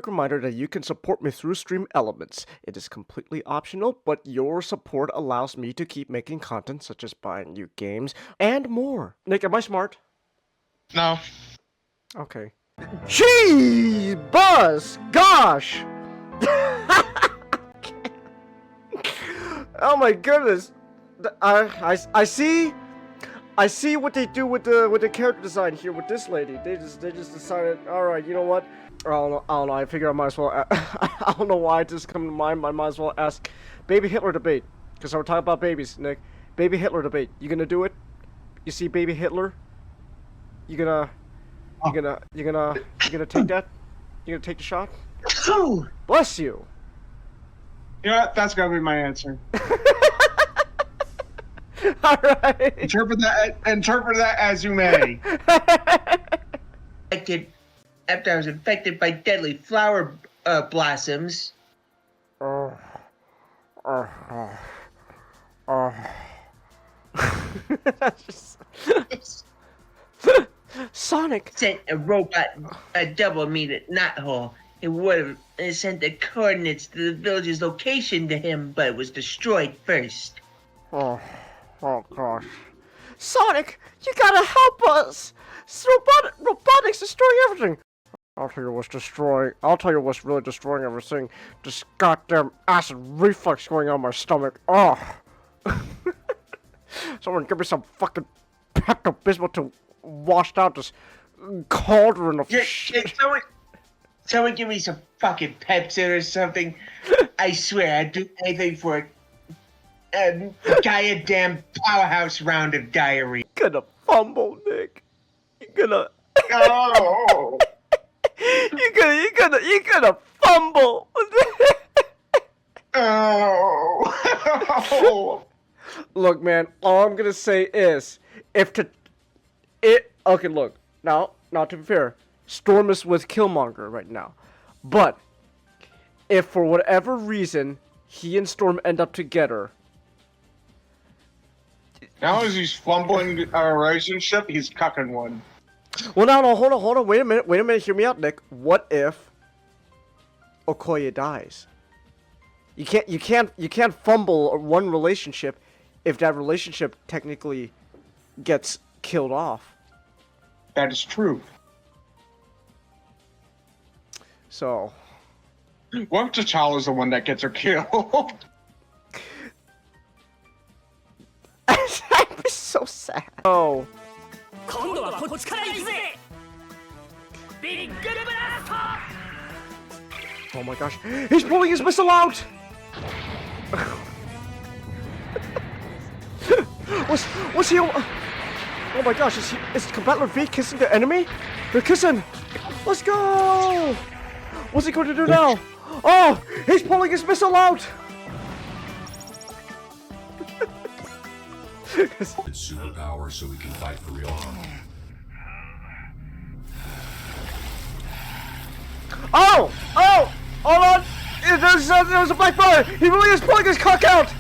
Reminder that you can support me through Stream Elements. It is completely optional, but your support allows me to keep making content such as buying new games and more. Nick, am I smart? No. Okay. Gee, Buzz! Gosh! Oh my goodness! I see what they do with the character design here with this lady. They just decided, all right, you know what? I don't know. I figure I might as well. I don't know why it just come to mind. I might as well ask Baby Hitler debate, because we're talking about babies, Nick. Baby Hitler debate. You gonna do it? You see Baby Hitler? You gonna take that? You gonna take the shot? Bless you. You know what? That's gonna be my answer. All right. Interpret that as you may. After I was infected by deadly flower blossoms. Sonic Sent a robot double me to Knothole. It would have sent the coordinates to the village's location to him, but it was destroyed first. Oh gosh. Sonic, you gotta help us! Robotics destroying everything! I'll tell you what's really destroying everything. This goddamn acid reflux going on my stomach. Oh! Someone give me some fucking Pepto-Bismol to wash out this cauldron of shit. Someone give me some fucking Pepsi or something. I swear I'd do anything for a goddamn powerhouse round of diarrhea. You're gonna fumble, Nick. You're gonna... Oh. You're gonna fumble. Oh. Look, man, all I'm gonna say is, okay, look, now, to be fair, Storm is with Killmonger right now, but if for whatever reason he and Storm end up together, Now as he's fumbling a relationship, he's cucking one. well, no, hold on, wait a minute, hear me out, Nick. What if Okoye dies? You can't fumble one relationship if that relationship technically gets killed off. That is true. So, What if T'Challa's the one that gets her killed? that'd be so sad. Oh. Oh my gosh, he's pulling his missile out! What's he? Oh my gosh, is Combattler V kissing the enemy? They're kissing! Let's go! What's he going to do now? Oh, he's pulling his missile out! It's superpower so we can fight for real. Oh! Hold on! There was a black bar! He really is pulling his cock out!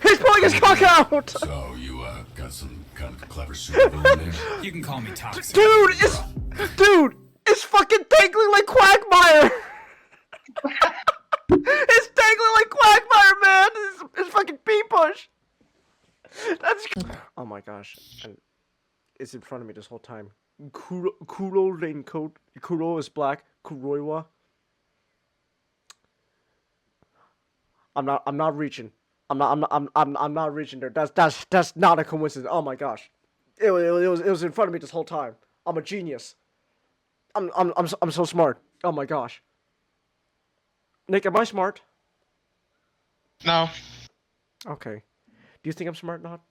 He's pulling his cock out! So you got some kind of clever supervillain there? You can call me toxic. Dude, it's fucking dangling like Quagmire! It's dangling like Quagmire, man! It's fucking P-push! That's... Oh my gosh. And it's in front of me this whole time. Kuro raincoat. Kuro is black. Kuroiwa. I'm not reaching. I'm not reaching there. That's not a coincidence. Oh my gosh. It was in front of me this whole time. I'm a genius. I'm so smart. Oh my gosh. Nick, am I smart? No. Okay. Do you think I'm smart, not?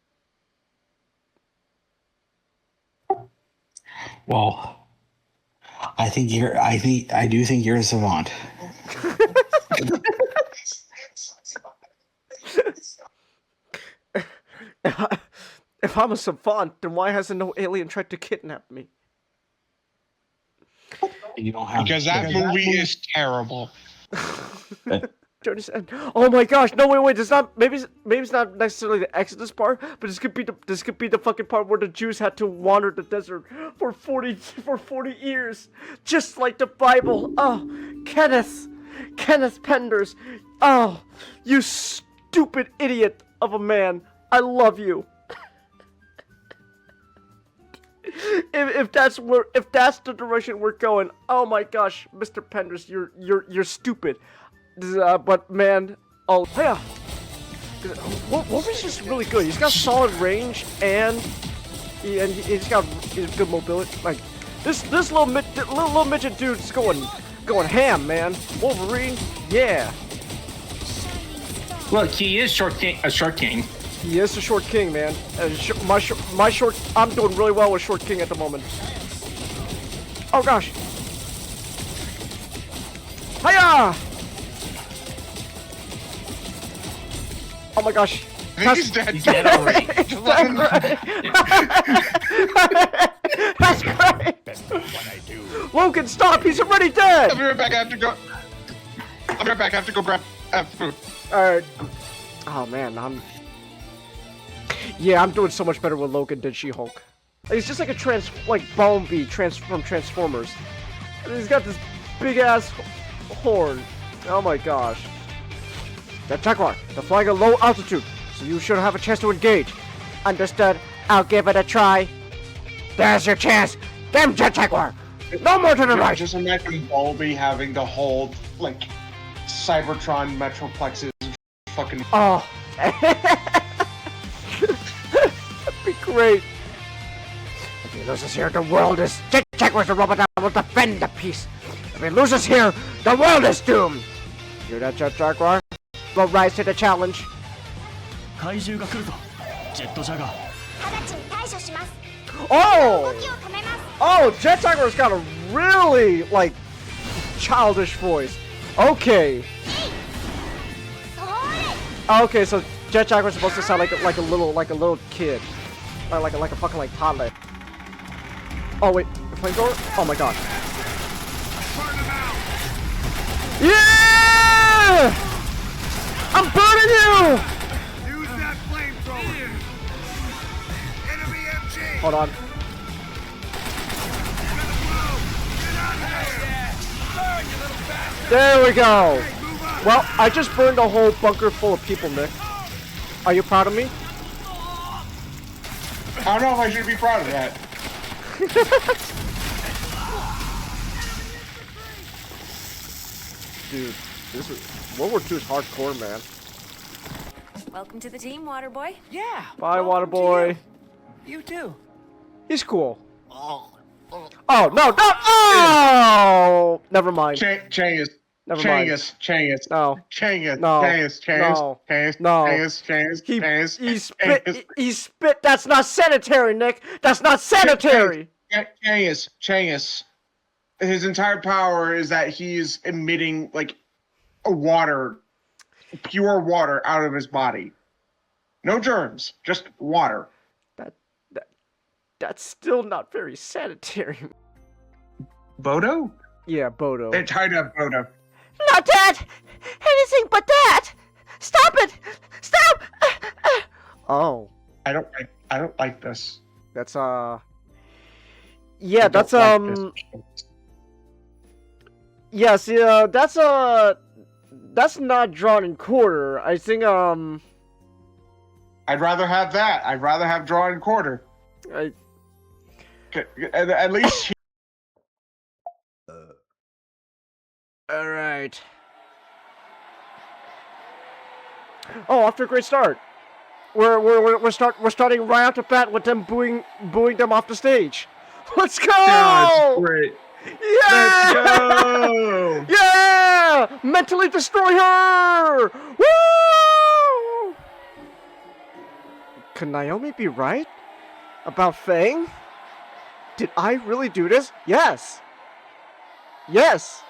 Well, I do think you're a savant. If I'm a savant, then why hasn't no alien tried to kidnap me? You don't have Because that movie is terrible. Journey's End. Oh my gosh! No, wait. It's not. Maybe it's not necessarily the Exodus part, but this could be the fucking part where the Jews had to wander the desert for 40 years, just like the Bible. Oh, Kenneth Penders. Oh, you stupid idiot of a man. I love you. If that's the direction we're going, oh my gosh, Mr. Penders, you're stupid. But man, oh yeah, Wolverine's just really good. He's got solid range and he's got good mobility. Like this little midget dude's going ham, man. Wolverine, yeah. Look, he is a short king. He is a short king, man. I'm doing really well with short king at the moment. Oh gosh. Hiya! Oh my gosh. I think he's dead. He's dead already. That's great. That's not what I do. Logan, stop! He's already dead. I'll be right back. I have to go. I'll be right back. I have to go grab food. All right. Oh man, I'm doing so much better with Logan than She-Hulk. He's just like a Bumblebee from Transformers. And he's got this big ass horn. Oh my gosh. That Jaguar, they're flying at low altitude, so you should have a chance to engage. Understood. I'll give it a try. There's your chance. Damn Jet Jaguar. No more to the right. Just imagine Bumblebee having to hold like Cybertron Metroplexes. Fucking. Oh. That'd be great. If he loses here, the world is... Jet Jaguar's the robot that will defend the peace. If he loses here, the world is doomed. Hear that, Jet Jaguar? We'll rise to the challenge. Oh! Oh, Jet Jaguar's got a really, like, childish voice. Okay. Okay, so Jet Jaguar's supposed to sound like a little kid, like a fucking toddler. Oh wait, the flamethrower? Oh my god! Yeah! I'm burning you! Use that flamethrower. Enemy MG. Hold on. There we go. Well, I just burned a whole bunker full of people, Nick. Are you proud of me? I don't know if I should be proud of that. Dude, this is World War II is hardcore, man. Welcome to the team, Waterboy. Yeah. Bye, welcome to Waterboy. You too. He's cool. Oh no, no! Oh, never mind. Changus. Never mind. Changus. No. Changus. No. Changus. No. Changus. He spit. That's not sanitary, Nick. That's not sanitary. Changus. His entire power is that he's emitting like pure water out of his body. No germs, just water. That's still not very sanitary. Bodo? Yeah, Bodo. They're tied up, Bodo. Not that! Anything but that! Stop it! Stop! Oh. I don't like this. That's yeah, that's yeah, see, that's not drawn in quarter. I think I'd rather have that. I'd rather have drawn in quarter. At least. All right. Oh, after a great start. We're starting right off the bat with them booing them off the stage. Let's go! That's great. Yeah! Let's go! Yeah! Mentally destroy her! Woo! Could Naomi be right about Fang? Did I really do this? Yes. Yes.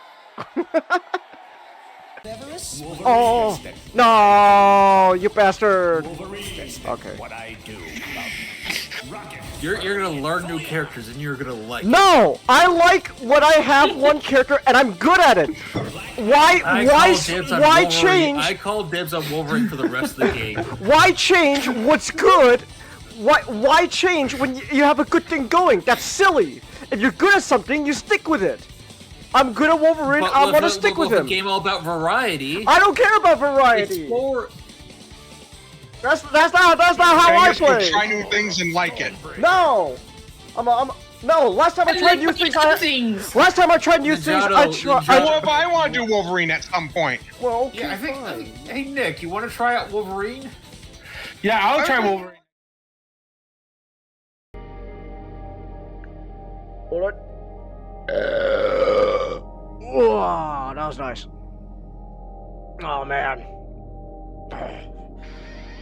Oh no, you bastard! Okay. What I do. You're gonna learn new characters and you're gonna like. No, I like what I have one character and I'm good at it. why change? I call dibs on Wolverine for the rest of the game. Why change what's good? Why change when you have a good thing going? That's silly. If you're good at something, you stick with it. I'm good at Wolverine. I want to stick with him. The game all about variety. I don't care about variety. Explore. That's not how I play. Try new things and like it. No, no. Last time I tried new things, Last time I tried new things, I tried. Well, if I want to do Wolverine at some point. Well, okay, Yeah, I think. Hey Nick, you want to try out Wolverine? Yeah, I'll try Wolverine. Hold on. Whoa, that was nice. Oh man.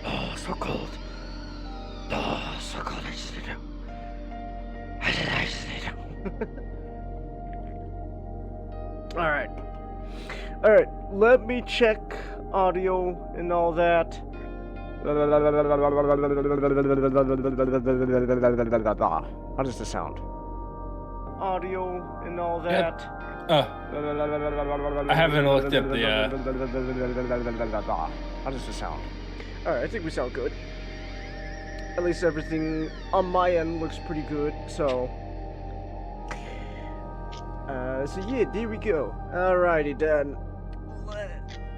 Oh, so cold. Oh, so cold. I just need to. I just need to. Alright. Alright, let me check audio and all that. How does this sound? Audio and all that. I haven't looked up the. How does this sound? Alright, I think we sound good. At least everything on my end looks pretty good, so. So yeah, there we go. Alrighty then.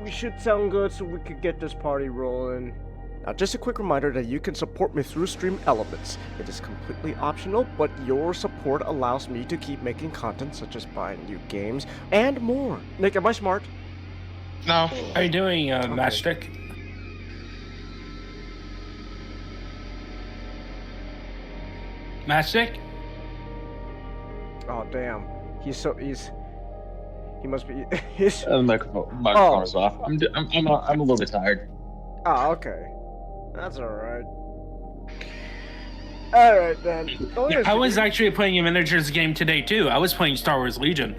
We should sound good so we could get this party rolling. Now, just a quick reminder that you can support me through Stream Elements. It is completely optional, but your support allows me to keep making content such as buying new games and more. Nick, am I smart? No. How are you doing, Matchstick? Matchstick? Oh damn, he must be. He's. The microphone is off. I'm a little bit tired. Oh, okay. That's alright. Alright then. Yeah, I was actually playing a miniatures game today too. I was playing Star Wars Legion.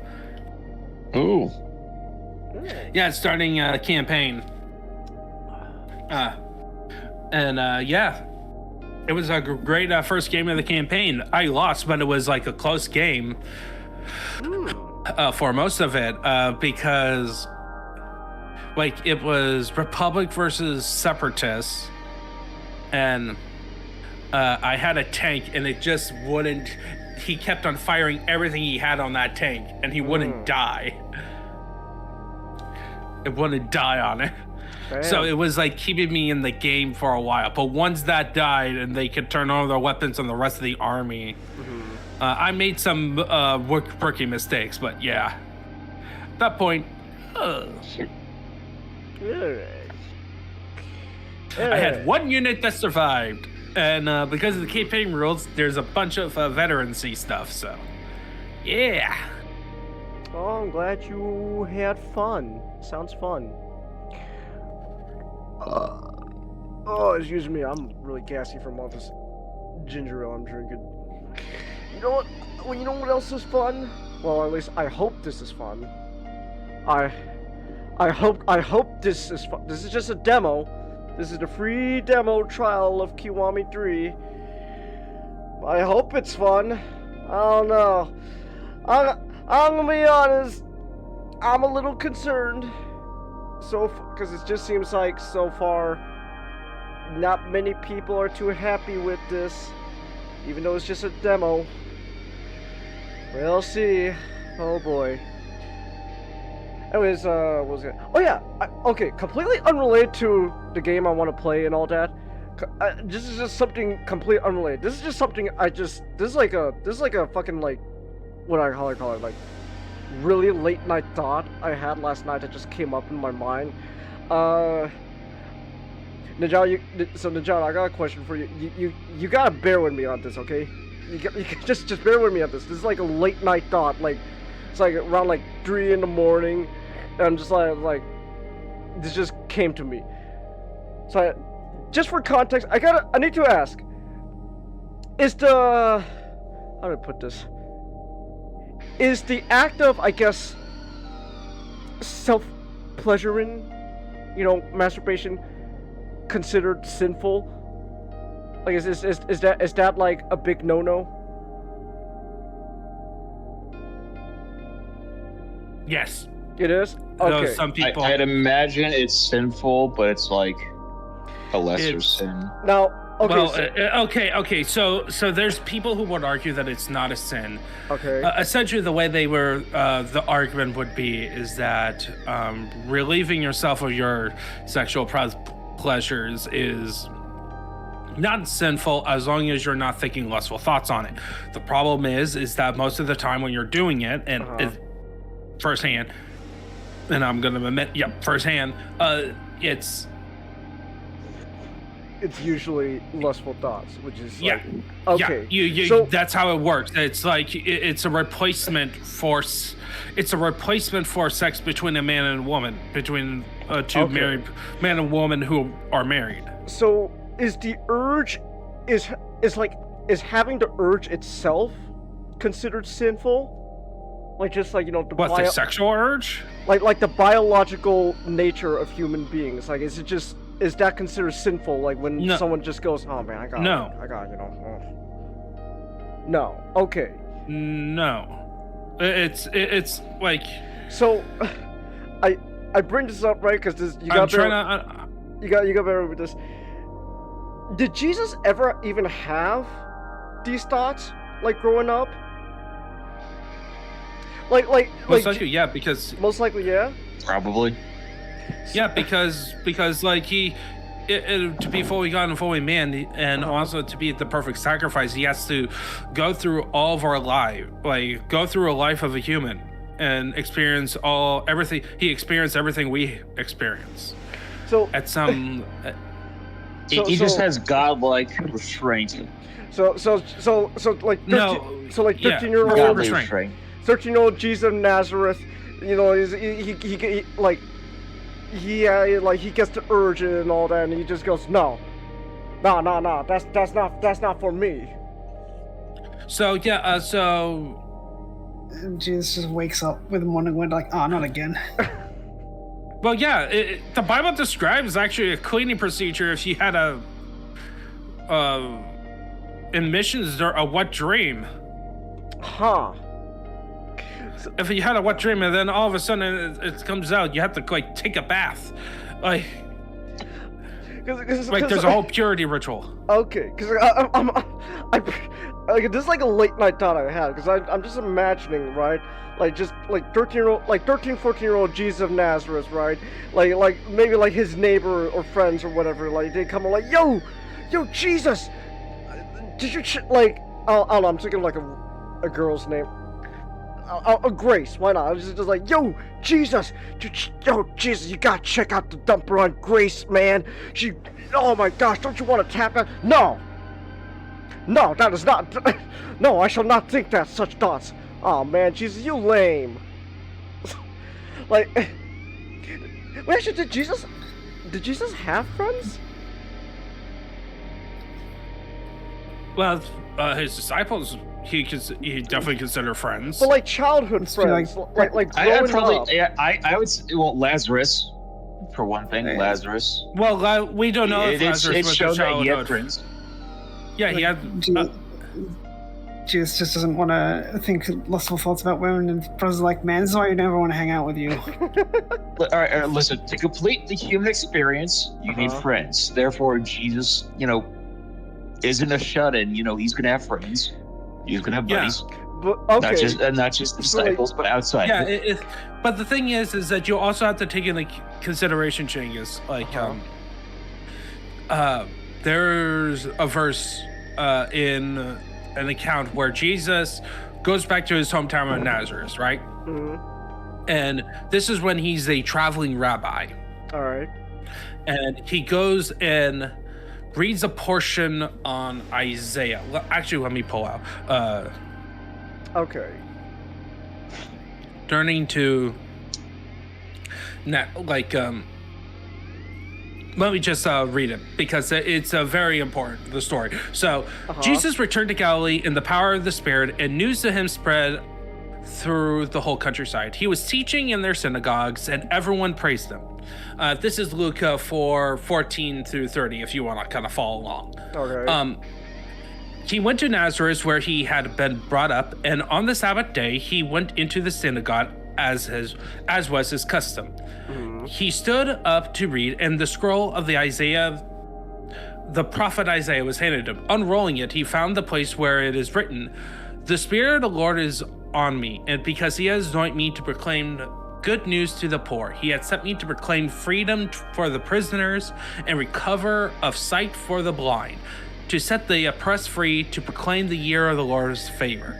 Ooh. Yeah, it's starting a campaign. Yeah. It was a great first game of the campaign. I lost, but it was like a close game for most of it because like it was Republic versus Separatists, and I had a tank and it just wouldn't. He kept on firing everything he had on that tank and he wouldn't die. It wouldn't die on it. Damn. So it was like keeping me in the game for a while. But once that died and they could turn on their weapons on the rest of the army, I made some rookie mistakes. But yeah, at that point, I had one unit that survived. And because of the campaign rules, there's a bunch of veterancy stuff. So yeah. Oh, I'm glad you had fun. Sounds fun. Oh, excuse me, I'm really gassy from all this ginger ale I'm drinking. You know what? Well, you know what else is fun? Well, at least I hope this is fun. I hope this is fun. This is just a demo. This is the free demo trial of Kiwami 3. I hope it's fun. I don't know. I'm gonna be honest. I'm a little concerned. Because it just seems like so far, not many people are too happy with this, even though it's just a demo. We'll see. Oh boy. Anyways, what was it? Oh yeah. Okay, completely unrelated to the game I want to play and all that. This is just something completely unrelated. This is just something This is like a fucking like, what I call it like. Really late night thought I had last night that just came up in my mind. Najal, Najal, I got a question for you. You gotta bear with me on this, okay? You just bear with me on this. This is like a late night thought. Like it's like around like 3 in the morning, and I'm just like this just came to me. So just for context, I need to ask: is how do I put this? Is the act of, I guess, self-pleasuring, masturbation, considered sinful? Like, is that like a big no-no? Yes. It is? Though Okay. some people. I'd imagine it's sinful, but it's like a lesser sin. Now, okay. Well, okay. So there's people who would argue that it's not a sin. Okay. Essentially, the way the argument would be is that relieving yourself of your sexual pleasures is not sinful as long as you're not thinking lustful thoughts on it. The problem is that most of the time when you're doing it, and firsthand, and I'm gonna admit, firsthand, it's usually lustful thoughts, which is yeah, like, okay. You So- that's how it works. It's like it's a replacement for sex between a man and a woman, between two married man and woman who are married. So is the urge is having the urge itself considered sinful? Like just like, you know, The sexual urge? like the biological nature of human beings. Like is that considered sinful? Like when someone just goes, oh man, I got you know. No. Okay. No. It's like. So, I bring this up right because you got better with this. Did Jesus ever even have these thoughts like growing up? Like Most likely, yeah, because. Most likely, yeah. Probably. Yeah, because like to be fully God and fully man, and also to be the perfect sacrifice, he has to go through all of our life, like go through a life of a human, and experience everything. He experienced everything we experience. So at some, he just has godlike restraint. So like 13-year-old godly restraint. 13-year-old Jesus of Nazareth, you know, he gets the urge and all that, and he just goes, no, that's not for me. So Jesus just wakes up with the morning wind like, not again. Well, yeah, the Bible describes actually a cleaning procedure if you had in missions a wet dream. Huh. If you had a wet dream and then all of a sudden it comes out, you have to like take a bath, like there's a whole purity ritual. Okay, because this is like a late night thought I had, because I'm just imagining, right, like just like 14-year-old Jesus of Nazareth, right, like maybe like his neighbor or friends or whatever, like they come like, yo Jesus, did you like I don't know, I'm thinking like a girl's name. Grace, why not? I was just like, yo, Jesus, you gotta check out the dumper on Grace, man. Oh my gosh, don't you want to tap that? No, that is not. No, I shall not think that such thoughts. Oh man, Jesus, you lame. Like, wait, actually, did Jesus have friends? Well, his disciples. He definitely consider friends. But like childhood friends, like growing up. I would say, well, Lazarus, for one thing, Lazarus. Well, we don't know if Lazarus was a childhood. Friends. Yeah, he had. Jesus just doesn't want to think lustful thoughts about women, and brothers like, man, this is why you never want to hang out with you. All right, listen. To complete the human experience, you need friends. Therefore, Jesus, isn't a shut-in. He's gonna have friends. He's gonna have buddies. But, okay. Not just disciples, but outside. Yeah, but the thing is that you also have to take into consideration, Genghis. Like, there's a verse in an account where Jesus goes back to his hometown of Nazareth, right? Mm-hmm. And this is when he's a traveling rabbi. All right. And he goes and reads a portion on Isaiah. Actually, let me pull out. Okay. Turning to, let me just read it because it's very important, the story. So, Jesus returned to Galilee in the power of the Spirit, and news to him spread through the whole countryside. He was teaching in their synagogues, and everyone praised him. This is Luke 4:14 through 30, if you want to kind of follow along. Okay. He went to Nazareth, where he had been brought up, and on the Sabbath day, he went into the synagogue as was his custom. He stood up to read, and the scroll of the prophet Isaiah was handed him. Unrolling it, he found the place where it is written, "The Spirit of the Lord is on me, and because he has anointed me to proclaim good news to the poor. He had sent me to proclaim freedom for the prisoners and recover of sight for the blind, to set the oppressed free, to proclaim the year of the Lord's favor."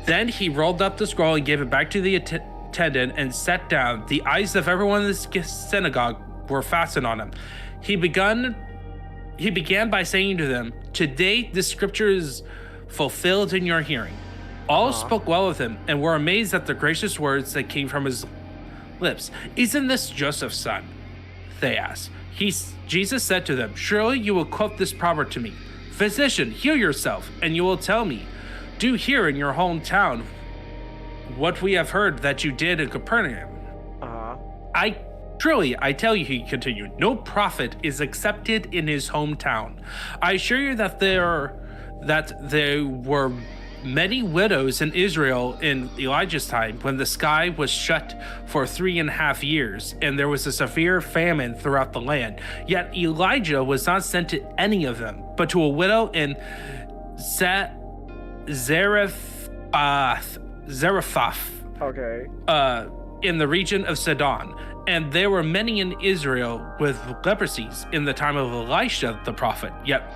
Then he rolled up the scroll and gave it back to the attendant and sat down. The eyes of everyone in the synagogue were fastened on him. He began by saying to them, "Today this scripture is fulfilled in your hearing." All spoke well of him and were amazed at the gracious words that came from his lips. "Isn't this Joseph's son?" they asked. Jesus said to them, "Surely you will quote this proverb to me, 'Physician, heal yourself,' and you will tell me, 'Do here in your hometown what we have heard that you did in Capernaum.' I tell you," he continued, "no prophet is accepted in his hometown. I assure you that there were many widows in Israel in Elijah's time, when the sky was shut for 3.5 years, and there was a severe famine throughout the land. Yet Elijah was not sent to any of them, but to a widow in Zarephath, in the region of Sidon. And there were many in Israel with leprosies in the time of Elisha the prophet, yet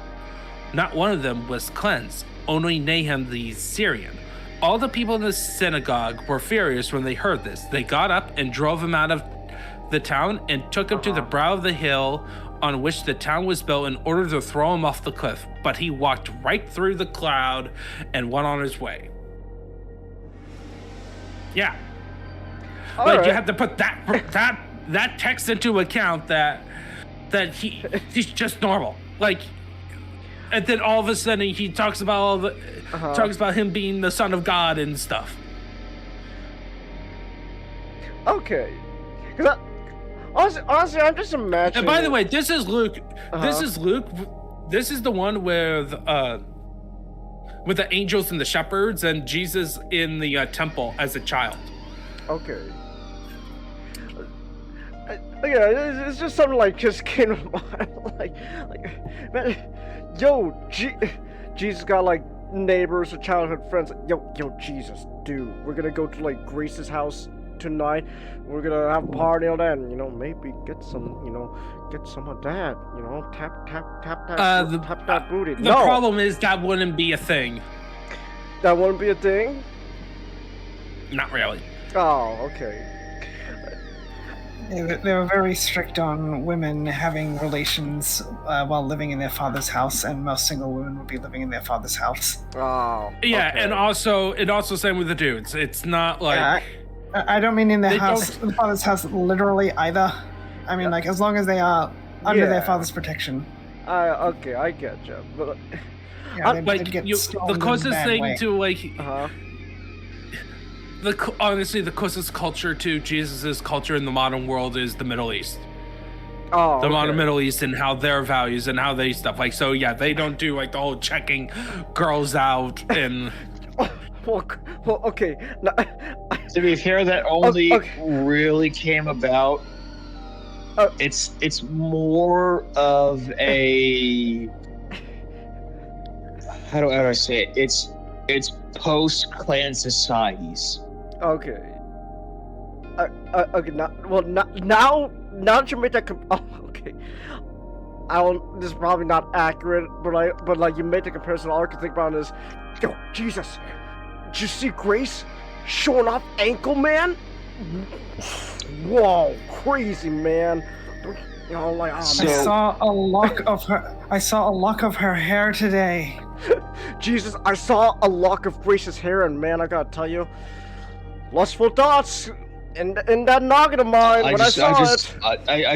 not one of them was cleansed, only Nahum the Syrian. All the people in the synagogue were furious when they heard this. They got up and drove him out of the town and took him to the brow of the hill on which the town was built in order to throw him off the cliff. But he walked right through the crowd and went on his way. Yeah. But you have to put that text into account that he's just normal. Like, and then all of a sudden he talks about talks about him being the son of God and stuff. Okay. Because honestly, I'm just imagining. And by the way, this is Luke. This is Luke. This is the one with the angels and the shepherds and Jesus in the temple as a child. Okay. Yeah, it's just something like just came to mind. like, man, yo, Jesus got like neighbors or childhood friends. Yo, Jesus, dude, we're gonna go to like Grace's house tonight. We're gonna have a party on that, and maybe get some of that. Tap that booty. The problem is that wouldn't be a thing. That wouldn't be a thing. Not really. Oh, okay. They were very strict on women having relations while living in their father's house, and most single women would be living in their father's house. Oh. Yeah, okay. and also same with the dudes. It's not like I don't mean in their house, the father's house literally either. I mean, like, as long as they are under their father's protection. Okay, I get you. But the closest thing to like. Honestly, the closest culture to Jesus' culture in the modern world is the Middle East. Oh, the modern Middle East and how their values and how they stuff. Like, so yeah, they don't do like the whole checking girls out and. Well, okay. Now, to be fair, that only really came about. It's more of a. How do I say it? It's post-clan societies. Okay. Okay. Now that you made that. Okay. This is probably not accurate, but like you made the comparison. All I can think about is, yo, Jesus. Did you see Grace showing off ankle, man? Whoa, crazy, man. Like, oh, I saw a lock of her hair today. Jesus, I saw a lock of Grace's hair, and man, I gotta tell you, lustful thoughts in that noggin of mine I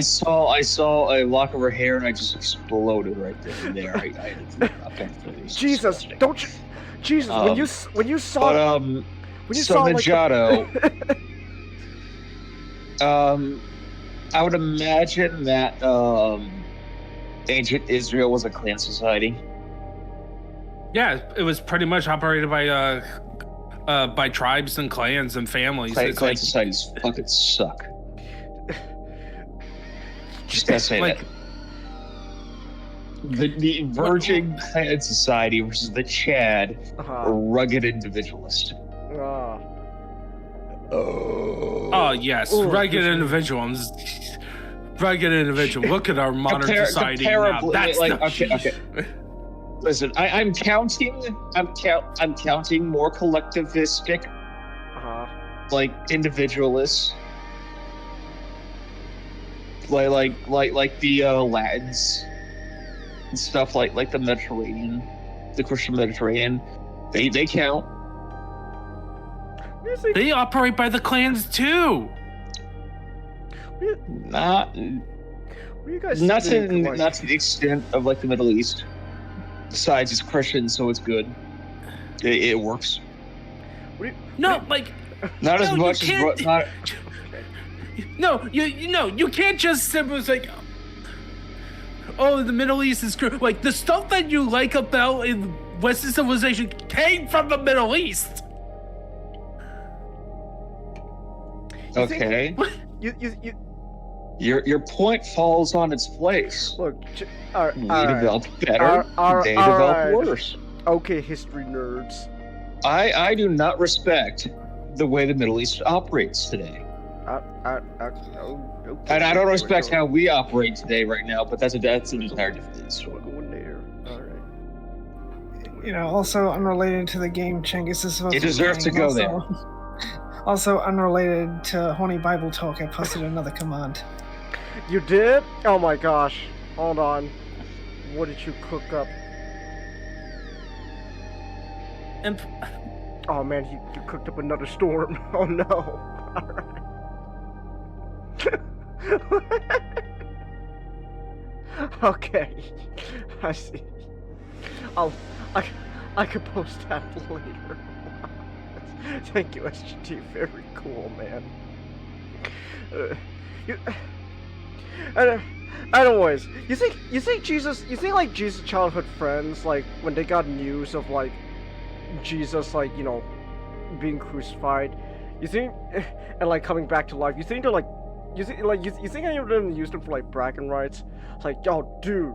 saw a lock of her hair, and I just exploded right there. Jesus, don't you? Jesus, when you saw. But when you saw Ninjato, I would imagine that ancient Israel was a clan society. Yeah, it was pretty much operated by by tribes and clans and families. Clan It's like societies fucking suck. Just gotta say like, that. The virgin clan society versus the Chad rugged individualist. oh yes, rugged individuals. Rugged individual. Look at our modern society now. That's okay. Listen, I'm counting more collectivistic, like individualists, like the Latins and stuff, like the Mediterranean, the Christian Mediterranean. They count. They operate by the clans too. Not to the extent of like the Middle East. Besides, it's Christian, so it's good. It works. No, like not as much as not. No, you can't just simply like, oh, the Middle East is good. Like the stuff that you like about in Western civilization came from the Middle East. Okay. You Your point falls on its place. Look, we develop better, they develop worse. Okay, history nerds. I do not respect the way the Middle East operates today. Okay, And I don't respect how we operate today right now, but that's an entire different story. Going there. Alright. Also unrelated to the game Cengiz is supposed It deserves to go there. Also unrelated to Horny Bible Talk, I posted another command. You did? Oh my gosh. Hold on. What did you cook up? Oh man, you cooked up another storm. Oh no. Alright. Okay. I see. I could post that later. Thank you, SGT. Very cool, man. Anyways, you think Jesus' childhood friends, like when they got news of like Jesus, like being crucified, you think, and like coming back to life, you think they're like, you think any of them used him for like bragging rights? It's like, yo, dude.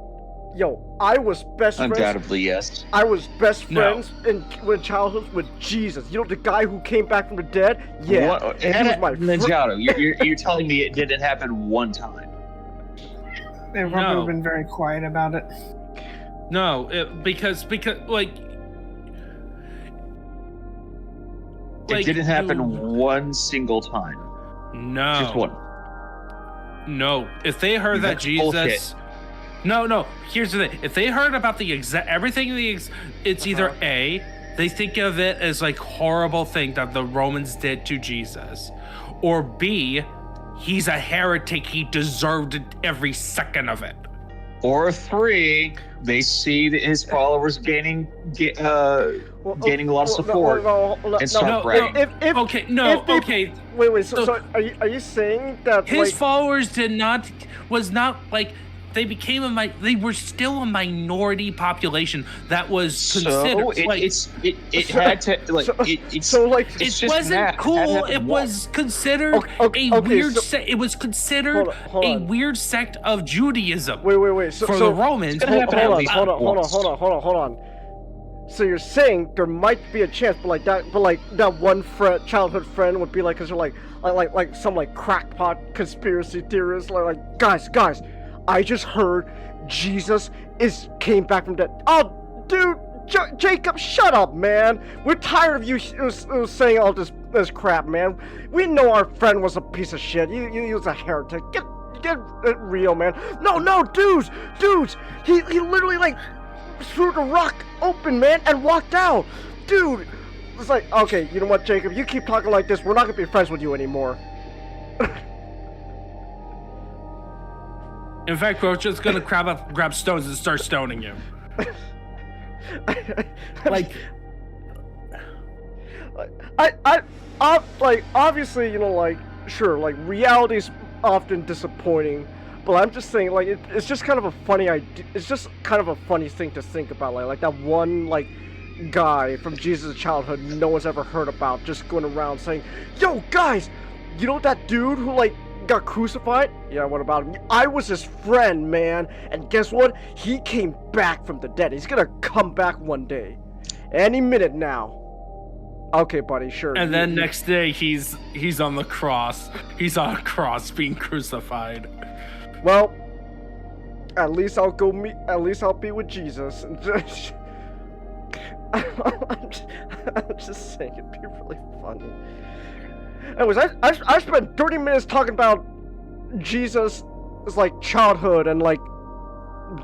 Yo, I was best friends. Undoubtedly, yes. I was best friends in childhood with Jesus. You know, the guy who came back from the dead? Yeah. He was my Ninjato, you're telling me it didn't happen one time? They've probably been very quiet about it. No, because like it didn't happen one single time. No. Just one. No. If they heard that Jesus... Bullshit. No. Here's the thing. If they heard about the exact everything, it's either A, they think of it as like horrible thing that the Romans did to Jesus, or B, he's a heretic. He deserved every second of it. Or 3, they see that his followers gaining a lot of support and start bragging. Wait. So are you saying that his followers was not like they became they were still a minority population that was considered it wasn't cool. It was considered it was considered a weird sect of Judaism. Wait. For the Romans. Hold on. So you're saying there might be a chance, but that one childhood friend would be like, cause you're like some like crackpot conspiracy theorist, like guys. I just heard Jesus came back from dead. Oh, dude, Jacob, shut up, man. We're tired of you saying all this crap, man. We know our friend was a piece of shit. He was a heretic. Get real, man. No, dudes. He literally like threw the rock open, man, and walked out. Dude, it's like, okay, you know what, Jacob? You keep talking like this, we're not gonna be friends with you anymore. In fact, we're just gonna grab stones and start stoning you. Obviously, sure, reality's often disappointing, but I'm just saying, it's just kind of a funny idea. It's just kind of a funny thing to think about, like that one, guy from Jesus' childhood no one's ever heard about just going around saying, "Yo, guys, you know that dude who, like, got crucified? Yeah, what about him? I was his friend, man. And guess what? He came back from the dead. He's gonna come back one day. Any minute now." Okay, buddy, sure. And then next day, he's on the cross. He's on a cross being crucified. Well, at least I'll be with Jesus. I'm just saying, it'd be really funny. Anyways, I spent 30 minutes talking about Jesus' like childhood and like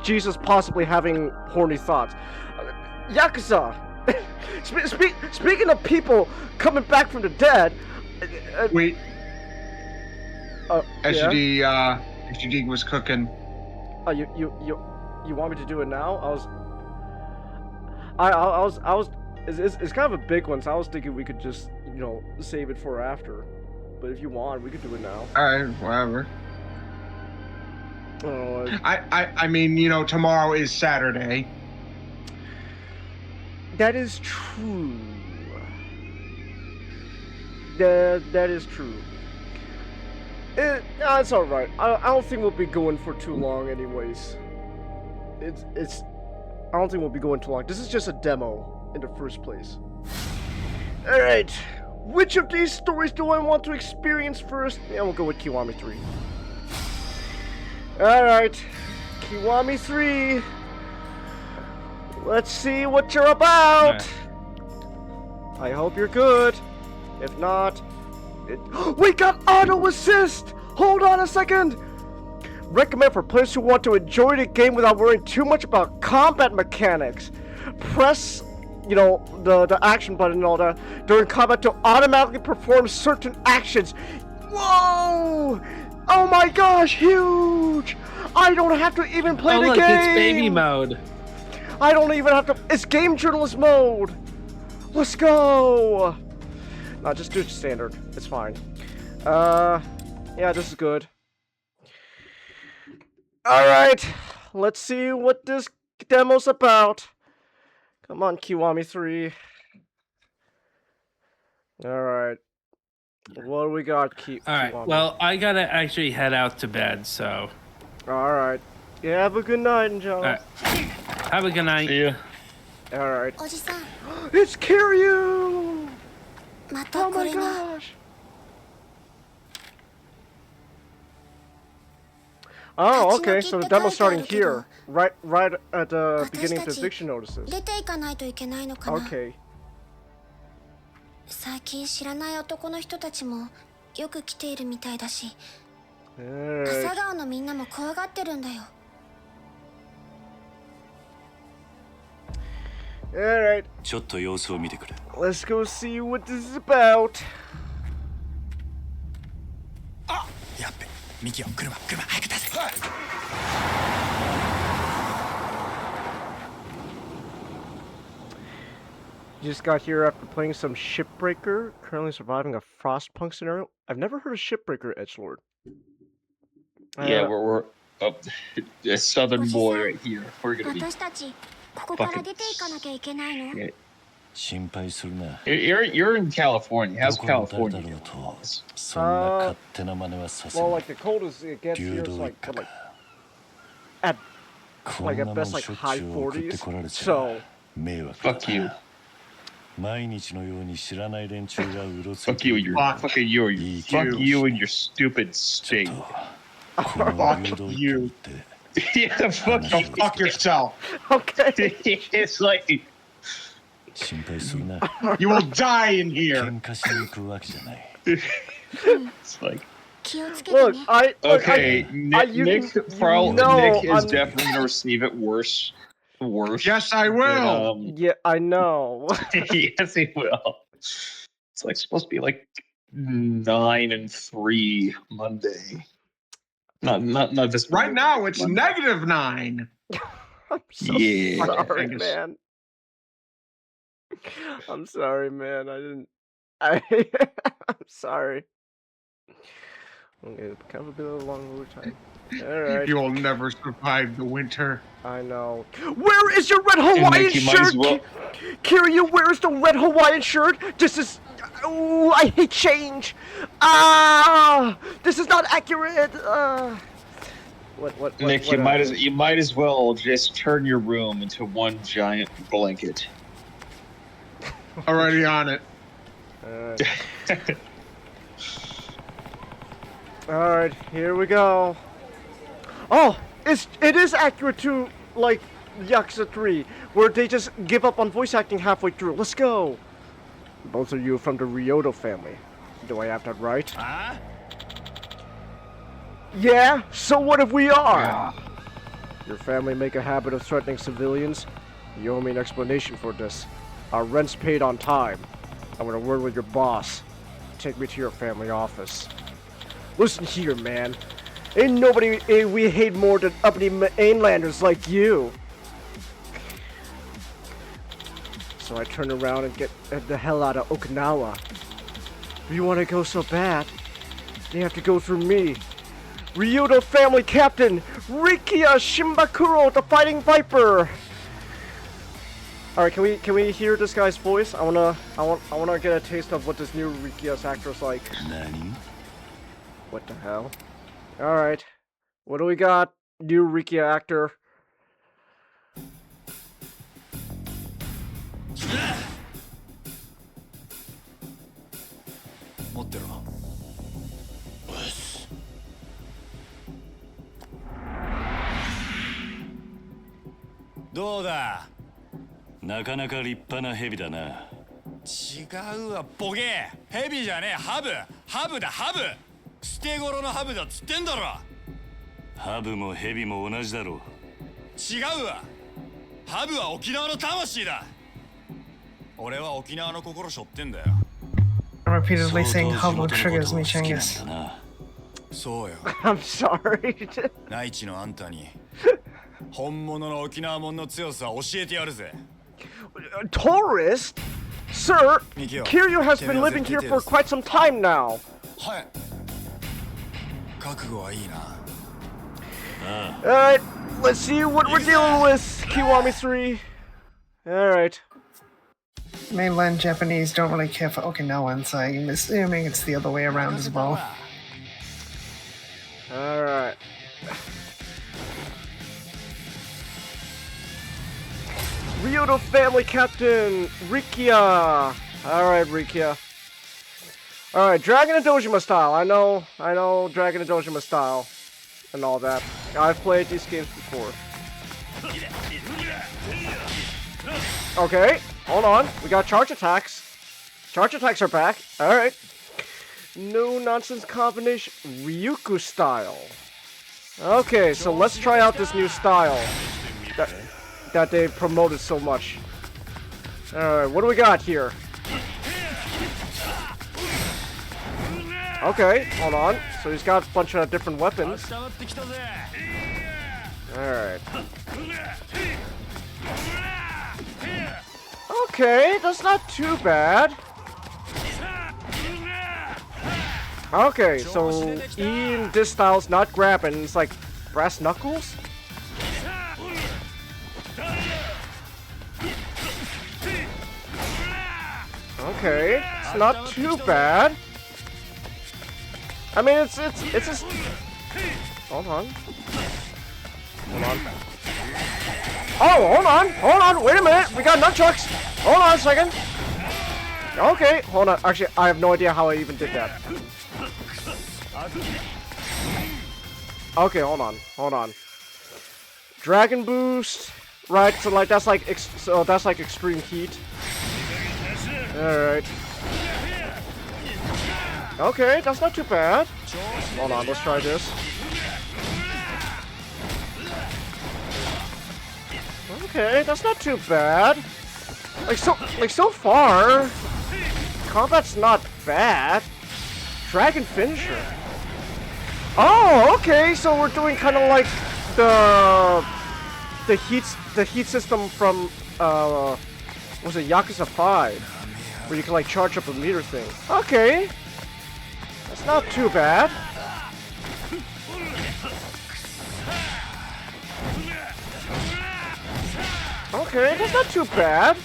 Jesus possibly having horny thoughts. Yakuza. Speaking of people coming back from the dead. Wait. SUD, yeah? SUD was cooking. Oh, you want me to do it now? It's kind of a big one, so I was thinking we could just, save it for after. But if you want, we could do it now. Alright, whatever. Oh, I mean, tomorrow is Saturday. that is true. That is true. It's alright. I don't think we'll be going for too long anyways. I don't think we'll be going too long. This is just a demo in the first place. Alright. Which of these stories do I want to experience first? Yeah, we'll go with Kiwami 3. Alright. Kiwami 3. Let's see what you're about. I hope you're good. If not, we got auto assist! Hold on a second! Recommend for players who want to enjoy the game without worrying too much about combat mechanics. Press, the action button and all that during combat to automatically perform certain actions. Whoa! Oh my gosh, huge! I don't have to even play the game! It's baby mode. I don't even have to. It's game journalist mode! Let's go! No, just do it standard. It's fine. Yeah, this is good. Alright, let's see what this demo's about. Come on, Kiwami 3. Alright. What do we got, Alright, Kiwami? well, I gotta actually head out to bed, so. Alright. Yeah, have a good night, John. Have a good night. See ya. Alright. It's Kiryu! Oh my gosh! Oh, okay, so the demo's starting here. Right at the beginning of the eviction notices. Okay. 最近知らない男の人たちもよく来ているみたいだし、朝顔のみんなも怖がってるんだよ。Alright. ちょっと様子を見てくれ。 Let's go see what this is about. あ、やっべ、ミキオ、車、早く出せ。Just got here after playing some Shipbreaker, currently surviving a Frostpunk scenario. I've never heard of Shipbreaker, Edgelord. Yeah, we're up a southern boy right here. We're gonna be 私たちここから出ていかなきゃいけないの？ 心配するな。 You're in California. How's California? Well, like the coldest it gets here is like at best like high 40s. So fuck you. 毎日のように知らない連中がうろつい Fuck て you, いる。 fuck you, fuck you and your stupid state. Fuck you. Yeah, fuck Go you. fuck yourself. Okay. It's like 心配するな。 You will die in here. 喧嘩しに行くわけじゃない。 it's like 気をつけて Look, ね。 okay. Nick is I'm- definitely gonna receive it worse. Yes, I will. Yeah, I know. Yes, he will. It's like supposed to be like 9 and 3 Monday. Not this. Right Monday, now, it's Monday. -9. I'm so Yeah. sorry, I guess- man. I'm sorry, man. I'm sorry. Okay, kind of a bit of a long time. Alright. You will never survive the winter. I know. Where is your red Hawaiian Nick, you might as shirt? well- Kiryu, where is the red Hawaiian shirt? This is... Oh, I hate change. Ah, this is not accurate. What? Nick, you might as well just turn your room into one giant blanket. Already on it. Alright, here we go. Oh, it is accurate to, like, Yakuza 3, where they just give up on voice acting halfway through. Let's go. Both of you from the Ryoto family. Do I have that right? Huh? Yeah, so what if we are? Your family make a habit of threatening civilians? You owe me an explanation for this. Our rent's paid on time. I'm gonna word with your boss. Take me to your family office. Listen here, man. Ain't nobody we hate more than uppity mainlanders like you. So I turn around and get the hell out of Okinawa. If you want to go so bad, you have to go through me. Ryoto family captain, Rikia Shimbakuro, the Fighting Viper. All right, can we hear this guy's voice? I wanna get a taste of what this new Rikia's actor's like. What the hell? All right, what do we got? New Rikia actor. 持ってろ。どうだ。なかなか立派な蛇だな。違うわボケ。ヘビじゃねえハブ。ハブだハブ。捨て頃のハブだっつってんだろ。ハブもヘビも同じだろう。違うわ。ハブは沖縄の魂だ。俺は沖縄の心背負ってんだよ。 I'm repeatedly saying Hubble triggers me, Chingus. そうよ。I'm sorry. 内地のあんたに本物の沖縄もんの強さを教えてやるぜ。Tourist? Sir, Kiryu has been living here for quite some time now. はい。覚悟はいいな。Alright, let's see what we're dealing with, Kiwami 3. Alright. Mainland Japanese don't really care for Okinawans. I'm assuming it's the other way around as well. Alright. Ryoto family captain, Rikia. Alright, Rikia. Alright, Dragon and Dojima style. I know Dragon and Dojima style. And all that. I've played these games before. Okay, hold on. We got charge attacks. Charge attacks are back. Alright. No nonsense combination. Ryuku style. Okay, so let's try out this new style that they promoted so much. Alright, what do we got here? Okay, hold on. So he's got a bunch of different weapons. Alright. Okay, that's not too bad. Okay, so E in this style's not grabbing, it's like brass knuckles? Okay, it's not too bad. I mean, it's just... Hold on. Hold on. Oh, hold on, wait a minute, we got nunchucks. Hold on a second. Okay, hold on, actually, I have no idea how I even did that. Okay, hold on. Dragon boost, right? So like that's like extreme heat. All right. Okay, that's not too bad. Hold on, let's try this. Okay, that's not too bad. Like so far, combat's not bad. Dragon finisher. Oh, okay. So we're doing kind of like the heat system from was it Yakuza 5, where you can like charge up a meter thing. Okay, that's not too bad. Okay, that's not too bad.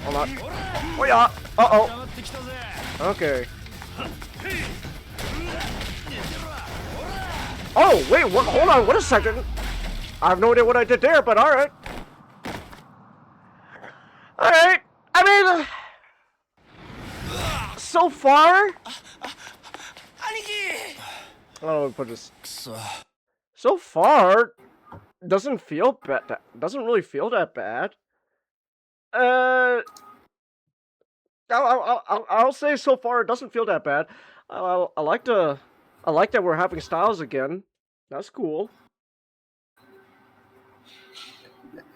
Hold on. Oh yeah. Uh-oh. Okay. Oh, wait, what? Hold on, wait a second. I have no idea what I did there, but alright. Alright. I mean, so far. Oh, put this. So far, doesn't feel bad. Doesn't really feel that bad. I'll say so far it doesn't feel that bad. I like that we're having styles again. That's cool.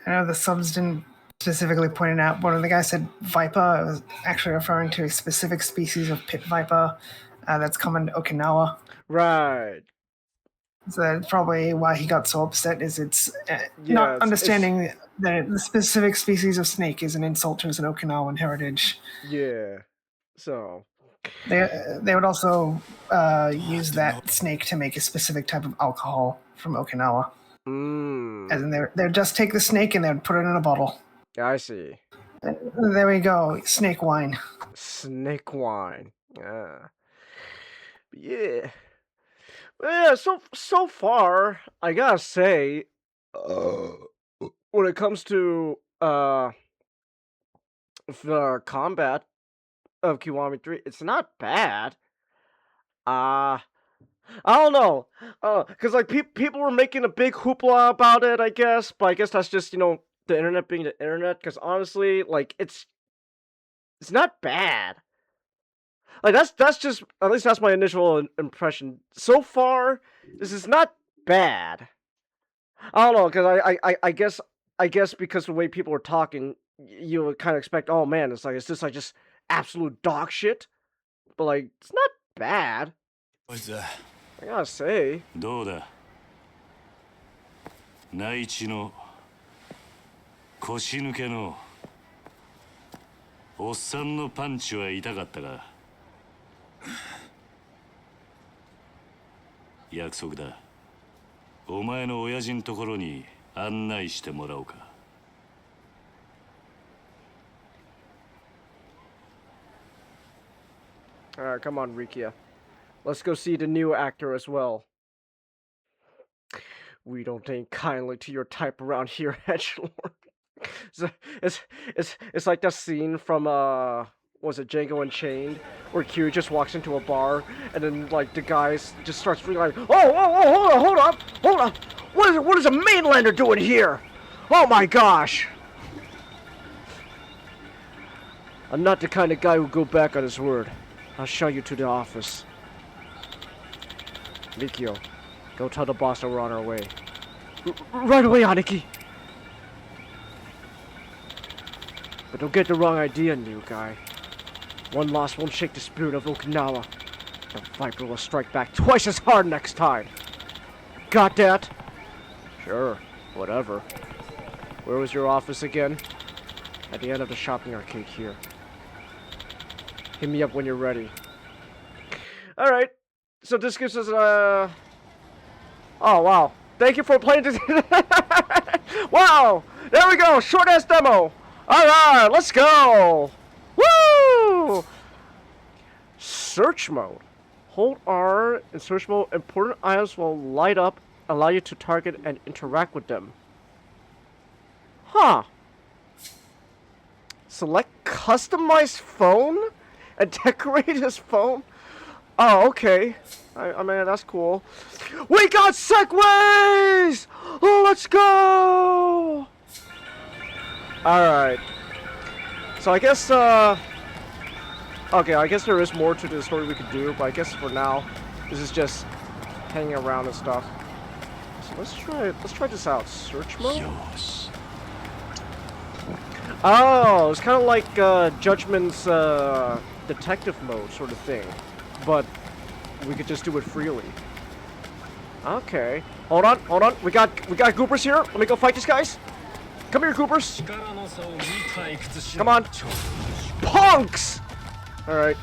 I know the subs didn't specifically point it out. One of the guys said viper. It was actually referring to a specific species of pit viper that's common to Okinawa. Right. So that's probably why he got so upset. Is it's not understanding that the specific species of snake is an insult to his Okinawan heritage. Yeah. So. They would also use that snake to make a specific type of alcohol from Okinawa. And then they would just take the snake and they would put it in a bottle. I see. There we go. Snake wine. Snake wine. Yeah. Yeah, so far, I gotta say, when it comes to the combat of Kiwami 3, it's not bad. I don't know, cause like people were making a big hoopla about it, I guess, but I guess that's just, you know, the internet being the internet. Cause honestly, like it's not bad. Like that's just, at least that's my initial impression. So far, this is not bad. I don't know, cause I guess because the way people are talking, you would kind of expect, oh man, it's just like just absolute dog shit. But like, it's not bad. I gotta say. どうだ内地の腰抜けのおっさんのパンチは痛かったが約束だお前の親父のところに案内してもらおうか Alright, come on, Rikia. Let's go see the new actor as well. We don't take kindly to your type around here, Edgelord. It's like that scene from was it Django Unchained, where Q just walks into a bar and then like the guys just starts freaking like, oh, hold up, what is a mainlander doing here? Oh my gosh! I'm not the kind of guy who'll go back on his word. I'll show you to the office. Mikio, go tell the boss that we're on our way. Right away, Aniki! But don't get the wrong idea, new guy. One loss won't shake the spirit of Okinawa. The Viper will strike back twice as hard next time. Got that? Sure, whatever. Where was your office again? At the end of the shopping arcade here. Hit me up when you're ready. Alright. So this gives us oh wow. Thank you for playing this. Wow! There we go! Short ass demo! Alright, let's go! Woo! Search mode. Hold R in search mode. Important items will light up, allow you to target and interact with them. Huh. Select customized phone and decorate his phone? Oh, okay. I mean, that's cool. We got segways! Oh, let's go! Alright. So I guess, okay, I guess there is more to the story we could do, but I guess for now, this is just hanging around and stuff. So let's try this out. Search mode? Oh, it's kind of like, Judgment's, detective mode sort of thing. But we could just do it freely. Okay. Hold on. We got Goopers here. Let me go fight these guys. Come here, Goopers. Come on. Punks! Alright.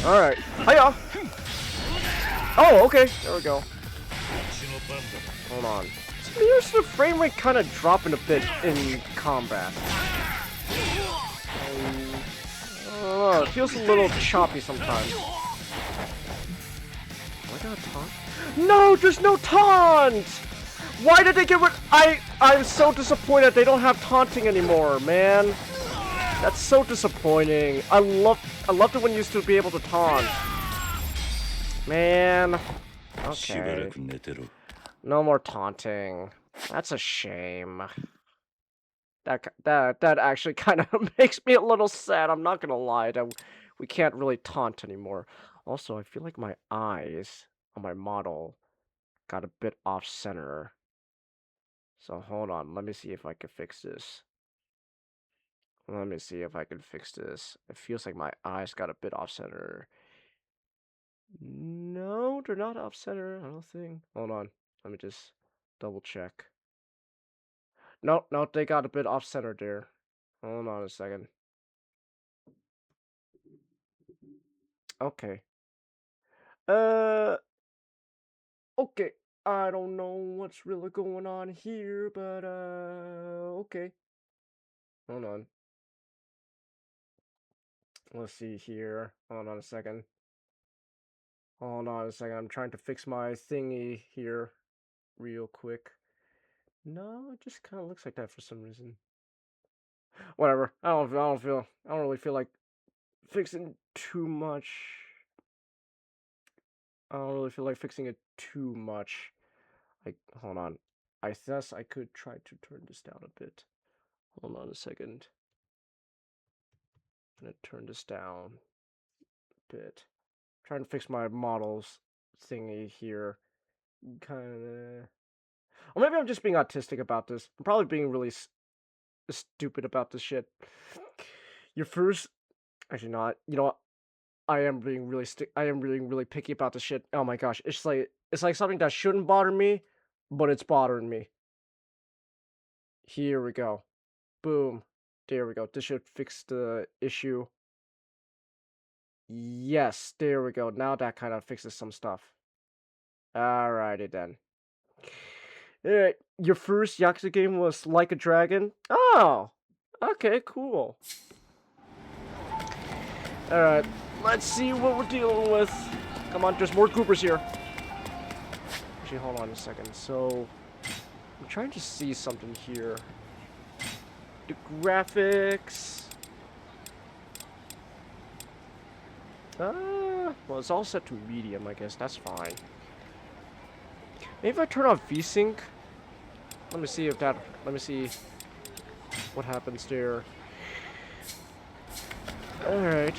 Alright. Hiya! Oh, okay. There we go. Hold on. Here's the frame rate kind of dropping a bit in combat. It feels a little choppy sometimes. I got a taunt? No, there's no taunt! Why did they get rid? I'm so disappointed they don't have taunting anymore, man. That's so disappointing. I loved it when you used to be able to taunt. Man. Okay. No more taunting. That's a shame. That actually kind of makes me a little sad. I'm not gonna lie. We can't really taunt anymore. Also, I feel like my eyes on my model got a bit off center. So hold on. Let me see if I can fix this. Let me see if I can fix this. It feels like my eyes got a bit off center. No, they're not off center. I don't think. Hold on. Let me just double check. No, they got a bit off center there. Hold on a second. Okay. Okay. I don't know what's really going on here, but okay. Hold on. Let's see here. Hold on a second. Hold on a second. I'm trying to fix my thingy here real quick. No, it just kind of looks like that for some reason. Whatever. I don't really feel like fixing too much. I don't really feel like fixing it too much. Like, hold on. I guess I could try to turn this down a bit. Hold on a second. I'm gonna turn this down a bit. Trying to fix my models thingy here. Kinda. Or maybe I'm just being autistic about this. I'm probably being really stupid about this shit. Your first, actually not. You know what? I am being really picky about this shit. Oh my gosh, it's like something that shouldn't bother me, but it's bothering me. Here we go. Boom. There we go. This should fix the issue. Yes, there we go. Now that kind of fixes some stuff. Alrighty then. Alright, your first Yakuza game was Like a Dragon? Oh! Okay, cool. Alright, let's see what we're dealing with. Come on, there's more Goobers here. Actually, hold on a second. So, I'm trying to see something here. The graphics... well, it's all set to medium, I guess. That's fine. Maybe if I turn off VSync... Let me see what happens there. Alright.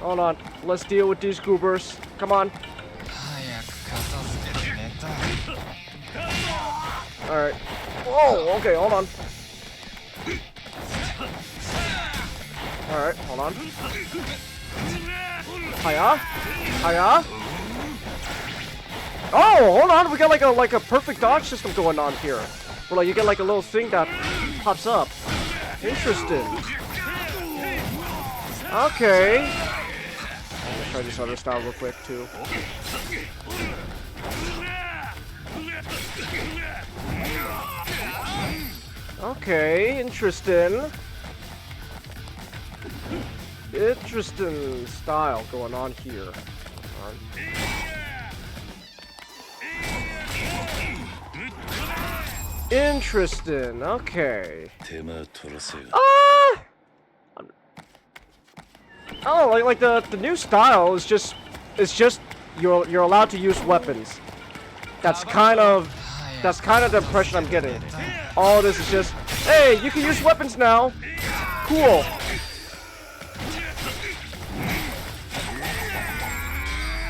Hold on. Let's deal with these Goobers. Come on. Alright. Whoa, okay, hold on. Alright, hold on. Hiya? Hiya? Oh, hold on. We got like a perfect dodge system going on here. Where like you get like a little thing that pops up. Interesting. Okay. I'm gonna try this other style real quick too. Okay, interesting. Interesting style going on here. Interesting. Okay. Oh, like the new style is just you're allowed to use weapons. That's kind of the impression I'm getting. All this is just, hey, you can use weapons now. Cool.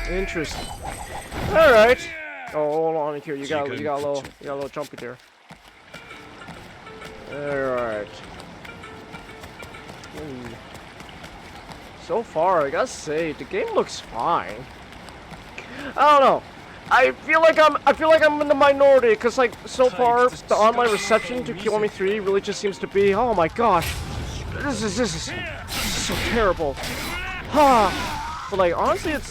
Interesting. All right. Oh, hold on here. You got a little jumpy there. All right. So far, I gotta say, the game looks fine. I don't know. I feel like I'm in the minority because like so far the online reception to Kiwami 3 really just seems to be, oh my gosh, this is so terrible. Huh. But like, honestly, it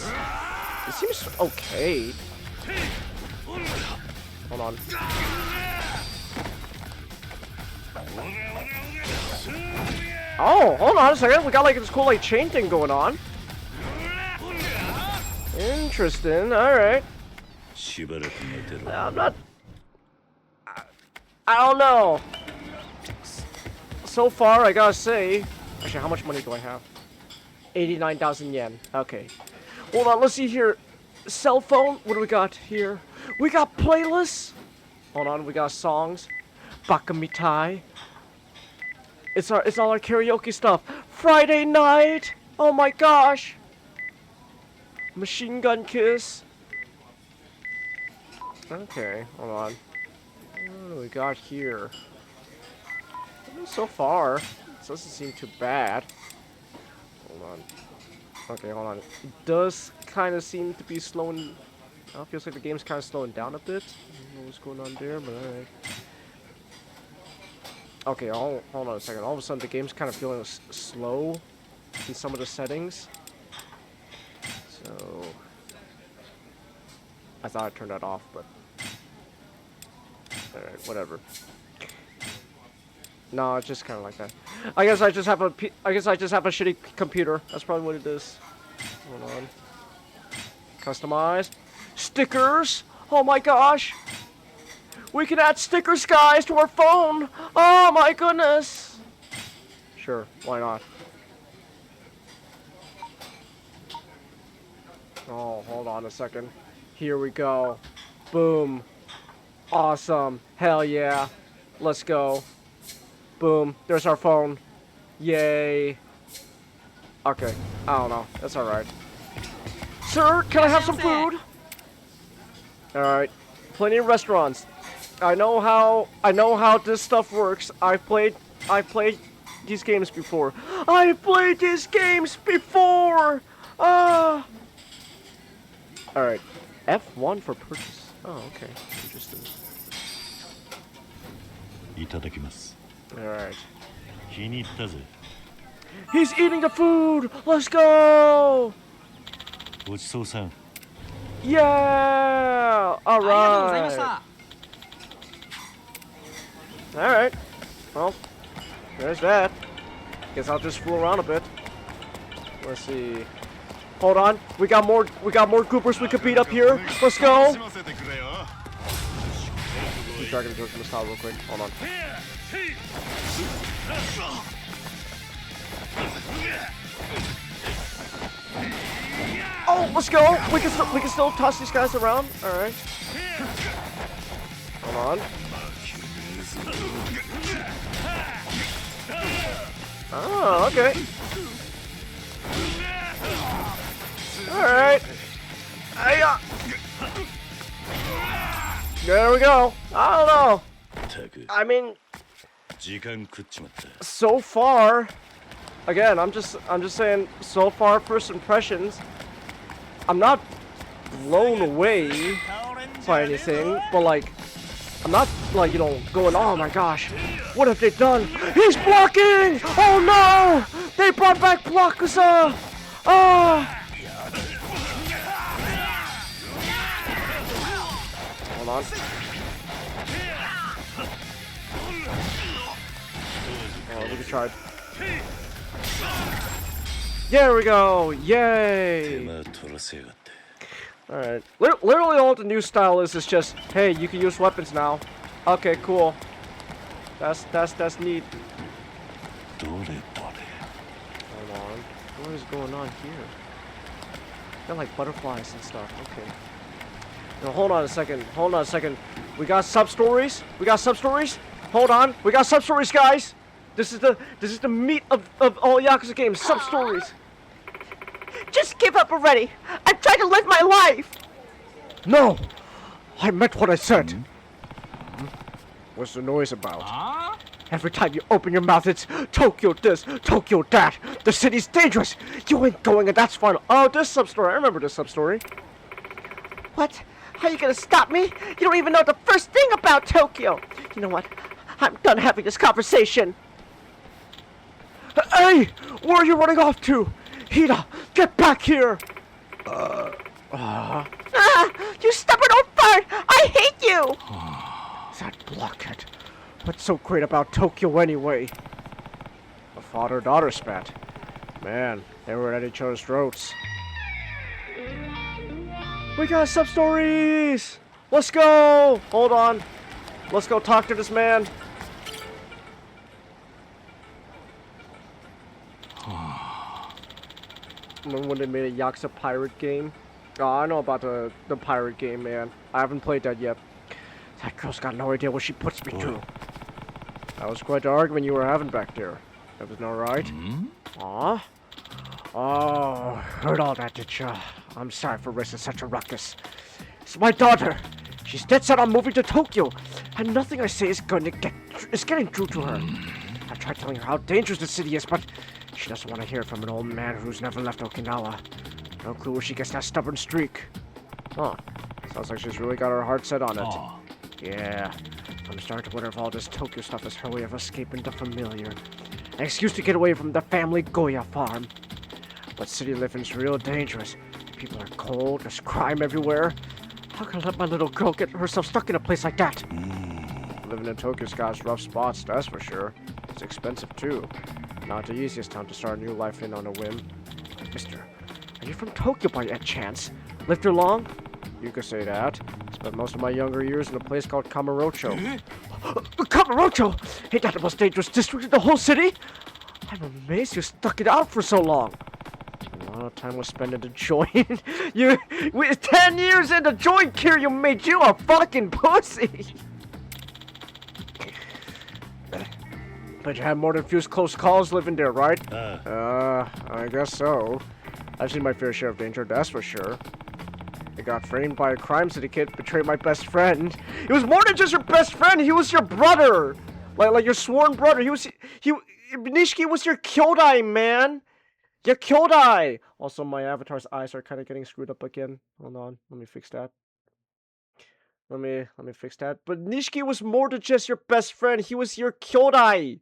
seems okay. Hold on. Oh, hold on a second. We got like this cool like chain thing going on. Interesting. All right. I'm not. I don't know. So far, I gotta say. Actually, how much money do I have? 89,000 yen. Okay. Hold on. Let's see here. Cell phone. What do we got here? We got playlists. Hold on. We got songs. Bakamitai. It's all our karaoke stuff. Friday night. Oh my gosh. Machine Gun Kiss. Okay, hold on. What do we got here? So far, it doesn't seem too bad. Hold on. Okay, hold on. It does kind of seem to be slowing. Oh, feels like the game's kind of slowing down a bit. I don't know what's going on there, but alright. Okay, hold on a second. All of a sudden, the game's kind of feeling slow in some of the settings. So, I thought I turned that off, but alright, whatever. No, it's just kind of like that. I guess I just have a shitty computer. That's probably what it is. Hold on. Customize. Stickers. Oh my gosh. We can add stickers, guys, to our phone. Oh my goodness. Sure, why not? Oh, hold on a second. Here we go. Boom. Awesome. Hell yeah. Let's go. Boom. There's our phone. Yay. Okay. I don't know. That's alright. Sir, can I have some food? Alright. Plenty of restaurants. I know how this stuff works. I've played these games before. I've played these games before! Ah! Alright. F1 for purchase. Oh, okay. Interesting. Alright. He's eating the food! Let's go! Yeah! Alright. Alright. Well, there's that. Guess I'll just fool around a bit. Let's see. Hold on. We got more goopers we could beat up here. Let's go! Dragon Joke from the style real quick. Hold on. Oh, let's go! We can still toss these guys around. Alright. Hold on. Oh, okay. Alright. There we go. I don't know. I mean, so far, again, I'm just saying, so far, first impressions, I'm not blown away by anything, but like, I'm not like, you know, going, oh my gosh, what have they done? He's blocking! Oh no! They brought back Yakuza! Ah! Hold on. Oh, we can try. There we go! Yay! Alright. Literally all the new style is just, hey, you can use weapons now. Okay, cool. That's neat. Hold on. What is going on here? Got like butterflies and stuff. Okay. Now hold on a second. Hold on a second. We got sub-stories? We got sub-stories? Hold on. We got sub-stories, guys! This is the meat of all Yakuza games. Sub-stories. Just give up already. I'm trying to live my life. No! I meant what I said. What's the noise about? Every time you open your mouth, it's Tokyo this, Tokyo that. The city's dangerous. You ain't going, and that's fine. Oh, this sub-story. I remember this sub-story. What? How are you gonna stop me? You don't even know the first thing about Tokyo. You know what? I'm done having this conversation. Hey! Where are you running off to? Hina, get back here! You stubborn old fart! I hate you! That blockhead. What's so great about Tokyo anyway? A father-daughter spat. Man, they were at each other's throats. We got some stories! Let's go! Hold on. Let's go talk to this man. Remember when they made a Yakuza pirate game? Oh, I know about the pirate game, man. I haven't played that yet. That girl's got no idea what she puts me through. That was quite the argument you were having back there. That was not right. Aw? Oh, heard all that, did ya? I'm sorry for raising such a ruckus. It's my daughter. She's dead set on moving to Tokyo, and nothing I say is getting through to her. I tried telling her how dangerous the city is, but she doesn't want to hear it from an old man who's never left Okinawa. No clue where she gets that stubborn streak. Huh. Sounds like she's really got her heart set on it. Yeah. I'm starting to wonder if all this Tokyo stuff is her way of escaping the familiar. An excuse to get away from the family Goya farm. But city living's real dangerous. People are cold, there's crime everywhere. How can I let my little girl get herself stuck in a place like that? Living in Tokyo's got rough spots, that's for sure. It's expensive too. Not the easiest town to start a new life in on a whim. Mister, are you from Tokyo by any chance? Lived here long? You could say that. Spent most of my younger years in a place called Kamurocho. Kamurocho? Ain't that the most dangerous district in the whole city? I'm amazed you stuck it out for so long. A lot of time was spent in the joint. With 10 years in the joint, Kiryu made you a fucking pussy. But you had more than a few close calls living there, right? I guess so. I've seen my fair share of danger, that's for sure. I got framed by a crime syndicate, betrayed my best friend. It was more than just your best friend, he was your brother! Like your sworn brother, Nishiki was your kyodai, man! Your kyodai! Also, my avatar's eyes are kind of getting screwed up again. Hold on, let me fix that. Let me fix that. But Nishiki was more than just your best friend, he was your kyodai!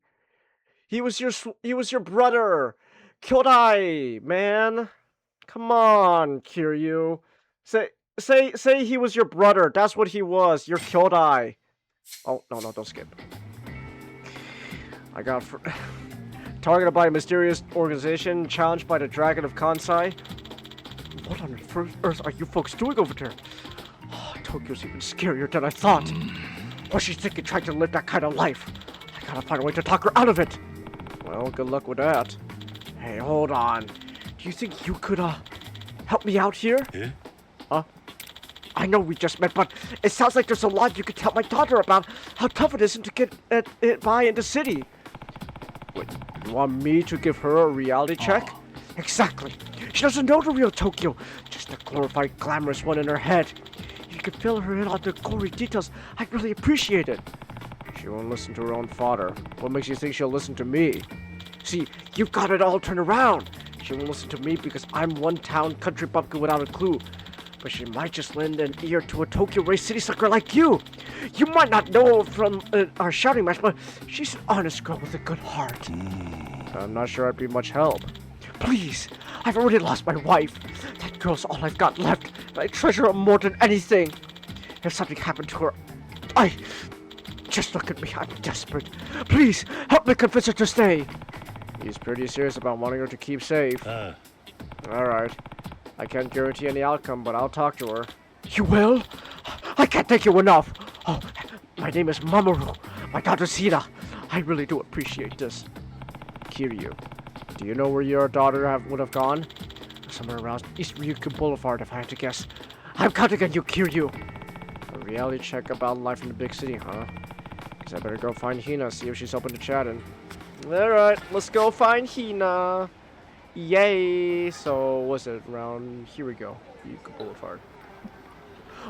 He was your brother! Kyodai, man! Come on, Kiryu. Say he was your brother. That's what he was. Your kyodai. Oh, no, don't skip. I got targeted by a mysterious organization, challenged by the Dragon of Kansai. What on earth are you folks doing over there? Oh, Tokyo's even scarier than I thought. What's she thinking trying to live that kind of life? I gotta find a way to talk her out of it. Well, good luck with that. Hey, hold on. Do you think you could, help me out here? Yeah? I know we just met, but it sounds like there's a lot you could tell my daughter about how tough it is to get by in the city. Wait, you want me to give her a reality check? Exactly. She doesn't know the real Tokyo, just a glorified, glamorous one in her head. If you could fill her in on the gory details, I'd really appreciate it. She won't listen to her own father. What makes you think she'll listen to me? See, you've got it all turned around. She won't listen to me because I'm one-town country bumpkin without a clue. But she might just lend an ear to a Tokyo-raised city sucker like you. You might not know from our shouting match, but she's an honest girl with a good heart. I'm not sure I'd be much help. Please, I've already lost my wife. That girl's all I've got left, and I treasure her more than anything. If something happened to her, just look at me, I'm desperate. Please, help me convince her to stay. He's pretty serious about wanting her to keep safe. Alright. I can't guarantee any outcome, but I'll talk to her. You will? I can't thank you enough. Oh, my name is Mamoru. My daughter's Hira. I really do appreciate this. Kiryu, do you know where your daughter would have gone? Somewhere around East Ryukyu Boulevard, if I had to guess. I'm counting on you, Kiryu. A reality check about life in the big city, huh? Guess I better go find Hina, see if she's open to chatting. Alright, let's go find Hina. Yay! So, what's it? Around here we go. Ryukyu Boulevard.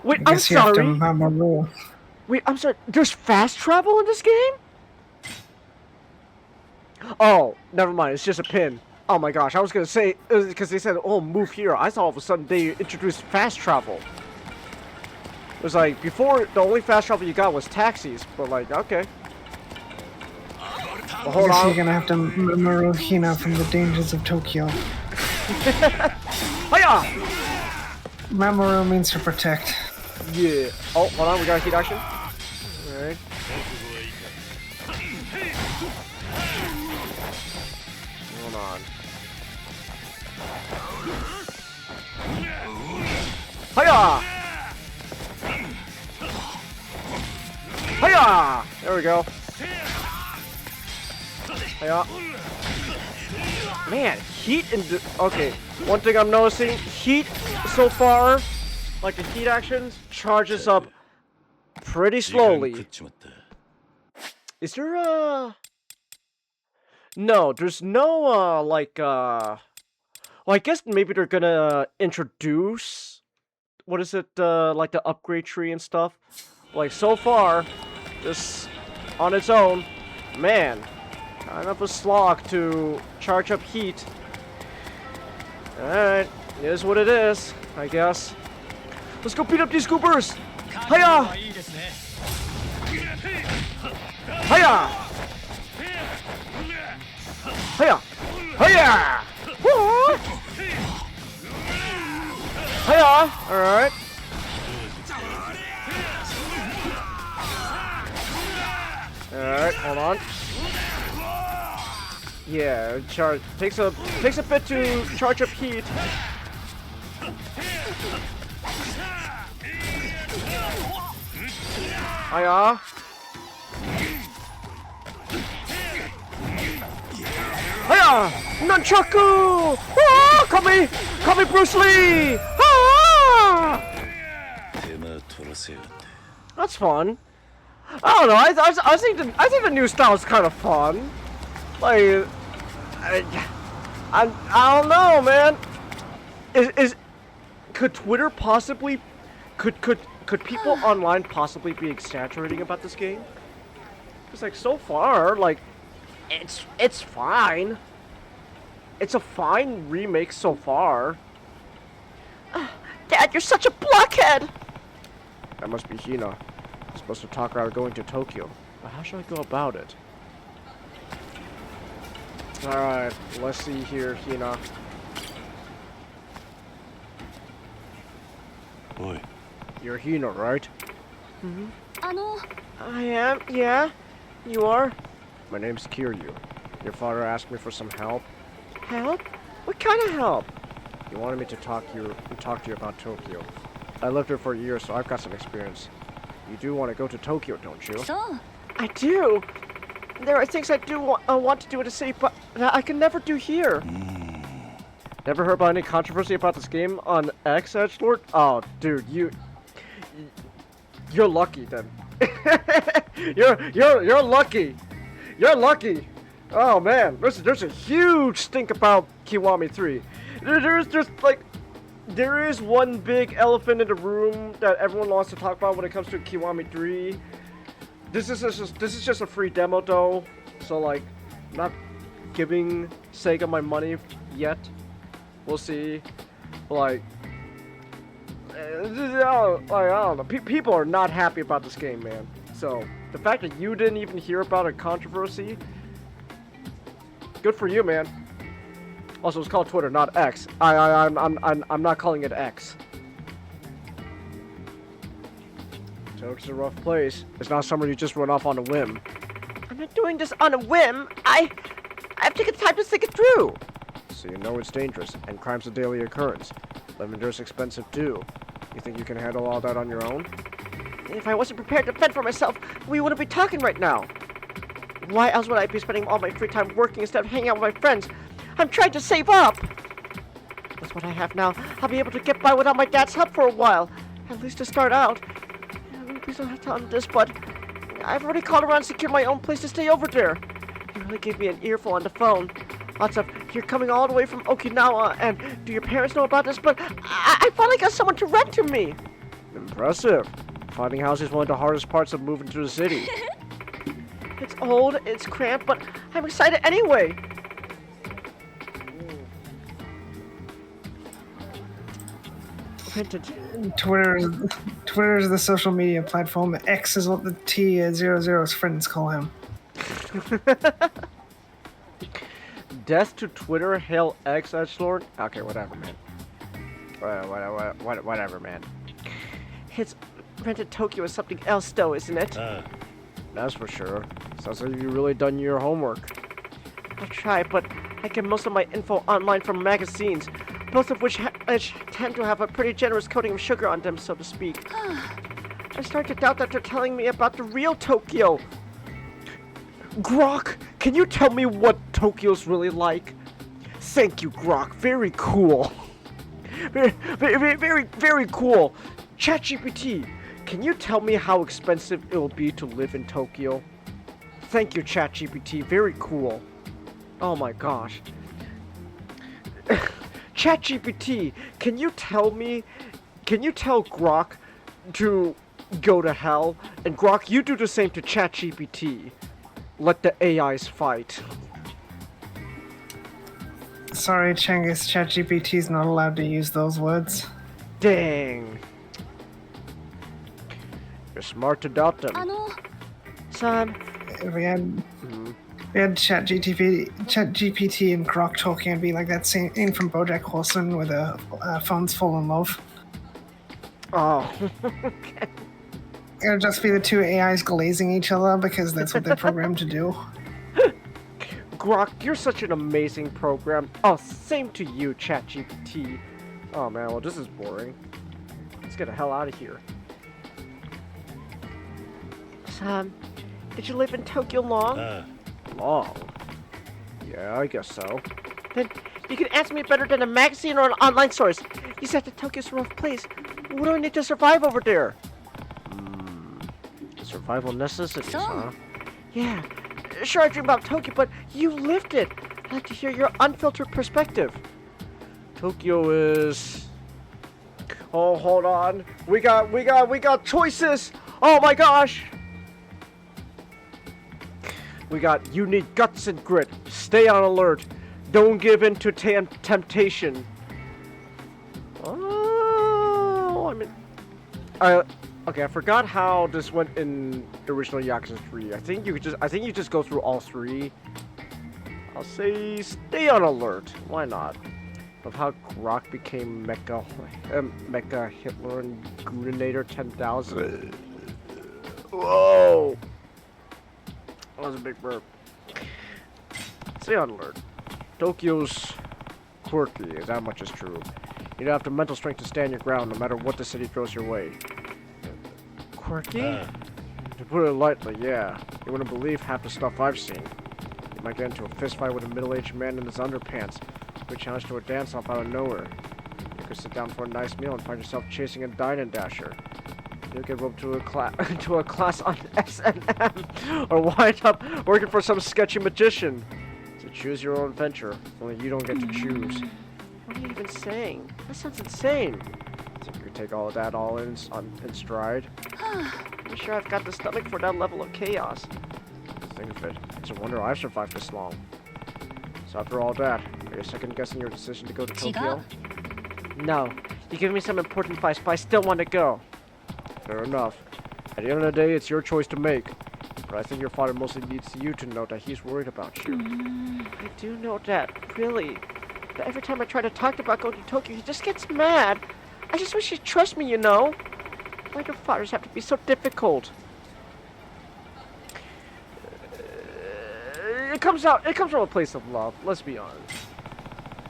Wait, I'm sorry. Wait, I'm sorry. There's fast travel in this game? Oh, never mind. It's just a pin. Oh my gosh, I was gonna say, because they said, oh, move here. I thought all of a sudden they introduced fast travel. It was like, before, the only fast travel you got was taxis, but like, okay. Well, hold Guess on. you're gonna have to Mamoru Hina from the dangers of Tokyo. Hiya! Mamoru means to protect. Yeah. Oh, hold on. We got a heat action. All right. Hold on. Hiya! Hiya! There we go. Hiya. Man, heat and okay. One thing I'm noticing, heat so far, like the heat actions, charges up pretty slowly. Is there no, there's no well, I guess maybe they're gonna introduce, what is it, like the upgrade tree and stuff. Like so far, just on its own, man, kind of a slog to charge up heat. Alright, it is what it is, I guess. Let's go beat up these scoopers! Hiya! Hiya! Hiya! Hiya! Woo! Hiya! Alright. Alright, hold on. Yeah, charge takes a bit to charge up heat. Hiya! Hiya! Nunchaku! Ah! Call me Bruce Lee! Ah! That's fun. I don't know. I think the new style is kind of fun. Like, I don't know, man. Could Twitter possibly, could people online possibly be exaggerating about this game? Because like so far, like, it's fine. It's a fine remake so far. Dad, you're such a blockhead! That must be Hina. I'm supposed to talk her out of going to Tokyo. But how should I go about it? Alright, let's see here, Hina. Oi. You're Hina, right? Mm-hmm. I am, yeah. You are? My name's Kiryu. Your father asked me for some help. Help? What kind of help? He wanted me to talk to you about Tokyo. I lived here for a year, so I've got some experience. You do want to go to Tokyo, don't you? So? I do! There are things I do want to do in the city, but that I can never do here. Never heard about any controversy about this game on X, Edgelord? Oh, dude, you're lucky then. you're lucky. You're lucky. Oh man, there's a huge stink about Kiwami 3. There's just like, there is one big elephant in the room that everyone wants to talk about when it comes to Kiwami 3. This is just a free demo though, so like, not giving Sega my money yet. We'll see. Like, I don't know. People are not happy about this game, man. So the fact that you didn't even hear about a controversy, good for you, man. Also, it's called Twitter, not X. I'm not calling it X. Tokyo's a rough place. It's not somewhere you just run off on a whim. I'm not doing this on a whim. I've taken time to think it through. So you know it's dangerous, and crime's a daily occurrence. Living there's expensive too. You think you can handle all that on your own? If I wasn't prepared to fend for myself, we wouldn't be talking right now. Why else would I be spending all my free time working instead of hanging out with my friends? I'm trying to save up. That's what I have now. I'll be able to get by without my dad's help for a while. At least to start out. Please don't have to tell him this, but I've already called around and secured my own place to stay over there. He really gave me an earful on the phone. Lots of, you're coming all the way from Okinawa, and do your parents know about this? But I finally got someone to rent to me. Impressive. Finding housing is one of the hardest parts of moving to the city. It's old, it's cramped, but I'm excited anyway. Twitter is the social media platform. X is what the T00's friends call him. Death to Twitter, hail X Edgelord. Okay, whatever, man. Whatever, man. His rented Tokyo is something else, though, isn't it? That's for sure. Sounds like you really done your homework. I try, but I get most of my info online from magazines, both of which tend to have a pretty generous coating of sugar on them, so to speak. I start to doubt that they're telling me about the real Tokyo. Grok, can you tell me what Tokyo's really like? Thank you, Grok. Very cool. Very cool. ChatGPT, can you tell me how expensive it will be to live in Tokyo? Thank you, ChatGPT. Very cool. Oh my gosh. ChatGPT, can you tell Grok to go to hell? And Grok, you do the same to ChatGPT. Let the AIs fight. Sorry, Chengiz, ChatGPT's not allowed to use those words. Dang. You're smart to doubt them. Son. We had ChatGPT and Grok talking, it'd be like that scene from BoJack Horseman where the phones fall in love. Oh. It'll just be the two AIs glazing each other because that's what they're programmed to do. Grok, you're such an amazing program. Oh, same to you, ChatGPT. Oh man, well this is boring. Let's get the hell out of here. Son, did you live in Tokyo long? Long? Yeah, I guess so. Then you can answer me better than a magazine or an online source. You said that Tokyo's a rough place. What do I need to survive over there? Survival necessities, huh? Yeah. Sure, I dream about Tokyo, but you lived it. I'd like to hear your unfiltered perspective. Tokyo is... Oh, hold on. We got choices! Oh my gosh! We got, you need guts and grit. Stay on alert. Don't give in to temptation. Oh, I mean... Okay, I forgot how this went in the original Yakuza 3. I think you just go through all three. I'll say stay on alert. Why not? Of how Grok became Mecha Hitler and Gudinator 10,000. Whoa! That was a big burp. Stay on alert. Tokyo's quirky, that much is true. You don't have the mental strength to stand your ground no matter what the city throws your way. Quirky? To put it lightly, yeah. You wouldn't believe half the stuff I've seen. You might get into a fist fight with a middle-aged man in his underpants, who challenged to a dance-off out of nowhere. You could sit down for a nice meal and find yourself chasing a dine-and-dasher. You'll get roped to a class on S&M, or wind up working for some sketchy magician. So choose your own adventure, only you don't get to choose. What are you even saying? That sounds insane. Think you could take all of that all in stride? I'm sure I've got the stomach for that level of chaos. Think of it. It's a wonder I've survived this long. So after all that, are you second-guessing your decision to go to Tokyo? No. You give me some important advice, but I still want to go. Fair enough. At the end of the day, it's your choice to make. But I think your father mostly needs you to know that he's worried about you. I do know that, really. But every time I try to talk about going to Tokyo, he just gets mad. I just wish he'd trust me, you know? Why do fathers have to be so difficult? It comes from a place of love, let's be honest.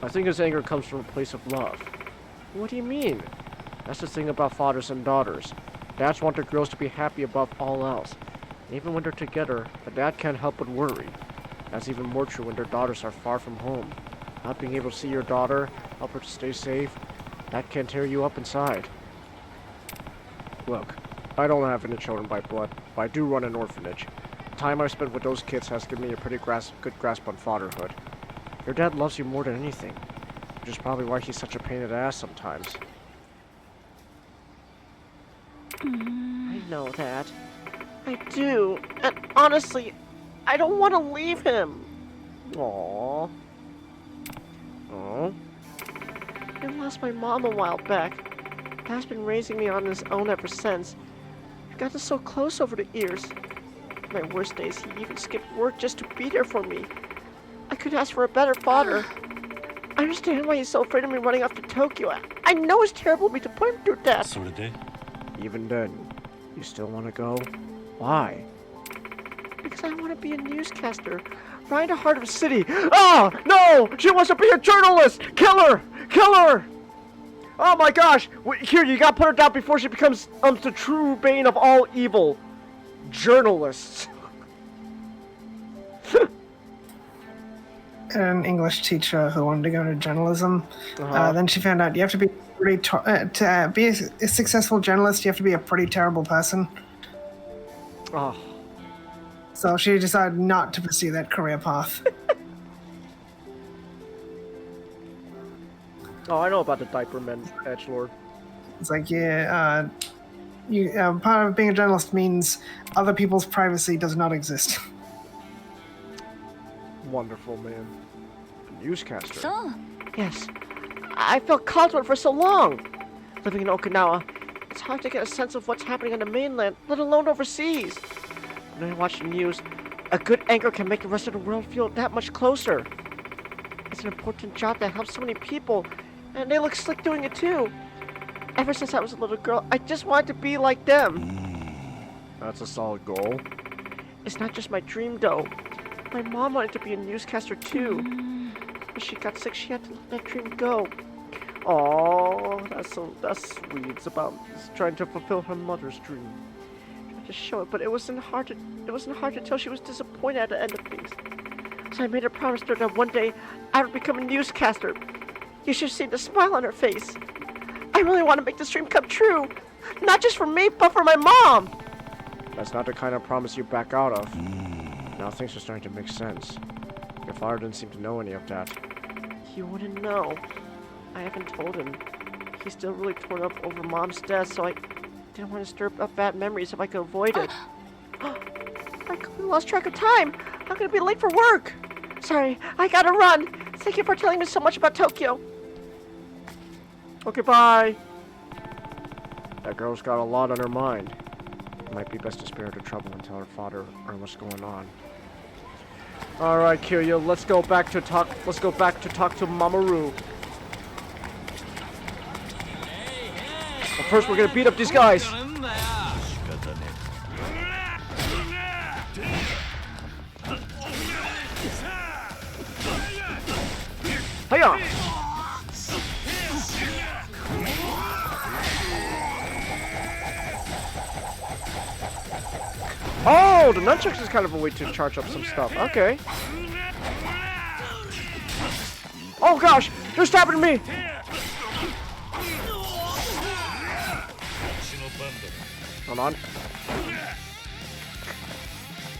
I think his anger comes from a place of love. What do you mean? That's the thing about fathers and daughters. Dads want their girls to be happy above all else. And even when they're together, a dad can't help but worry. That's even more true when their daughters are far from home. Not being able to see your daughter, help her to stay safe, that can tear you up inside. Look, I don't have any children by blood, but I do run an orphanage. The time I've spent with those kids has given me a pretty good grasp on fatherhood. Your dad loves you more than anything, which is probably why he's such a pain in the ass sometimes. I know that. I do. And honestly, I don't want to leave him. Aww. Oh? I lost my mom a while back. Dad's been raising me on his own ever since. We've gotten so close over the years. My worst days, he even skipped work just to be there for me. I couldn't ask for a better father. I understand why he's so afraid of me running off to Tokyo. I know it's terrible of me to put him through death. Even then, you still want to go? Why? Because I want to be a newscaster. Right in the heart of a city. Oh, no! She wants to be a journalist! Kill her! Kill her! Oh my gosh! Here, you gotta put her down before she becomes the true bane of all evil. Journalists. An English teacher who wanted to go into journalism. Then she found out you have to be to be a successful journalist. You have to be a pretty terrible person. Oh. So she decided not to pursue that career path. Oh, I know about the diaper men, edgelord. It's like, yeah, part of being a journalist means other people's privacy does not exist. Wonderful, man. Newscaster. So? Yes. I felt called to it for so long. Living in Okinawa, it's hard to get a sense of what's happening on the mainland, let alone overseas. When I watch the news, a good anchor can make the rest of the world feel that much closer. It's an important job that helps so many people, and they look slick doing it too. Ever since I was a little girl, I just wanted to be like them. That's a solid goal. It's not just my dream, though. My mom wanted to be a newscaster too. When she got sick, she had to let that dream go. Oh, that's sweet. It's about trying to fulfill her mother's dream. To show it, but it wasn't hard to tell she was disappointed at the end of things. So I made a promise to her that one day I would become a newscaster. You should see the smile on her face. I really want to make this dream come true, not just for me, but for my mom. That's not the kind of promise you back out of. Now things are starting to make sense. Your father didn't seem to know any of that. He wouldn't know. I haven't told him. He's still really torn up over Mom's death, so I didn't want to stir up bad memories if I could avoid it. I completely lost track of time. I'm gonna be late for work. Sorry, I gotta run. Thank you for telling me so much about Tokyo. Okay, bye. That girl's got a lot on her mind. It might be best to spare her the trouble and tell her father what's going on. All right, Kiryu, let's go back to talk to Mamoru. But first, we're gonna beat up these guys. Hiya! Oh, the nunchucks is kind of a way to charge up some stuff. Okay. Oh gosh, they're stabbing me! Hold on.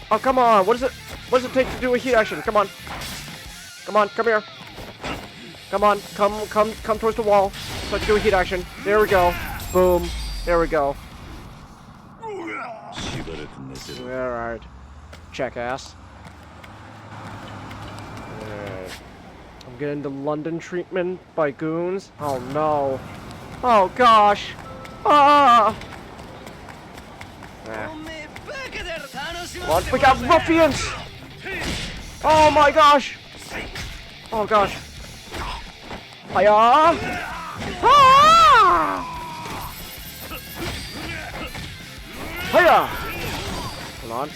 Oh, come on. What does it take to do a heat action? Come on. Come on, come here. Come on, come towards the wall. So I can do a heat action. There we go. Boom. There we go. Alright. Jackass. Alright. I'm getting the London treatment by goons. Oh no. Oh gosh. Ah! What? We got ruffians! Oh my gosh! Oh gosh. Hiya! Ah! Hiya! Hold on.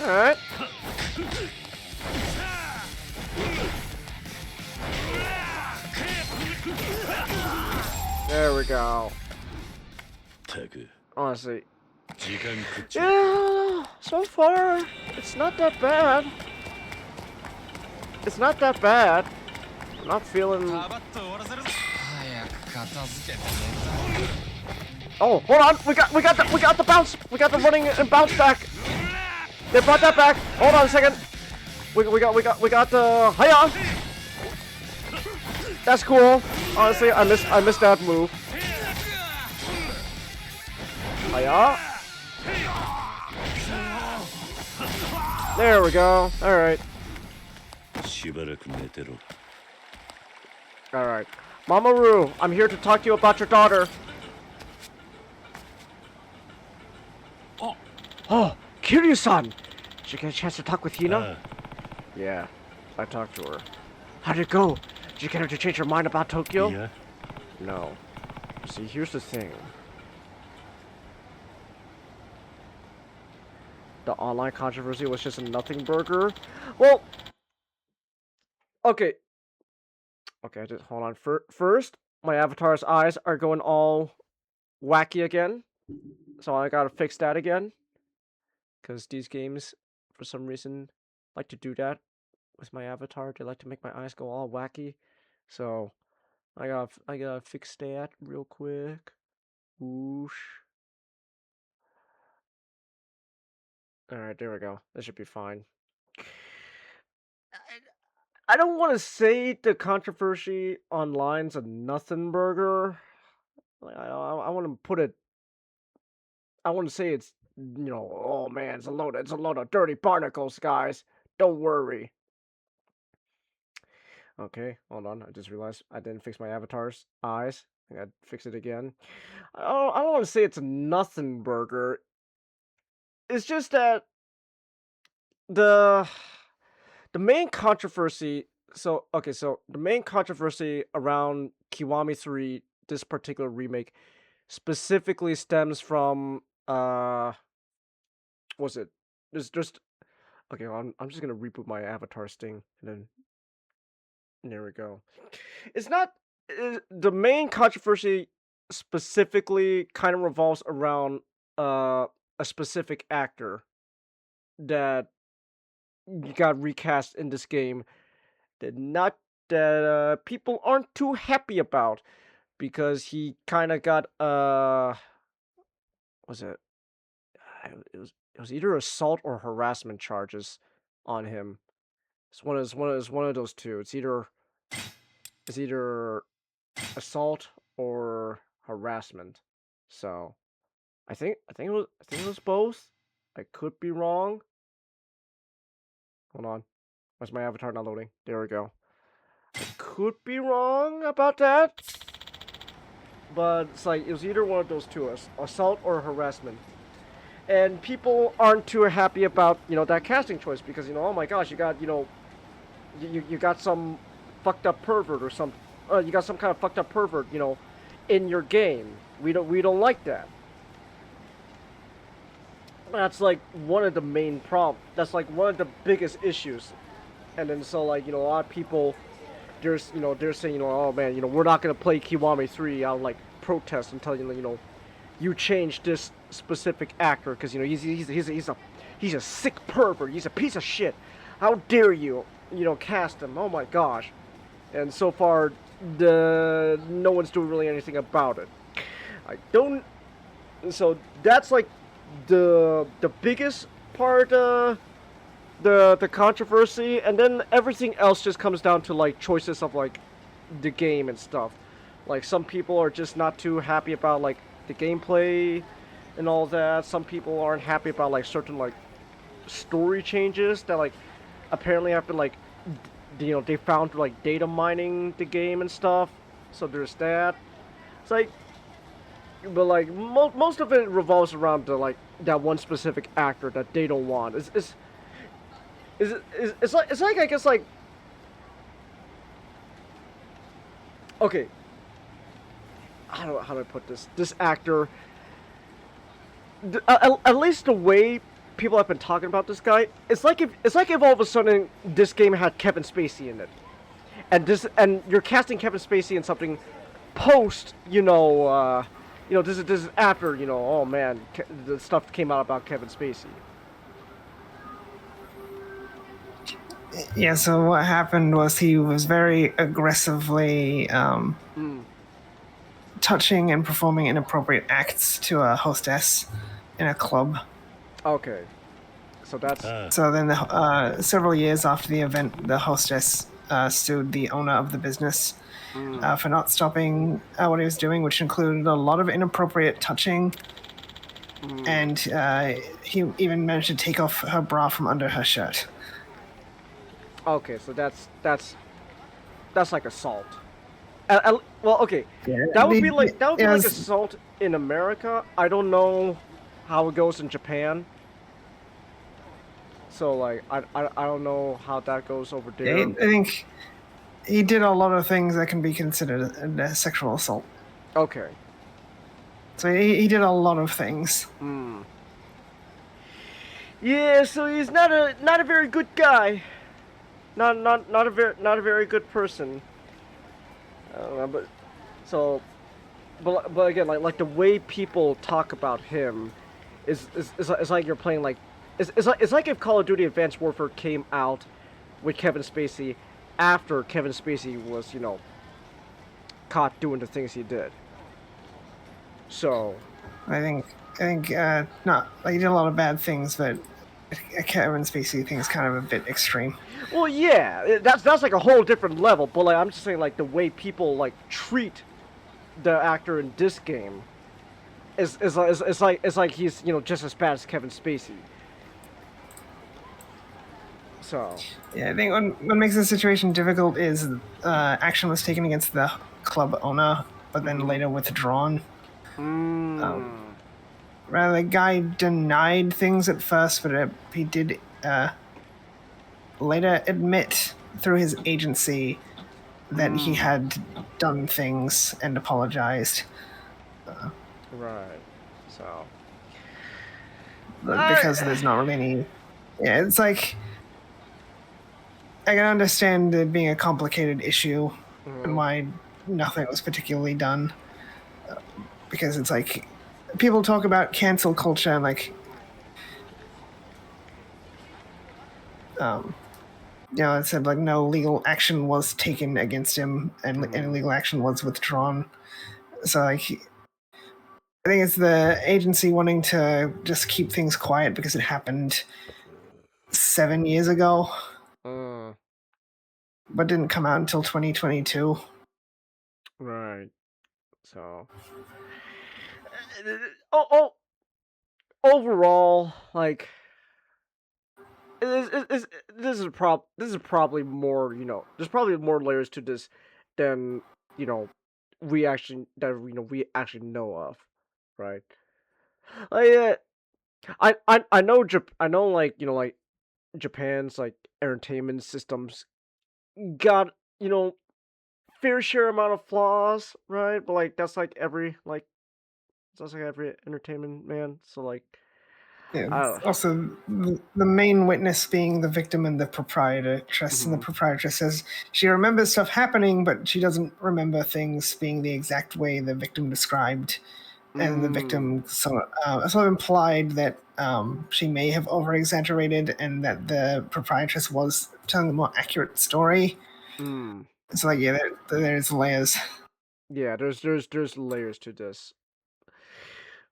Alright. There we go. Honestly. Yeah, so far, it's not that bad. It's not that bad. I'm not feeling... Oh, hold on! We got the bounce! We got the running and bounce back! They brought that back! Hold on a second! We got the... Hiya! That's cool. Honestly, I missed that move. Hiya! There we go. Alright. Alright. Mamoru, I'm here to talk to you about your daughter. Oh, Kiryu-san! Did you get a chance to talk with Hina? Yeah, I talked to her. How did it go? Did you get her to change her mind about Tokyo? Yeah. No. See, here's the thing. The online controversy was just a nothing burger. Well, okay. Okay, just hold on. First, my avatar's eyes are going all wacky again. So I gotta fix that again. Because these games, for some reason, like to do that with my avatar. They like to make my eyes go all wacky. So I gotta fix that real quick. Whoosh. Alright, there we go. That should be fine. I don't want to say the controversy online's a nothing burger. Like, I want to put it. I want to say it's, oh man, it's a load of dirty barnacles, guys. Don't worry. Okay, hold on. I just realized I didn't fix my avatar's eyes. I gotta fix it again. I don't want to say it's a nothing burger. It's just that the main controversy. So the main controversy around Kiwami 3, this particular remake, specifically stems from was it? There's just okay. I'm just gonna reboot my avatar sting and then there we go. It's not the main controversy specifically kind of revolves around a specific actor that got recast in this game that people aren't too happy about because he kind of got was it it was either assault or harassment charges on him. It's one of those two. It's either assault or harassment. So I think it was both. I could be wrong. Hold on. Why's my avatar not loading? There we go. I could be wrong about that. But it's like it was either one of those two, assault or harassment. And people aren't too happy about, that casting choice because, oh my gosh, you got, you got some fucked up pervert or some you got some kind of fucked up pervert, in your game. We don't like that. That's like one of the main problems. That's like one of the biggest issues. And then so like, a lot of people they're saying, oh man, we're not gonna play Kiwami 3. I'll like protest and tell you, you change this specific actor because he's a sick pervert. He's a piece of shit. How dare you, cast him? Oh my gosh. And so far, no one's doing really anything about it. So that's like the biggest part, the controversy, and then everything else just comes down to like choices of like the game and stuff. Like some people are just not too happy about like the gameplay and all that. Some people aren't happy about like certain like story changes that like apparently have been like they found like data mining the game and stuff. So there's that. It's like, but like most of it revolves around the like that one specific actor that they don't want. It's like I guess like okay. How do I put this? This actor, at least the way people have been talking about this guy, it's like if all of a sudden this game had Kevin Spacey in it, and you're casting Kevin Spacey in something post, this is after, oh man, the stuff came out about Kevin Spacey. Yeah, so what happened was he was very aggressively touching and performing inappropriate acts to a hostess in a club. Okay. So that's... So then several years after the event, the hostess sued the owner of the business for not stopping what he was doing, which included a lot of inappropriate touching. And he even managed to take off her bra from under her shirt. Okay, so that's like assault. Well, okay, yeah, that would be like assault in America. I don't know how it goes in Japan. So like I don't know how that goes over Yeah, there. I think he did a lot of things that can be considered a sexual assault. Okay. So he did a lot of things. Hmm. Yeah, so he's not a very good guy. Not a very good person. I don't know, but so, but again, like the way people talk about him is like you're playing like it's like if Call of Duty Advanced Warfare came out with Kevin Spacey after Kevin Spacey was caught doing the things he did. So I think not like he did a lot of bad things, but Kevin Spacey thing is kind of a bit extreme. Well, yeah, that's like a whole different level. But like, I'm just saying, like the way people like treat the actor in this game is like he's just as bad as Kevin Spacey. So yeah, I think what makes the situation difficult is action was taken against the club owner, but then later withdrawn. Rather, the guy denied things at first, but he did later admit through his agency that he had done things and apologized. Right. So. But because there's not really any. Yeah, it's like. I can understand it being a complicated issue and why nothing was particularly done. Because it's like. People talk about cancel culture and like. It said like no legal action was taken against him and any legal action was withdrawn. So like. I think it's the agency wanting to just keep things quiet because it happened 7 years ago, but didn't come out until 2022. Right. So. Overall, like. This is probably more. There's probably more layers to this than we actually know of, right? Like, I know like like Japan's like entertainment systems got fair share amount of flaws, right? But like that's like every entertainment man. So like Yeah, also the main witness being the victim and the proprietress, and the proprietress says she remembers stuff happening, but she doesn't remember things being the exact way the victim described. And the victim sort of implied that she may have over-exaggerated and that the proprietress was telling a more accurate story. It's like, yeah, there's layers. Yeah, there's layers to this.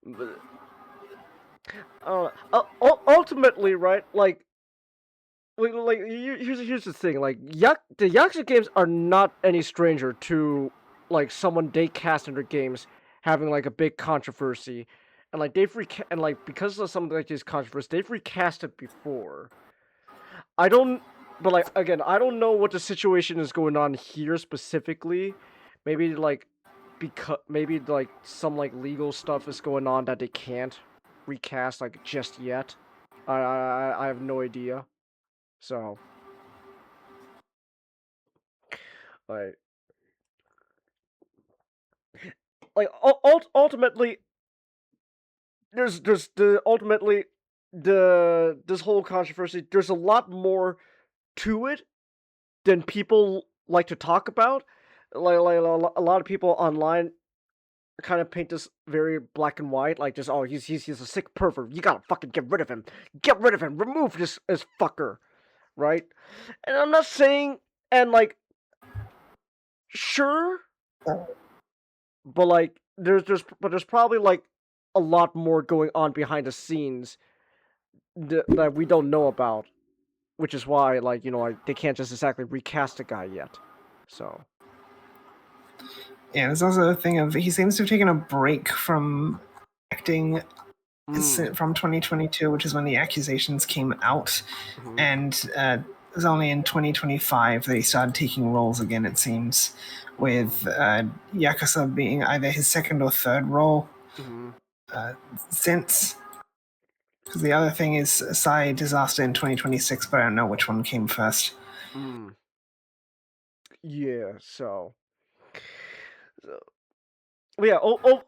But, ultimately, right? Like here's the thing. Like the Yakuza games are not any stranger to like someone they cast in their games having like a big controversy, and like because of some like these controversies, they've recasted before. But like again, I don't know what the situation is going on here specifically. Maybe like some like legal stuff is going on that they can't recast like just yet. I have no idea. So like ultimately there's this whole controversy, there's a lot more to it than people like to talk about. Like a lot of people online kind of paint this very black and white, like just he's a sick pervert. You gotta fucking get rid of him. Get rid of him. Remove this fucker, right? And I'm not saying and like sure, but like there's probably like a lot more going on behind the scenes that we don't know about, which is why like like they can't just exactly recast a guy yet. So. Yeah, there's also a thing of he seems to have taken a break from acting from 2022, which is when the accusations came out, and it was only in 2025 that he started taking roles again. It seems, with Yakuza being either his second or third role since. Because the other thing is Psy Disaster in 2026, but I don't know which one came first. Yeah, so yeah,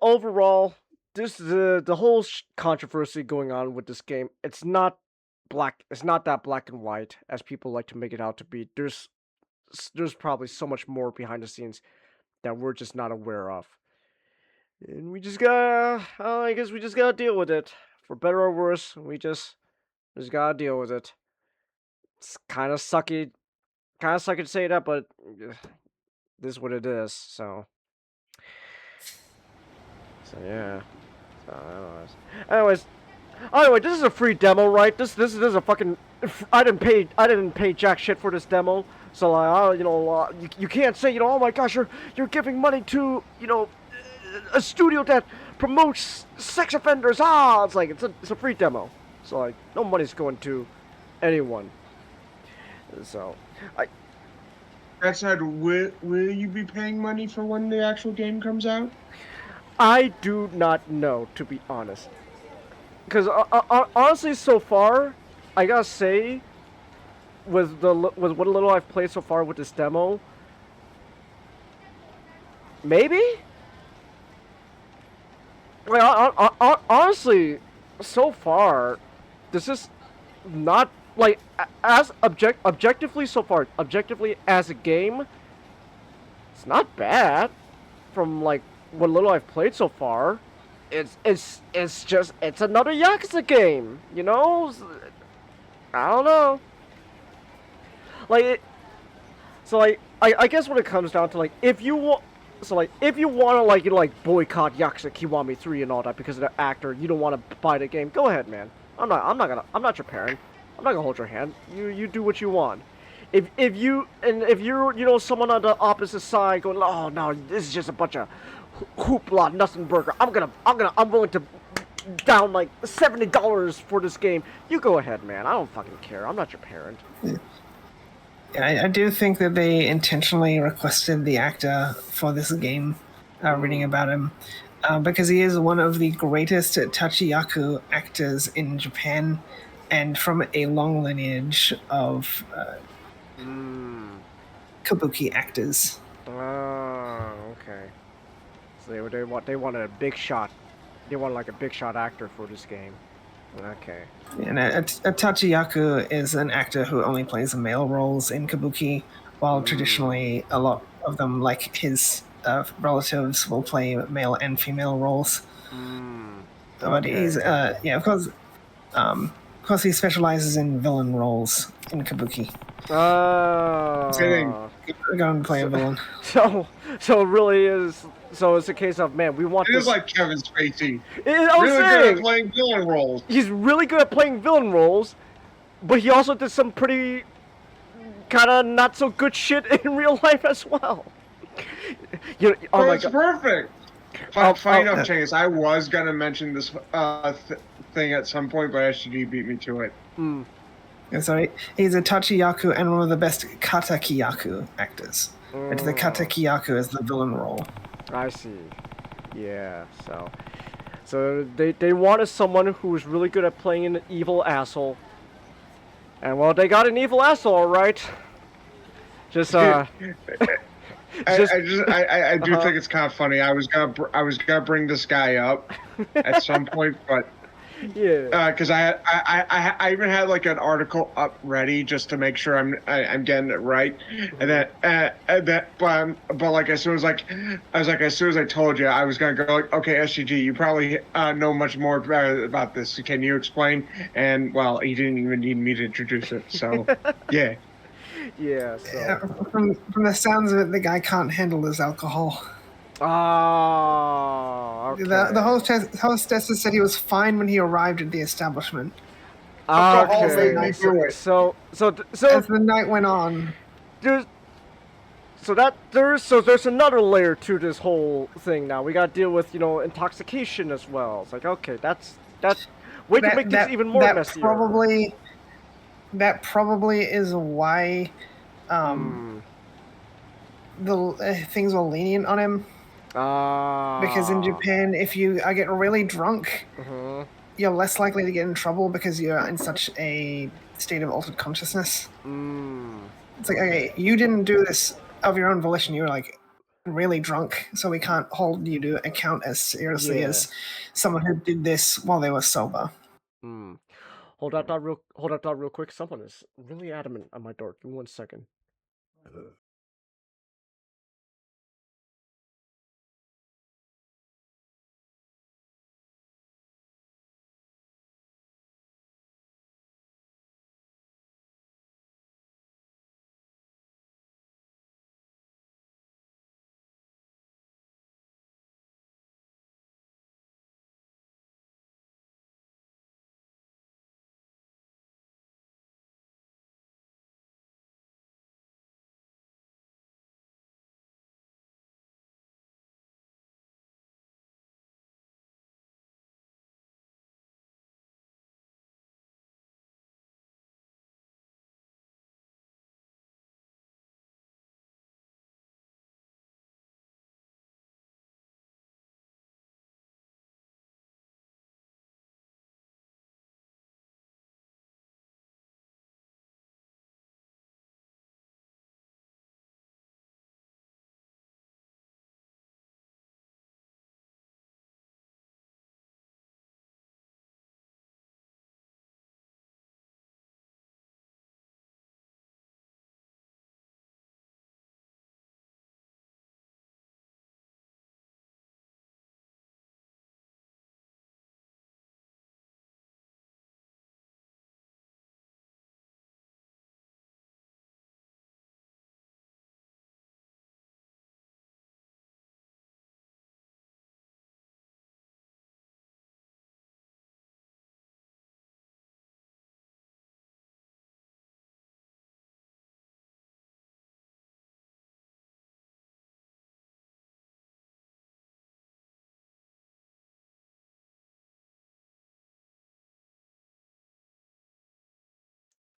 overall, the whole controversy going on with this game, it's not that black and white as people like to make it out to be. There's probably so much more behind the scenes that we're just not aware of. And we just gotta, I guess we just gotta deal with it. For better or worse, we just gotta deal with it. It's kind of sucky to say that, but this is what it is, so yeah. So, anyway, this is a free demo, right? This is a fucking. I didn't pay jack shit for this demo, so you can't say oh my gosh you're giving money to a studio that promotes sex offenders. It's like it's a free demo, so like no money's going to anyone. So That said, will you be paying money for when the actual game comes out? I do not know, to be honest. Because honestly, so far, I gotta say, with what little I've played so far with this demo, maybe. Like honestly, so far, this is not like as objectively so far. Objectively as a game, it's not bad. From like what little I've played so far, it's another Yakuza game, I don't know. Like I guess when it comes down to like if you want to like boycott Yakuza Kiwami 3 and all that because of the actor, you don't want to buy the game, go ahead, man. I'm not your parent. I'm not gonna hold your hand. You do what you want. If you're someone on the opposite side going, oh no, this is just a bunch of hoopla, nothing burger. I'm willing to down like $70 for this game. You go ahead, man. I don't fucking care. I'm not your parent. Yeah, I do think that they intentionally requested the actor for this game, reading about him, because he is one of the greatest tachiyaku actors in Japan, and from a long lineage of kabuki actors. Oh, okay. So they wanted a big shot. They wanted like a big shot actor for this game. Okay. And a tachiyaku is an actor who only plays male roles in kabuki, while traditionally a lot of them, like his relatives, will play male and female roles. But he's of course he specializes in villain roles in kabuki. Going to play a villain. So it really is. So it's a case of, man, we want It this. is like Kevin Spacey. Really good at playing villain roles. He's really good at playing villain roles, but he also did some pretty kind of not so good shit in real life as well. Oh my god. Perfect. Funny enough, Chase, I was gonna mention this thing at some point, but SGD beat me to it. Yeah, sorry, he's a tachiyaku and one of the best katakiyaku actors. But the katakiyaku is the villain role. I see. Yeah, so they wanted someone who was really good at playing an evil asshole. And well, they got an evil asshole, all right. I do think it's kind of funny. I was gonna bring this guy up at some point, but yeah, because I even had like an article up ready just to make sure I'm getting it right, and then but like as soon as I told you, I was gonna go like, okay, SGG, you probably know much more about this. Can you explain? And well, he didn't even need me to introduce it, so yeah. Yeah, so from the sounds of it, the guy can't handle his alcohol. Oh, okay. The hostess said he was fine when he arrived at the establishment. Okay. So as the night went on, there's another layer to this whole thing. Now we got to deal with intoxication as well. It's like, okay, that's way to make this even more messier. That probably is why the things were lenient on him. Because in Japan, if you get really drunk, you're less likely to get in trouble because you're in such a state of altered consciousness. It's like, okay, you didn't do this of your own volition. You were like really drunk, so we can't hold you to account as seriously as someone who did this while they were sober. Hold that thought real quick. Someone is really adamant on my door. Give me 1 second.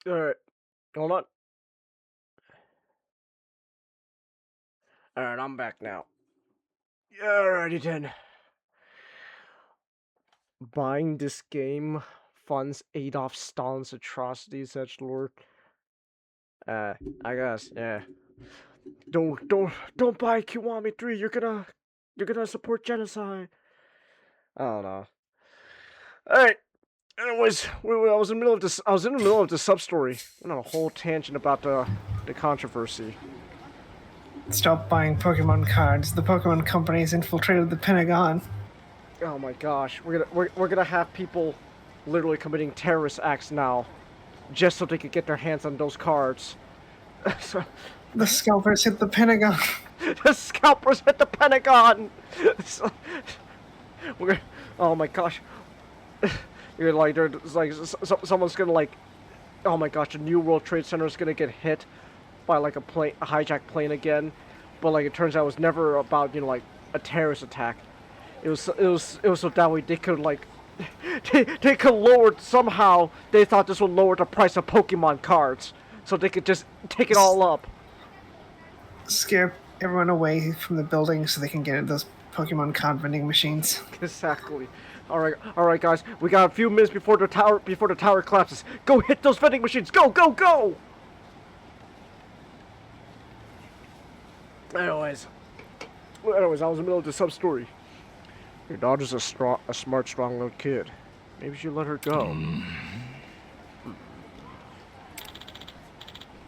Alright. Hold on. Alright, I'm back now. Alrighty then. Buying this game funds Adolf Stalin's atrocities, edgelord. I guess, yeah. Don't buy Kiwami 3. You're gonna support genocide. I don't know. Alright. Anyways, I was in the middle of this sub story. Went on a whole tangent about the controversy. Stop buying Pokemon cards. The Pokemon company's infiltrated the Pentagon. Oh my gosh, we're gonna have people literally committing terrorist acts now, just so they could get their hands on those cards. So, the scalpers hit the Pentagon. The scalpers hit the Pentagon. So, oh my gosh, you're like there's like someone's gonna like, oh my gosh, the New World Trade Center is gonna get hit by like a hijacked plane again, but like it turns out it was never about like a terrorist attack. It was so that way they could like they could lower somehow. They thought this would lower the price of Pokemon cards, so they could just take it all up. Scare everyone away from the building so they can get at those Pokemon card vending machines. Exactly. All right, guys. We got a few minutes before the tower collapses. Go hit those vending machines. Go, go, go! Anyways, I was in the middle of the sub story. Your daughter's a smart, strong little kid. Maybe you should let her go.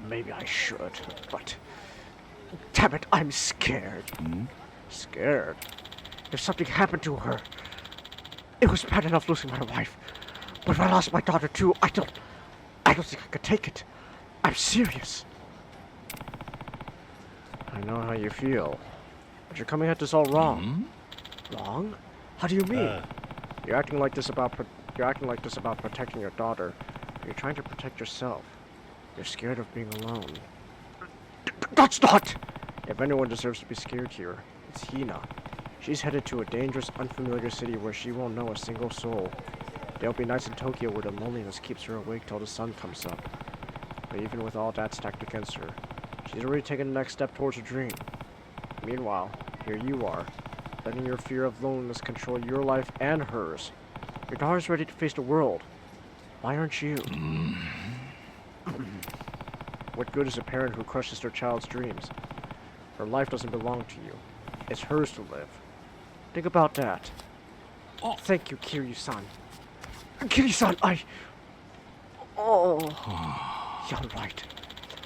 Maybe I should, but damn it, I'm scared. Scared? If something happened to her, it was bad enough losing my wife, but if I lost my daughter too, I don't think I could take it. I'm serious. I know how you feel, but you're coming at this all wrong. Wrong? How do you mean? You're acting like this about protecting your daughter. You're trying to protect yourself. You're scared of being alone. That's not! If anyone deserves to be scared here, it's Hina. She's headed to a dangerous, unfamiliar city where she won't know a single soul. There'll be nights in Tokyo where the loneliness keeps her awake till the sun comes up. But even with all that stacked against her, she's already taken the next step towards her dream. Meanwhile, here you are, letting your fear of loneliness control your life and hers. Your daughter's ready to face the world. Why aren't you? What good is a parent who crushes their child's dreams? Her life doesn't belong to you. It's hers to live. Think about that. Oh, thank you, Kiryu-san. Kiryu-san, Oh. You're right.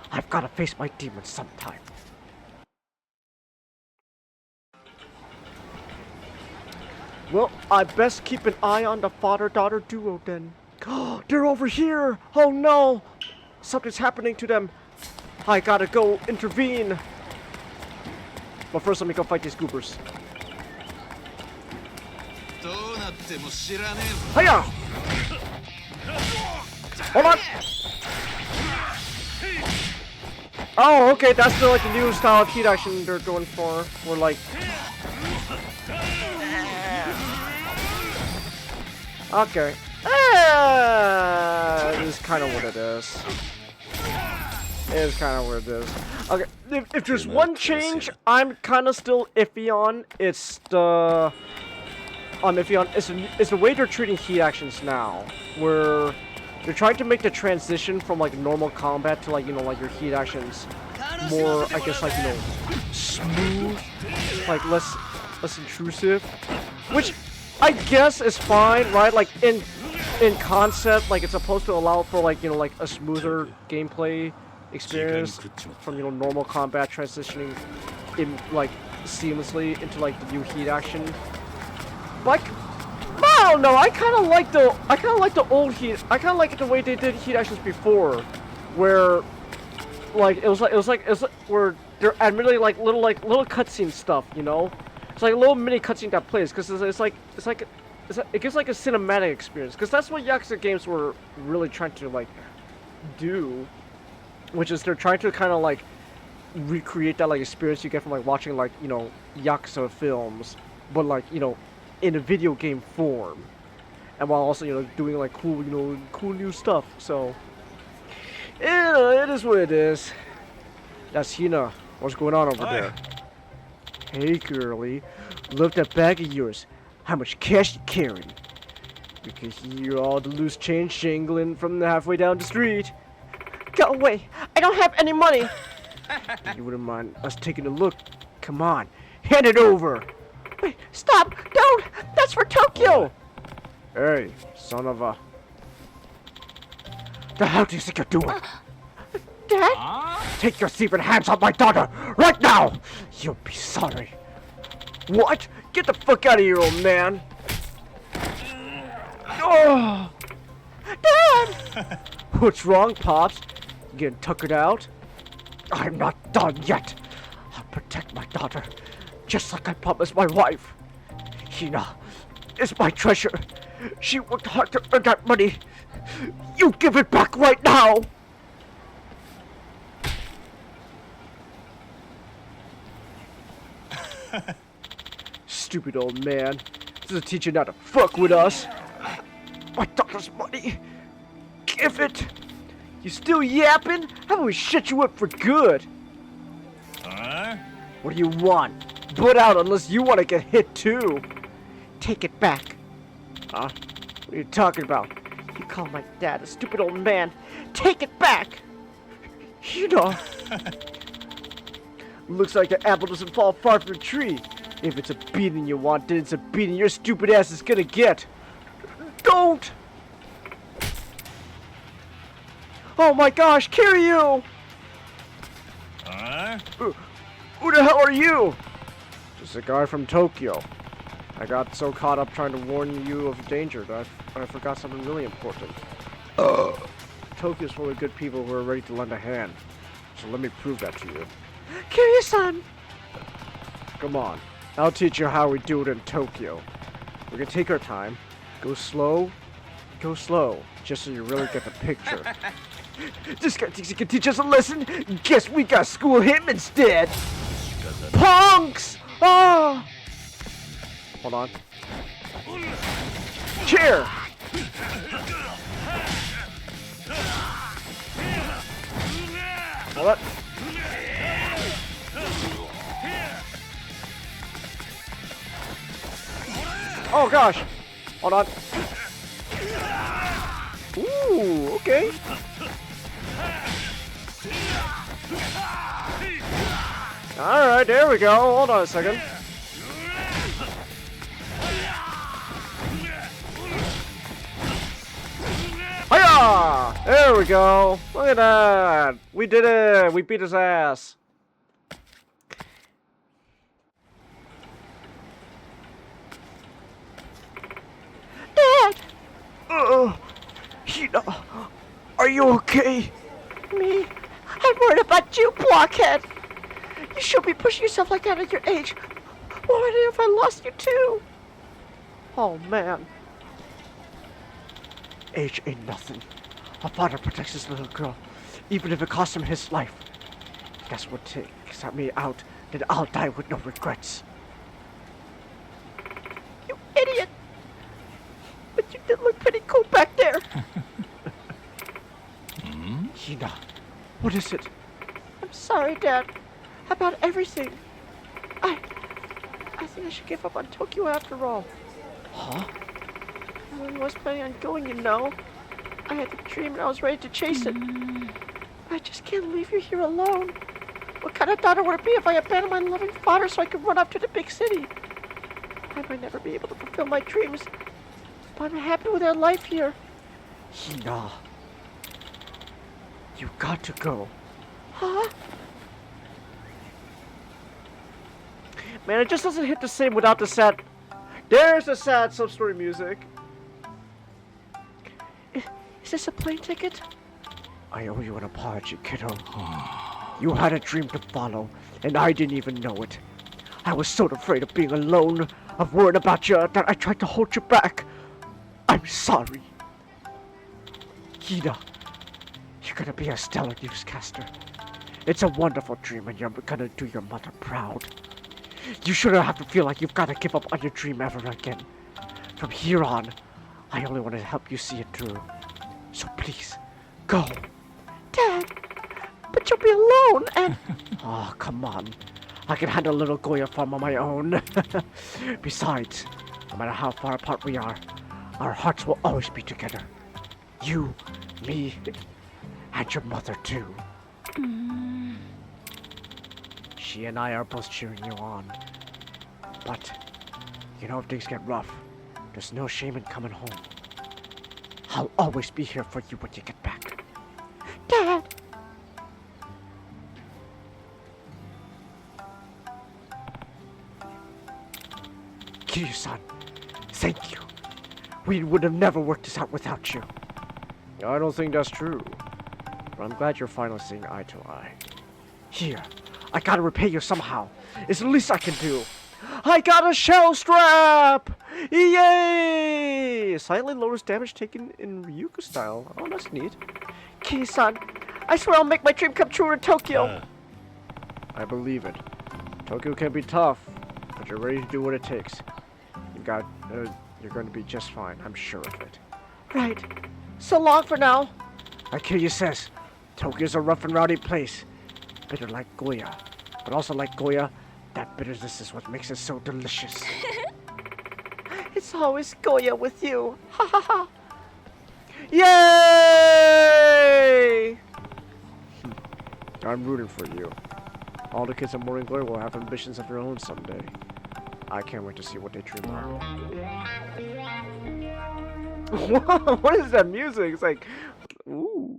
I've got to face my demons sometime. Well, I best keep an eye on the father-daughter duo then. They're over here! Oh no! Something's happening to them. I gotta go intervene. But first, let me go fight these goobers. Hiya! Hold on! Oh, okay, that's the, like, the new style of heat action they're going for. We're like... Okay. This is kind of what it is. It is kind of what it is. Okay, if there's one change I'm kind of still iffy on, it's the... it's the way they're treating heat actions now. Where they're trying to make the transition from, like, normal combat to, like, you know, like, your heat actions more, I guess, like, you know, smooth, like, less intrusive. Which... I guess it's fine, right? Like, in concept, like, it's supposed to allow for, like, you know, like, a smoother gameplay experience from, you know, normal combat transitioning in, like, seamlessly into, like, the new heat action. Like, I don't know, I kind of like the old heat, I kind of like it the way they did heat actions before, where, like, it was like where they're admittedly, like, little cutscene stuff, you know? It's like a little mini cutscene that plays, because it gives like a cinematic experience, because that's what Yakuza games were really trying to like do, which is they're trying to kind of like recreate that like experience you get from like watching like, you know, Yakuza films, but like, you know, in a video game form, and while also, you know, doing like cool, you know, cool new stuff. So yeah, it is what it is. That's Hina. What's going on over there? Hey, girlie, look that bag of yours. How much cash you carrying? You can hear all the loose change jingling from the halfway down the street. Go away! I don't have any money! You wouldn't mind us taking a look? Come on, hand it over! Wait, stop! Don't! That's for Tokyo! Hey, son of a... The hell do you think you're doing? Dad? Take your secret hands off my daughter, right now! You'll be sorry. What? Get the fuck out of here, old man! Oh! Dad! What's wrong, Pops? You getting tuckered out? I'm not done yet. I'll protect my daughter, just like I promised my wife. Hina is my treasure. She worked hard to earn that money. You give it back right now! Stupid old man. This is a teacher not to fuck with us. My daughter's money. Give it. You still yapping? How about we shut you up for good? What do you want? Butt out unless you want to get hit too. Take it back. Huh? What are you talking about? You call my dad a stupid old man. Take it back. You know. Looks like the apple doesn't fall far from the tree. If it's a beating you want, then it's a beating your stupid ass is gonna get. Don't! Oh my gosh, Kiryu! Who the hell are you? Just a guy from Tokyo. I got so caught up trying to warn you of danger that I forgot something really important. Tokyo's full of good people who are ready to lend a hand. So let me prove that to you. Kiryu-san! Come on. I'll teach you how we do it in Tokyo. We're gonna take our time. Go slow, just so you really get the picture. This guy thinks he can teach us a lesson? Guess we gotta school him instead! Punks! Ah! Hold on. Chair! Hold on. Oh gosh! Hold on. Okay. Alright, there we go. Hold on a second. Hiya! There we go. Look at that. We did it. We beat his ass. Dad! Hina, are you okay? Me? I'm worried about you, blockhead! You shouldn't be pushing yourself like that at your age. What if I lost you too? Oh, man. Age ain't nothing. A father protects his little girl, even if it costs him his life. That's what takes me out, then I'll die with no regrets. You idiot! But you did look pretty cool back there. Hina, what is it? I'm sorry, Dad. About everything. I think I should give up on Tokyo after all. Huh? I really was planning on going, you know. I had the dream and I was ready to chase it. I just can't leave you here alone. What kind of daughter would it be if I abandoned my loving father so I could run off to the big city? I might never be able to fulfill my dreams, but I'm happy with our life here. Hina. You got to go. Huh? Man, it just doesn't hit the same without the sad... There's the sad sub-story music. Is this a plane ticket? I owe you an apology, kiddo. You had a dream to follow, and I didn't even know it. I was so afraid of being alone, of worrying about you, that I tried to hold you back. I'm sorry. Hina, you're gonna be a stellar newscaster. It's a wonderful dream, and you're gonna do your mother proud. You shouldn't have to feel like you've got to give up on your dream ever again. From here on, I only want to help you see it through. So please, go. Dad, but you'll be alone and... Oh, come on. I can handle a little Goya farm on my own. Besides, no matter how far apart we are, our hearts will always be together. You, me, and your mother too. She and I are both cheering you on. But, you know, if things get rough, there's no shame in coming home. I'll always be here for you when you get back. Dad! Kiryu-san, thank you. We would have never worked this out without you. I don't think that's true. But I'm glad you're finally seeing eye to eye. Here, I gotta repay you somehow. It's the least I can do. I got a shell strap! Yay! Slightly lowers damage taken in Ryuka style. Oh, that's neat. Ki-san, I swear I'll make my dream come true in Tokyo. I believe it. Tokyo can be tough, but you're ready to do what it takes. You're going to be just fine. I'm sure of it. Right. So long for now. Like Kiryu says, Tokyo's a rough and rowdy place. Bitter like Goya. But also like Goya, that bitterness is what makes it so delicious. It's always Goya with you. Ha ha ha. Yay! I'm rooting for you. All the kids at Morning Glory will have ambitions of their own someday. I can't wait to see what they dream of. What is that music? It's like, ooh.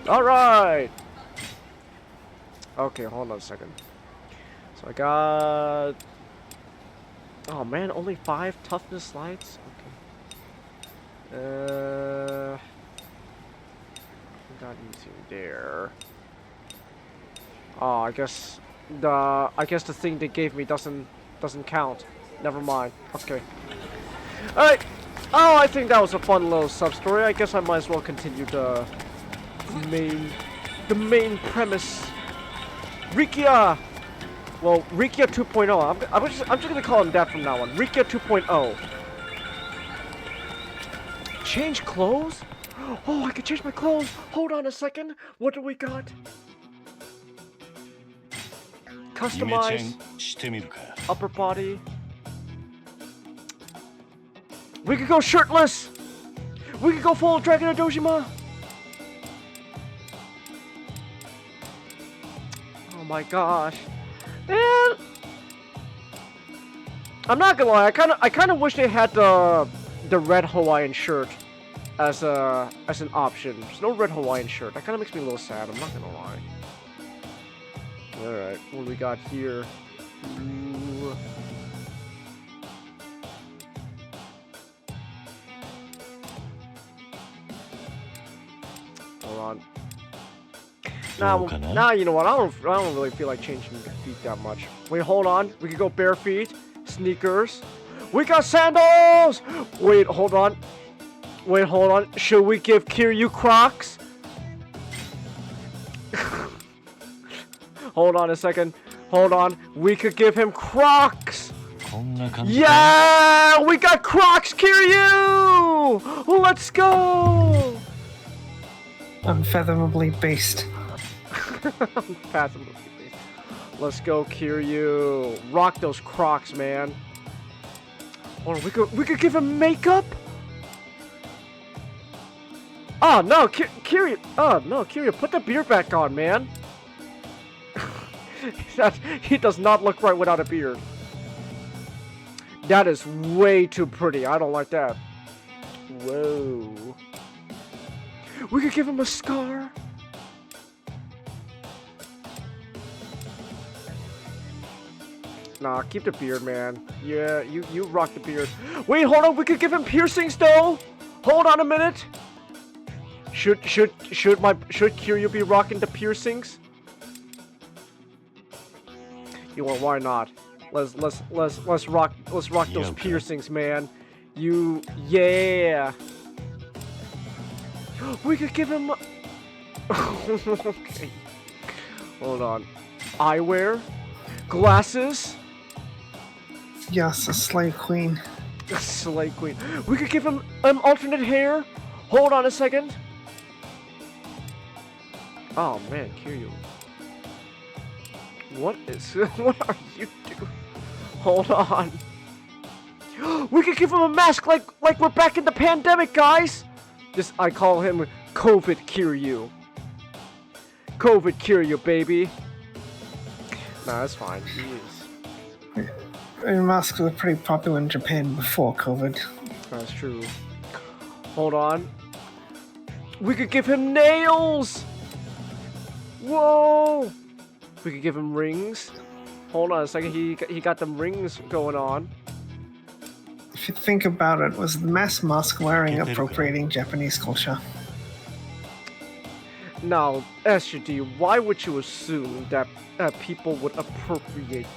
Alright! Okay, hold on a second. So I got... Oh man, only 5 toughness slides? Okay. Got anything there. Oh, I guess the thing they gave me doesn't count. Never mind. Okay. Alright. Oh, I think that was a fun little sub-story. I guess I might as well continue the main premise. Rikia! Well, Rikia 2.0. I'm just gonna call him that from now on. Rikia 2.0. Change clothes? Oh, I can change my clothes. Hold on a second. What do we got? Customize upper body. We could go shirtless. We could go full Dragon of Dojima. my gosh. Man. I'm not gonna lie, I kinda wish they had the red Hawaiian shirt as an option. There's no red Hawaiian shirt. That kinda makes me a little sad, I'm not gonna lie. Alright, what do we got here? Ooh. Hold on. Now you know what? I don't really feel like changing the feet that much. Wait, hold on. We could go bare feet, sneakers. We got sandals. Wait, hold on. Wait, hold on. Should we give Kiryu Crocs? Hold on a second. Hold on. We could give him Crocs. Yeah, we got Crocs, Kiryu. Let's go. Unfathomably based. Unfathomably based. Let's go, Kiryu. Rock those Crocs, man. Hold on, we could give him makeup. Oh no, Kiryu. Oh no, Kiryu, put the beard back on, man. He does not look right without a beard. That is way too pretty. I don't like that. Whoa. We could give him a scar. Nah, keep the beard, man. Yeah, you rock the beard. Wait, hold on. We could give him piercings, though. Hold on a minute. Should Kiryu be rocking the piercings? You know, why not? Let's rock those piercings, man. Yeah. We could give him. Okay. Hold on. Eyewear, glasses. Yes, a slay queen. A slay queen. We could give him alternate hair. Hold on a second. Oh man, Kiryu. What are you doing? Hold on. We could give him a mask like we're back in the pandemic, guys. I call him COVID Kiryu. COVID Kiryu, baby. Nah, that's fine. Jeez. Masks were pretty popular in Japan before COVID. That's true. Hold on. We could give him nails. Whoa. We could give him rings. Hold on a second. He got them rings going on. If you think about it, was the mass mask wearing appropriating Japanese culture? Now, SJD, why would you assume that people would appropriate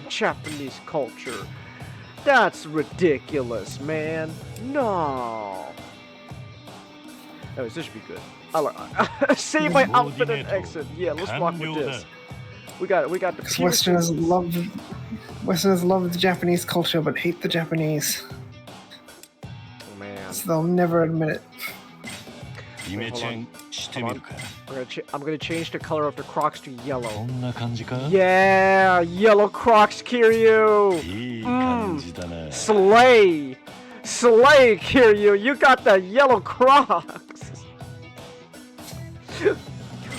Japanese culture? That's ridiculous, man. No. Anyways, this should be good. Save my outfit and exit. Yeah, let's rock with this. We got the Westerners love the Japanese culture, but hate the Japanese. Oh, man. So they'll never admit it. I'm gonna change the color of the Crocs to yellow. Yeah, yellow Crocs, Kiryu. Slay, Kiryu. You got the yellow Crocs.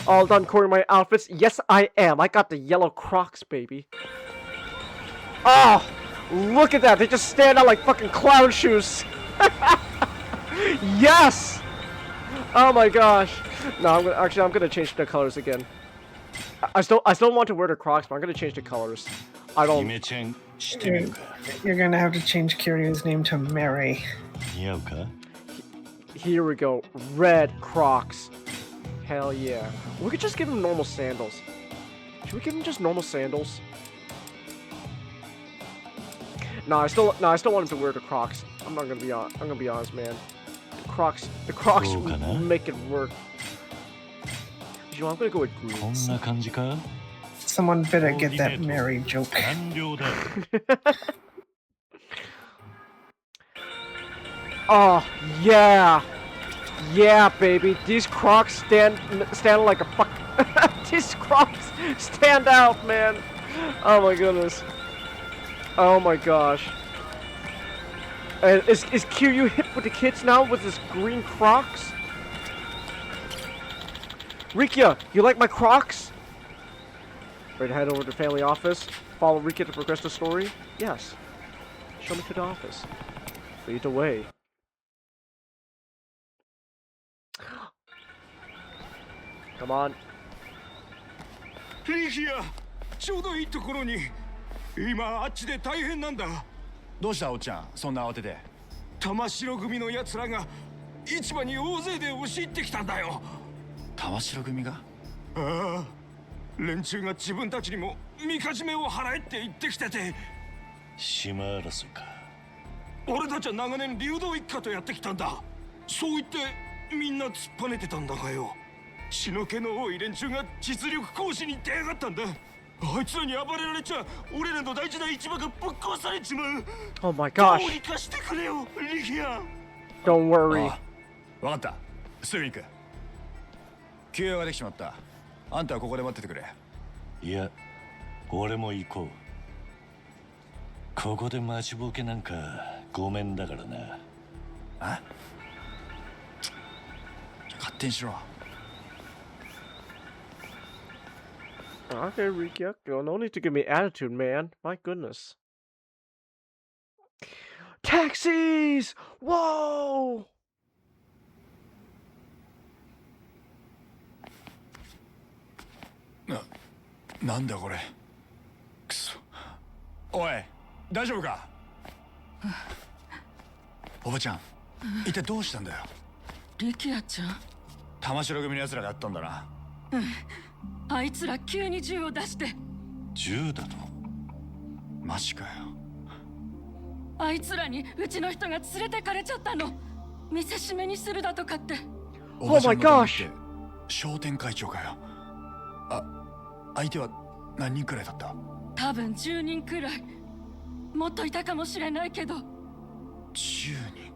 All done coloring my outfits? Yes, I am. I got the yellow Crocs, baby. Oh, look at that. They just stand out like fucking clown shoes. Yes. Oh my gosh. No, I'm gonna change the colors again. I still want to wear the Crocs, but I'm gonna change the colors. I don't. You're gonna have to change Kiryu's name to Mary. Here we go. Red Crocs. Hell yeah. We could just give him normal sandals. Should we give him just normal sandals? No, I still want him to wear the Crocs. I'm gonna be honest, man. The Crocs make it work. You know, I'm gonna go with green. Someone better get that Mary joke. Oh yeah. Yeah, baby. These Crocs stand like a fuck. These Crocs stand out, man. Oh my goodness. Oh my gosh. And is Kiryu hip with the kids now with his green Crocs? Rikia, you like my Crocs? Ready to head over to the family office? Follow Rika to progress the story? Yes. Show me to the office. Lead the way. Come on. リキヤ、ちょうどいいところに。今あっちで大変なんだ。どうしたおっちゃん、そんな慌てて。玉城組の奴らが市場に大勢で押し入ってきたんだよ。玉城組が？ああ、連中が自分たちにもみかじめを払えって言ってきてて。島争いか。俺たちは長年流動一家とやってきたんだ。そう言ってみんな突っぱねてたんだがよ。血の気の多い連中が実力行使に出やがったんだ。あいつらに暴れられちゃ俺らの大事な市場がぶっ壊されちまう。 Oh my gosh. どうにかしてくれよ、リキヤ。 Don't worry. 分かった、すぐ行く。休養ができちまった。あんたはここで待っててくれ。いや、俺も行こう。ここで待ちぼうけなんかごめんだからな。あ？勝手にしろ。Okay, Rika, no need to give me attitude, man. My goodness. Taxis! Whoa! なんだこれ。くそ。おい、大丈夫か？おばちゃん、一体どうしたんだよ。リキヤちゃん。玉城組の奴らがやったんだな。うん。あいつら急に銃を出して。銃だと？マジかよ。あいつらにうちの人が連れてかれちゃったの。見せしめにするだとかって。Oh my gosh! 商店会長かよ。相手は何人くらいだった？多分10人くらい。もっといたかもしれないけど。10人？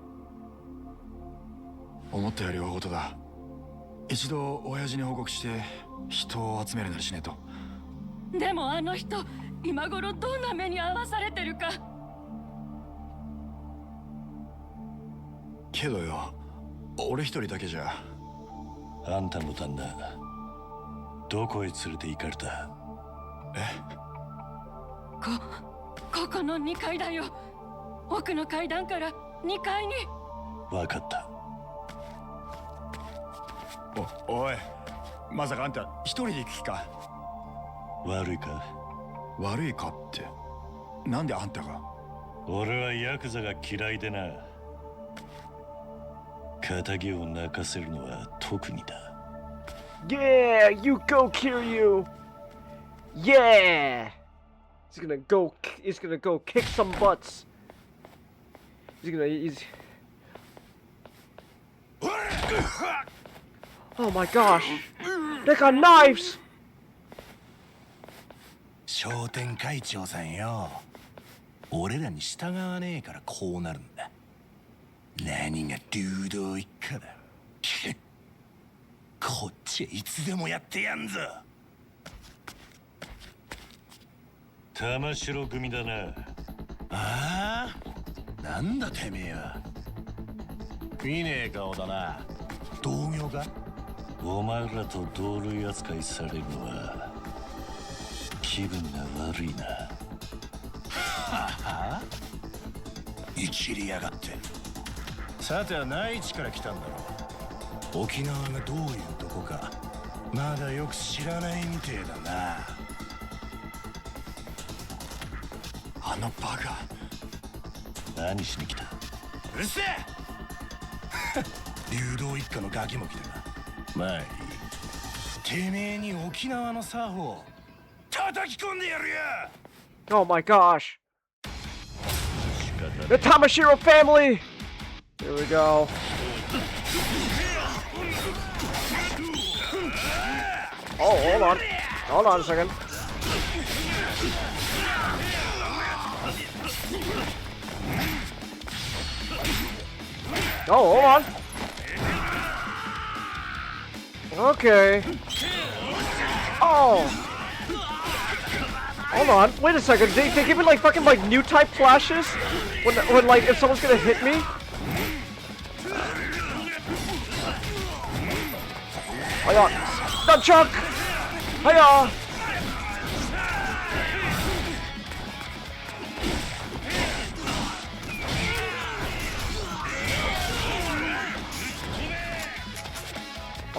思ったより大事だ。一度親父に報告して人を集めるなりしねえと。でもあの人今頃どんな目に遭わされてるか。けどよ、俺一人だけじゃ。あんたの旦那どこへ連れて行かれた？ここの2階だよ。奥の階段から2階に。わかった。おい、まさかあんた一人で行く気か？悪いか？悪いかって、なんであんたが？俺はヤクザが嫌いでな。仇を泣かせるのは特にだ。Yeah, you go kill you. Yeah. He's gonna go kick some butts. He's Oh my gosh. They got knives. 商店会長さんよ。俺らに従わねえからこうなるんだ。何が流動一家だ。こっちはいつでもやってやんぞ。玉城組だな。ああ？なんだてめえは。いいねえ顔だな。同業か？お前らと同類扱いされるのは気分が悪いな。はは？いきりやがって。さては内地から来たんだろ。沖縄がどういうとこかまだよく知らないみてえだな。あのバカ何しに来た？うるせえ流動一家のガキも来たがまあいい。てめえに沖縄の作法叩き込んでやるよ。 Oh my gosh. The Tamashiro family. Here we go. Oh, hold on. Hold on a second. Oh, hold on. Okay. Oh. Hold on. Wait a second. They give me like fucking like new type flashes when like if someone's gonna hit me. Hiya. Nunchuck. Hiya.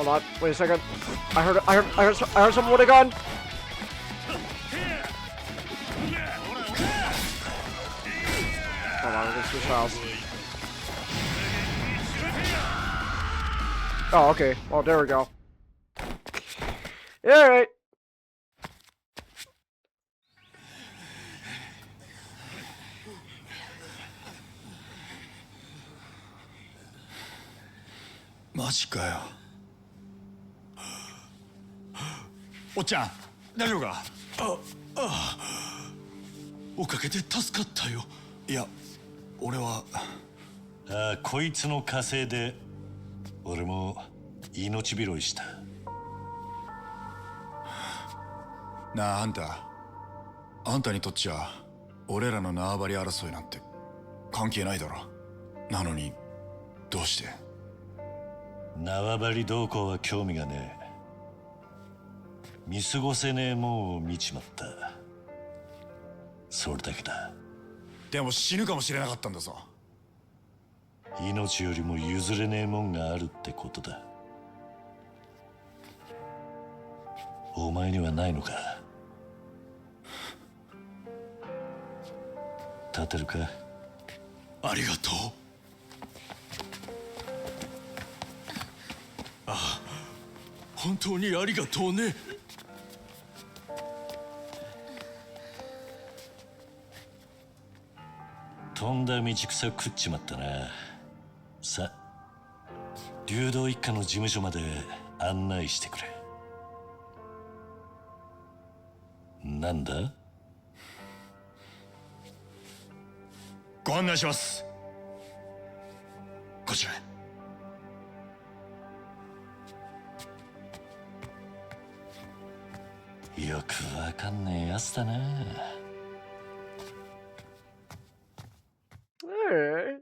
Hold on. Wait a second. I heard someone with a gun. Hold on, let's switch files. Oh, okay. Oh, there we go. Alright.マジかよ。おっちゃん、大丈夫か？おかげで助かったよ。いや、俺は。こいつの加勢で俺も命拾いした。なあ、あんたにとっちゃ俺らの縄張り争いなんて関係ないだろ。なのにどうして？縄張り動向は興味がねえ。見過ごせねえもんを見ちまった。それだけだ。でも死ぬかもしれなかったんだぞ。命よりも譲れねえもんがあるってことだ。お前にはないのか？立てるか？ありがとう。ああ、本当にありがとうね。とんだ道草食っちまったな。さ、流動一家の事務所まで案内してくれ。なんだ？ご案内します。こちらへ。よくわかんねえやつだな。Alright.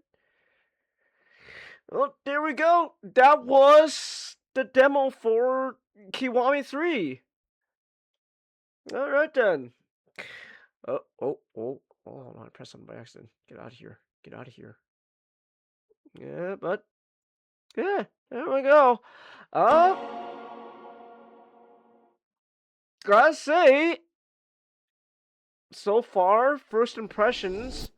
Well, there we go. That was the demo for Kiwami 3. Alright then. Oh, I pressed something by accident. Get out of here. Get out of here. Yeah, but yeah, there we go. Gotta say, so far, first impressions.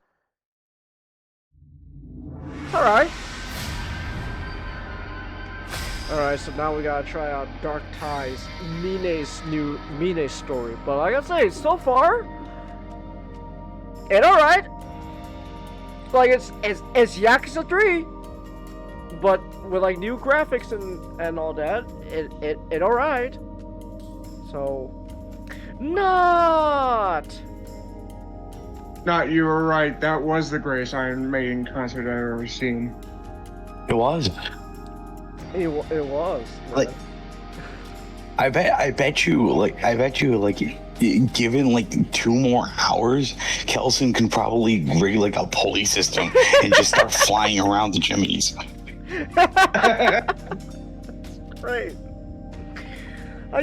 Alright. Alright, so now we gotta try out Dark Ties, Mine's new Mine story. But like I say, so far, it's alright. Like it's Yakuza 3, but with like new graphics and all that. It alright. So not. You were right. That was the greatest Iron Maiden concert I've ever seen. It was. It was. Like, I bet you, given like 2 more hours, Kelson can probably rig like a pulley system and just start flying around the chimneys. Great. How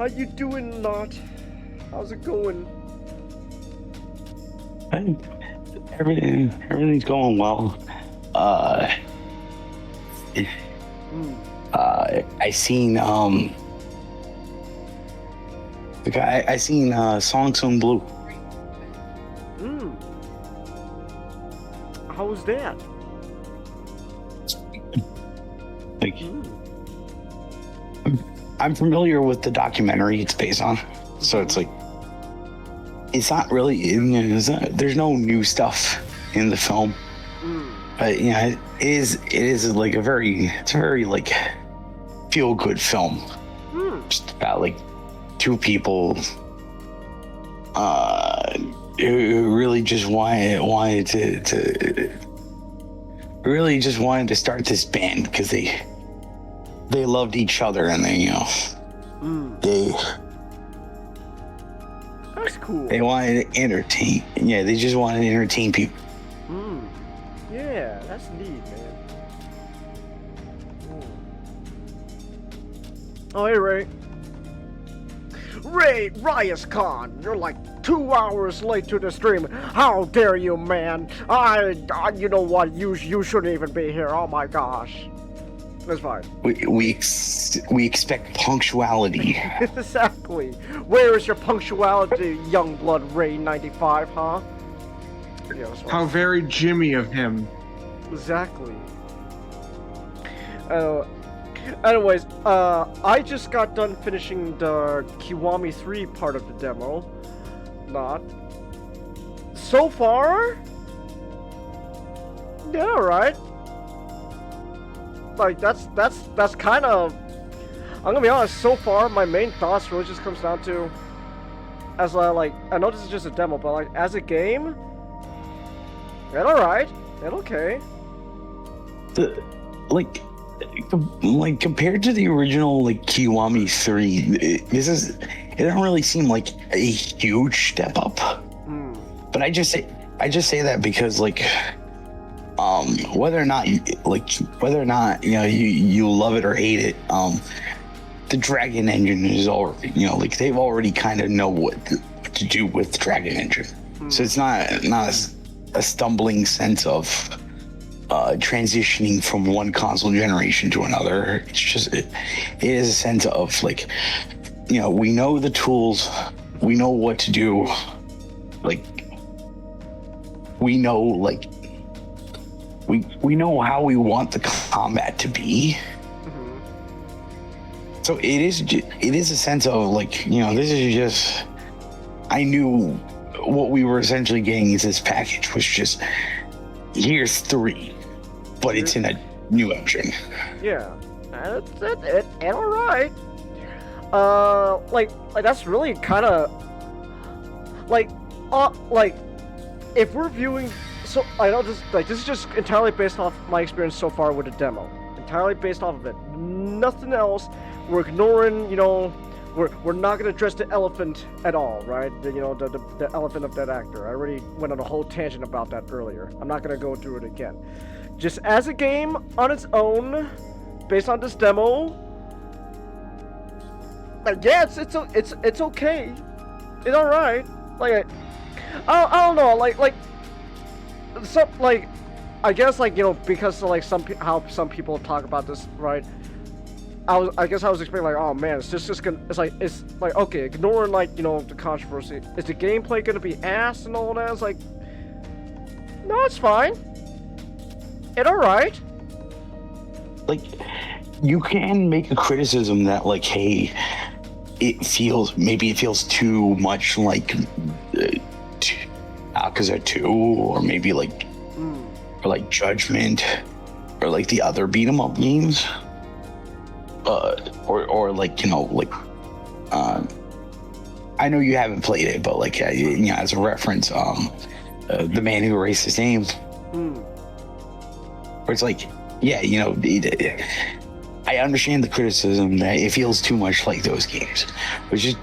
you doing, Not? How's it going? Everything's going well. I seen I seen Song Sung Blue. How was that? Like, I'm familiar with the documentary it's based on, so it's like it's not really. There's no new stuff in the film, but yeah, it is like a very like feel good film. Just about like 2 people who really just wanted to start this band because they loved each other and That's cool. They wanted to entertain. Yeah, they just wanted to entertain people. Yeah, that's neat, man. Oh, hey, Ray. Ray Rias Khan, you're like 2 hours late to the stream. How dare you, man? You know what? You shouldn't even be here. Oh my gosh. That's fine. We expect punctuality. Exactly. Where is your punctuality, Youngblood Ray 95, huh? Yeah, that's fine. How very Jimmy of him. Exactly. Anyways, I just got done finishing the Kiwami 3 part of the demo. Not. So far? Yeah, alright. Like, that's kind of... I'm gonna be honest, so far, my main thoughts really just comes down to... As I know this is just a demo, but like, as a game... It's alright. It's okay. Like compared to the original Kiwami 3, it doesn't really seem like a huge step up. But I just say that because whether or not you love it or hate it, the Dragon Engine is already they've already kind of know what to do with Dragon Engine, so it's not a stumbling sense of transitioning from one console generation to another. It's just it is a sense of we know the tools, we know what to do, we know we know how we want the combat to be. So it is a sense of this is just, I knew what we were essentially getting is this package was just here's 3, but it's in a new engine. Yeah, it's alright. That's really kind of if we're viewing. So I know this is just entirely based off my experience so far with the demo. Entirely based off of it. Nothing else. We're ignoring, we're not gonna address the elephant at all, right? The elephant of that actor. I already went on a whole tangent about that earlier. I'm not gonna go through it again. Just as a game on its own, based on this demo, yeah, it's okay. It's alright. I don't know, I guess because how some people talk about this, right? I guess I was expecting oh man, it's gonna, it's okay, ignoring the controversy. Is the gameplay gonna be ass and all that? It's no, it's fine. It's alright. You can make a criticism that hey, it feels too much like Yakuza 2, or maybe or Judgment, or the other beat 'em up games, I know you haven't played it, but as a reference, The Man Who Erased His Name, where it's I understand the criticism that it feels too much like those games, which is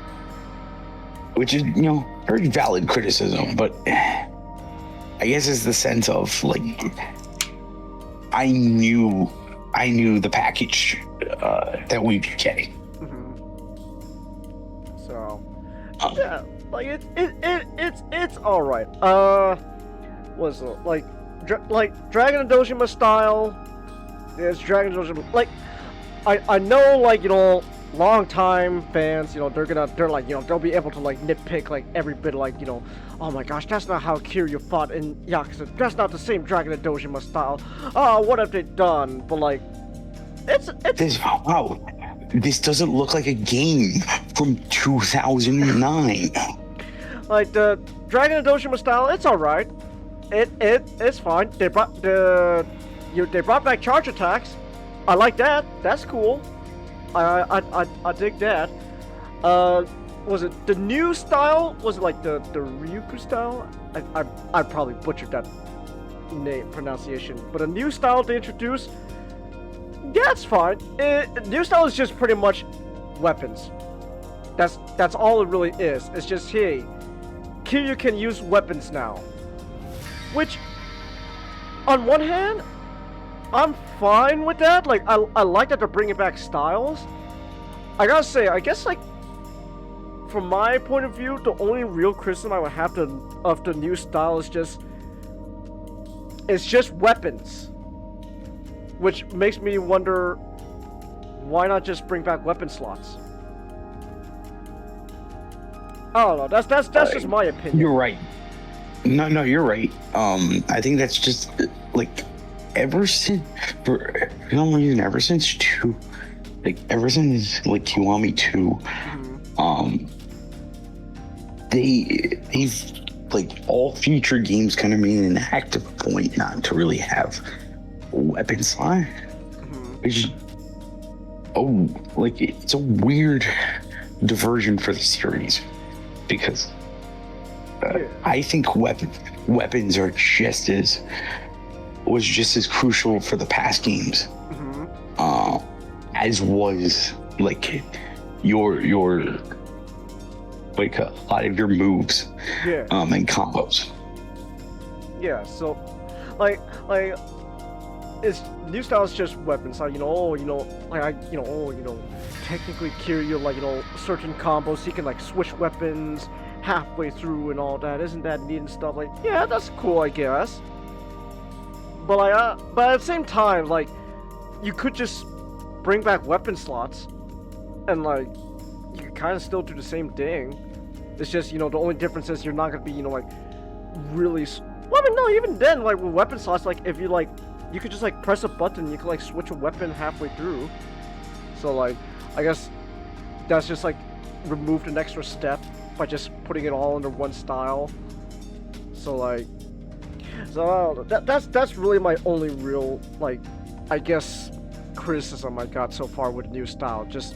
very valid criticism, but I guess it's the sense of I knew the package that we'd be getting. So yeah, it's all right. What's it Dragon and Dojima style? Yeah, it's Dragon and Dojima. I know long-time fans, they'll be able to nitpick every bit oh my gosh, that's not how Kiryu fought in Yakuza. That's not the same Dragon and Dojima style. Oh, what have they done? But it's this doesn't look like a game from 2009. The Dragon and Dojima style, it's alright. It's fine. They brought back charge attacks. I like that. That's cool. I dig that. Was it the new style? Was it the Ryuku style? I probably butchered that name pronunciation. But a new style they introduced, yeah, it's fine. New style is just pretty much weapons. That's all it really is. It's just, hey, Kiryu can use weapons now. Which, on one hand, I'm fine with that. I like that they're bringing back styles. I gotta say, I guess from my point of view, the only real criticism I would have of the new style is just weapons, which makes me wonder why not just bring back weapon slots? I don't know. That's just my opinion. You're right. No, you're right. I think that's just like ever since for some reason, ever since Kiwami 2, they've like all future games kind of made an active point not to really have a weapon slot. Which is it's a weird diversion for the series because I think weapons are just as crucial for the past games as was like your like a lot of your moves and combos. Yeah, so like it's new style is just weapons. Like technically Kiryu like certain combos he can like switch weapons halfway through and all that. Isn't that neat and stuff? Like, yeah, that's cool, I guess. But but at the same time, like, you could just bring back weapon slots, and like, you could kind of still do the same thing. It's just the only difference is you're not gonna be like really. Well, I mean, no, even then, like with weapon slots, like if you like, you could just like press a button, you could like switch a weapon halfway through. So like, I guess that's just like removed an extra step by just putting it all under one style. So like, that's really my only real like, I guess, criticism I got so far with new style. Just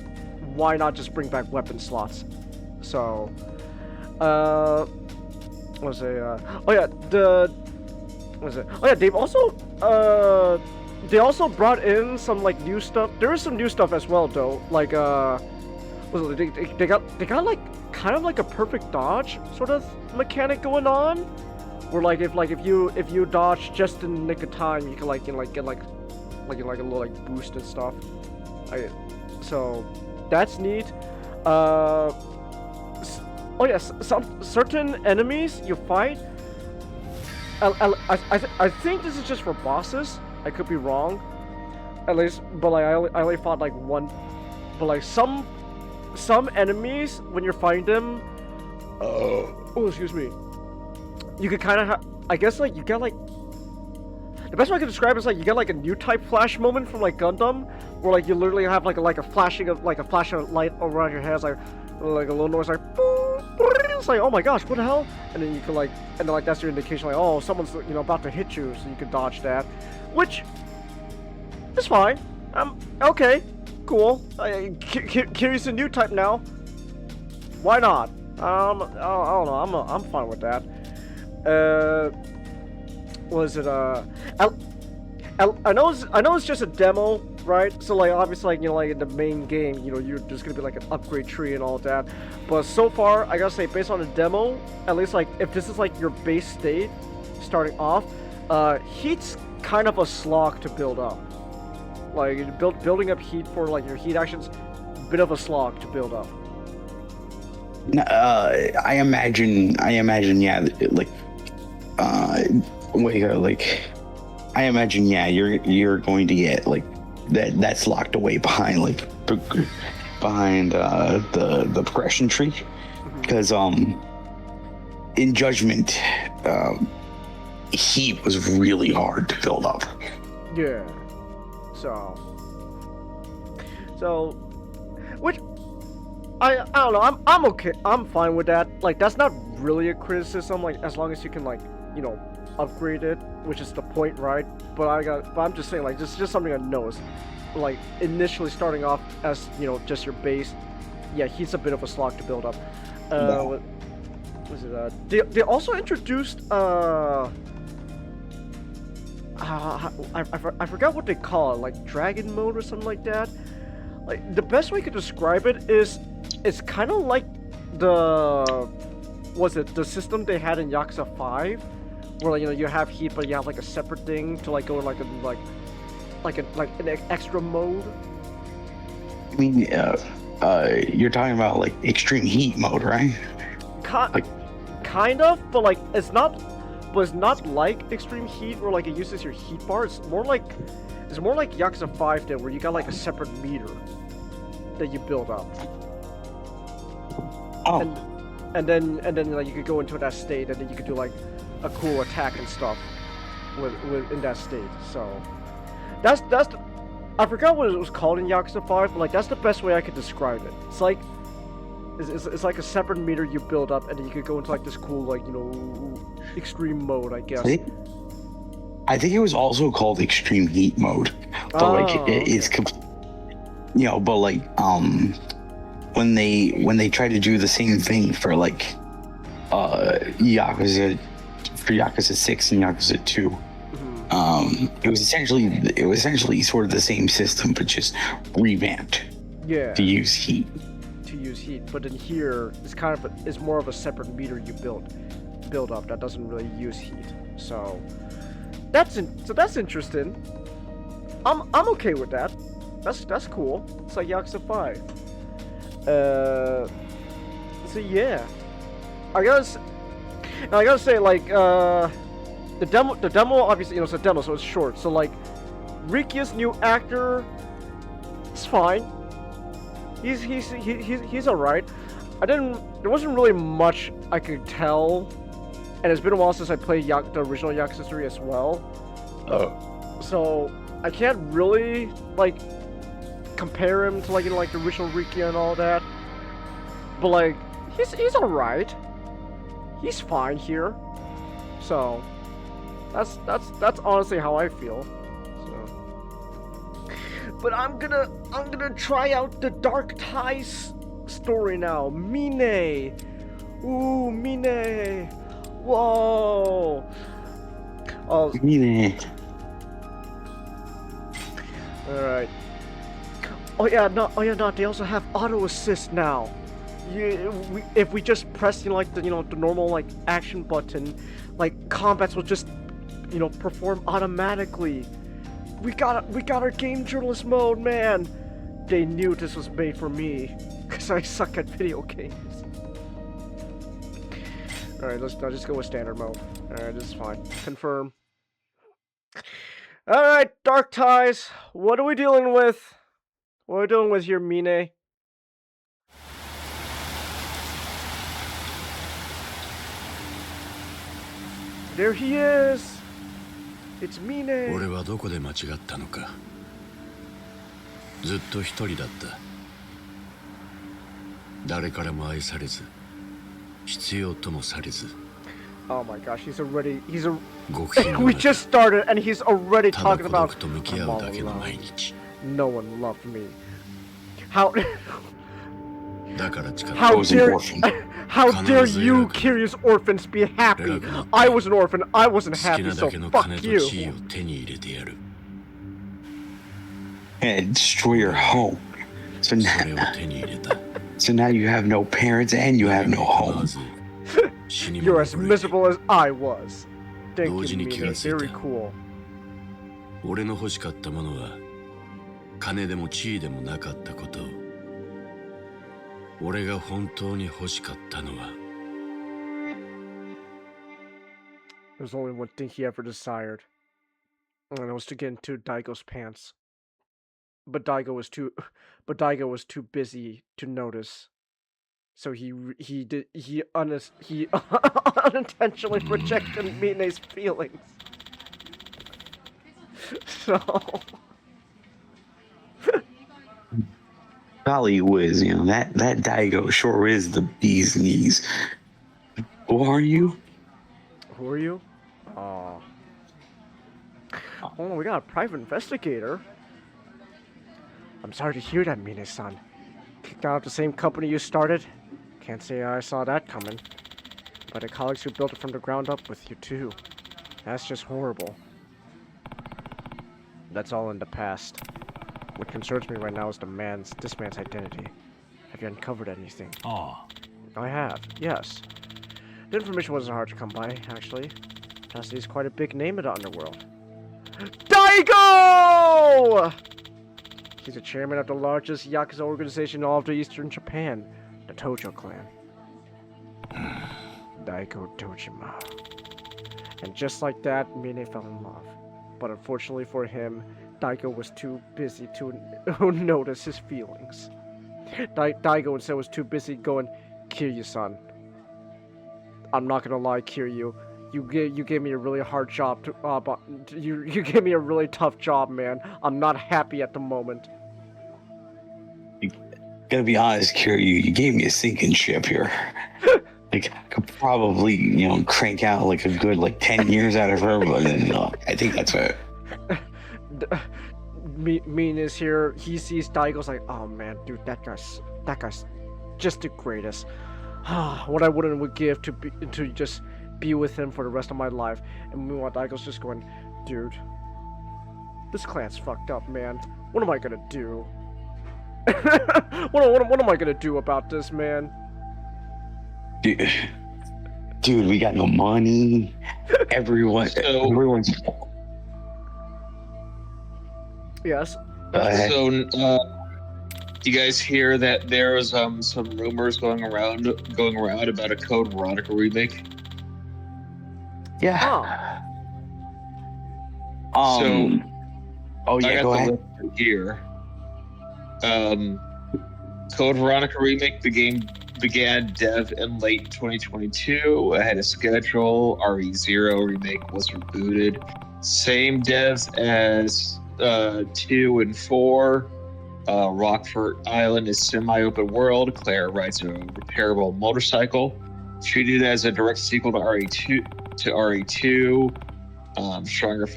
why not just bring back weapon slots? So, what was it? They also brought in some like new stuff. There is some new stuff as well though. Like they got like kind of like a perfect dodge sort of mechanic going on, where like if you dodge just in the nick of time, you can like get a little like boost and stuff. So that's neat. Some certain enemies you fight. I think this is just for bosses. I could be wrong. At least, but like I only fought like one. But like some enemies when you're fighting them. Oh, excuse me. You could kind of have. I guess like you get like. The best way I can describe it is like you get like a new type flash moment from like Gundam, where like you literally have like a flashing of light around your head, like a little noise like. It's like, oh my gosh, what the hell? And then you can like, and then like that's your indication, like, oh, someone's about to hit you, so you can dodge that, which is fine. Okay, cool. Kiryu's a new type now. Why not? I don't know. I'm fine with that. Was it I know it's just a demo, right? So like obviously like like in the main game, you're there's gonna be like an upgrade tree and all that. But so far, I gotta say, based on the demo, at least like if this is like your base state starting off, heat's kind of a slog to build up. Like building up heat for like your heat actions, bit of a slog to build up. I imagine, yeah, like I imagine, yeah, you're going to get like that's locked away behind the progression tree, because in Judgment, heat was really hard to build up. Yeah. So, which I don't know. I'm okay. I'm fine with that. Like that's not really a criticism. Like as long as you can like upgrade it, which is the point, right? But I'm just saying, like, just something I noticed. Like, initially starting off as, just your base, yeah, he's a bit of a slog to build up. What was it? They also introduced, I forgot what they call it, like, dragon mode or something like that. Like, the best way I could describe it is, it's kind of like the system they had in Yakuza 5? Where you have heat, but you have like a separate thing to like go like an extra mode. I mean, you're talking about like extreme heat mode, right? Kind of, but like it's not like extreme heat where like it uses your heat bar. It's more like Yakuza 5 did, where you got like a separate meter. that you build up. Oh. And then like you could go into that state, and then you could do like a cool attack and stuff with in that state. So that's I forgot what it was called in Yakuza 5, but like that's the best way I could describe it. It's like it's like a separate meter you build up, and then you could go into like this cool, like, you know, extreme mode, I guess. I think it was also called extreme heat mode, but it's you know, but like when they try to do the same thing for like Yakuza 6 and Yakuza 2. It was essentially sort of the same system, but just revamped. Yeah. To use heat. But in here, it's more of a separate meter you build up that doesn't really use heat. So that's interesting. I'm okay with that. That's cool. It's like Yakuza 5. So yeah, I gotta say, like, the demo obviously, you know, it's a demo, so it's short. So like, Riki's new actor, it's fine. He's alright. There wasn't really much I could tell, and it's been a while since I played the original Yakuza 3 as well. So I can't really like compare him to, like, you know, like the original Riki and all that. But like, he's alright. He's fine here. So that's honestly how I feel. So, but I'm gonna try out the Dark Ties story now. Mine. Ooh, Mine. Whoa. Oh. Mine. All right. Oh yeah, no. They also have auto assist now. If we just press, you know, like the normal like action button, like combats will just, you know, perform automatically. We got our game journalist mode, man. They knew this was made for me, cause I suck at video games. All right, let's just go with standard mode. All right, this is fine. Confirm. All right, Dark Ties. What are we dealing with? What are we dealing with here, Mine? There he is. It's Mine. 俺はどこで間違ったのか。ずっと一人だった。誰からも愛されず、必要ともされず。Oh my gosh, we just started and he's already talking about no one loved me. How dare you, curious orphans, be happy? I was an orphan, I wasn't happy, so fuck you. And destroy your home. So now you have no parents and you have no home. You're as miserable as I was. Thank you, Mina. Very cool. 俺の欲しかったものは金でも地位でもなかったことを。俺が本当に欲しかったのは。There's only one thing he ever desired, and it was to get into Daigo's pants. But Daigo was too busy to notice. So he unintentionally rejected Mine's feelings. So Golly whiz, you know, that Daigo sure is the bee's knees. Who are you? Who are you? Oh, we got a private investigator. I'm sorry to hear that, Mine-san. Kicked out of the same company you started? Can't say I saw that coming. But the colleagues who built it from the ground up with you too. That's just horrible. That's all in the past. What concerns me right now is this man's identity. Have you uncovered anything? Oh. I have, yes. The information wasn't hard to come by, actually. Plus, he's quite a big name in the underworld. Daigo! He's the chairman of the largest Yakuza organization in all of the Eastern Japan, the Tojo clan. Daigo Dojima. And just like that, Mine fell in love. But unfortunately for him, Daigo was too busy to notice his feelings. Daigo instead was too busy going, Kiryu-san. I'm not gonna lie, Kiryu. You gave me a really hard job to you gave me a really tough job, man. I'm not happy at the moment. Gotta be honest, Kiryu, you gave me a sinking ship here. Like, I could probably, crank out like a good 10 years out of her, but I think that's it. Mean is here. He sees Daigo's like, oh man, dude, that guy's just the greatest. What I would give to just be with him for the rest of my life. And meanwhile, Daigo's just going, dude, this clan's fucked up, man. What am I gonna do? what am I gonna do about this, man? Dude, we got no money. Everyone's. Yes. So, you guys hear that there was some rumors going around about a Code Veronica remake? Yeah. Oh, yeah, go ahead. Here. Code Veronica remake. The game began dev in late 2022. Ahead of schedule. RE0 remake was rebooted. Same devs as 2 and 4. Rockford Island is semi-open world. Claire rides a repairable motorcycle. Treated as a direct sequel to RE2. Stronger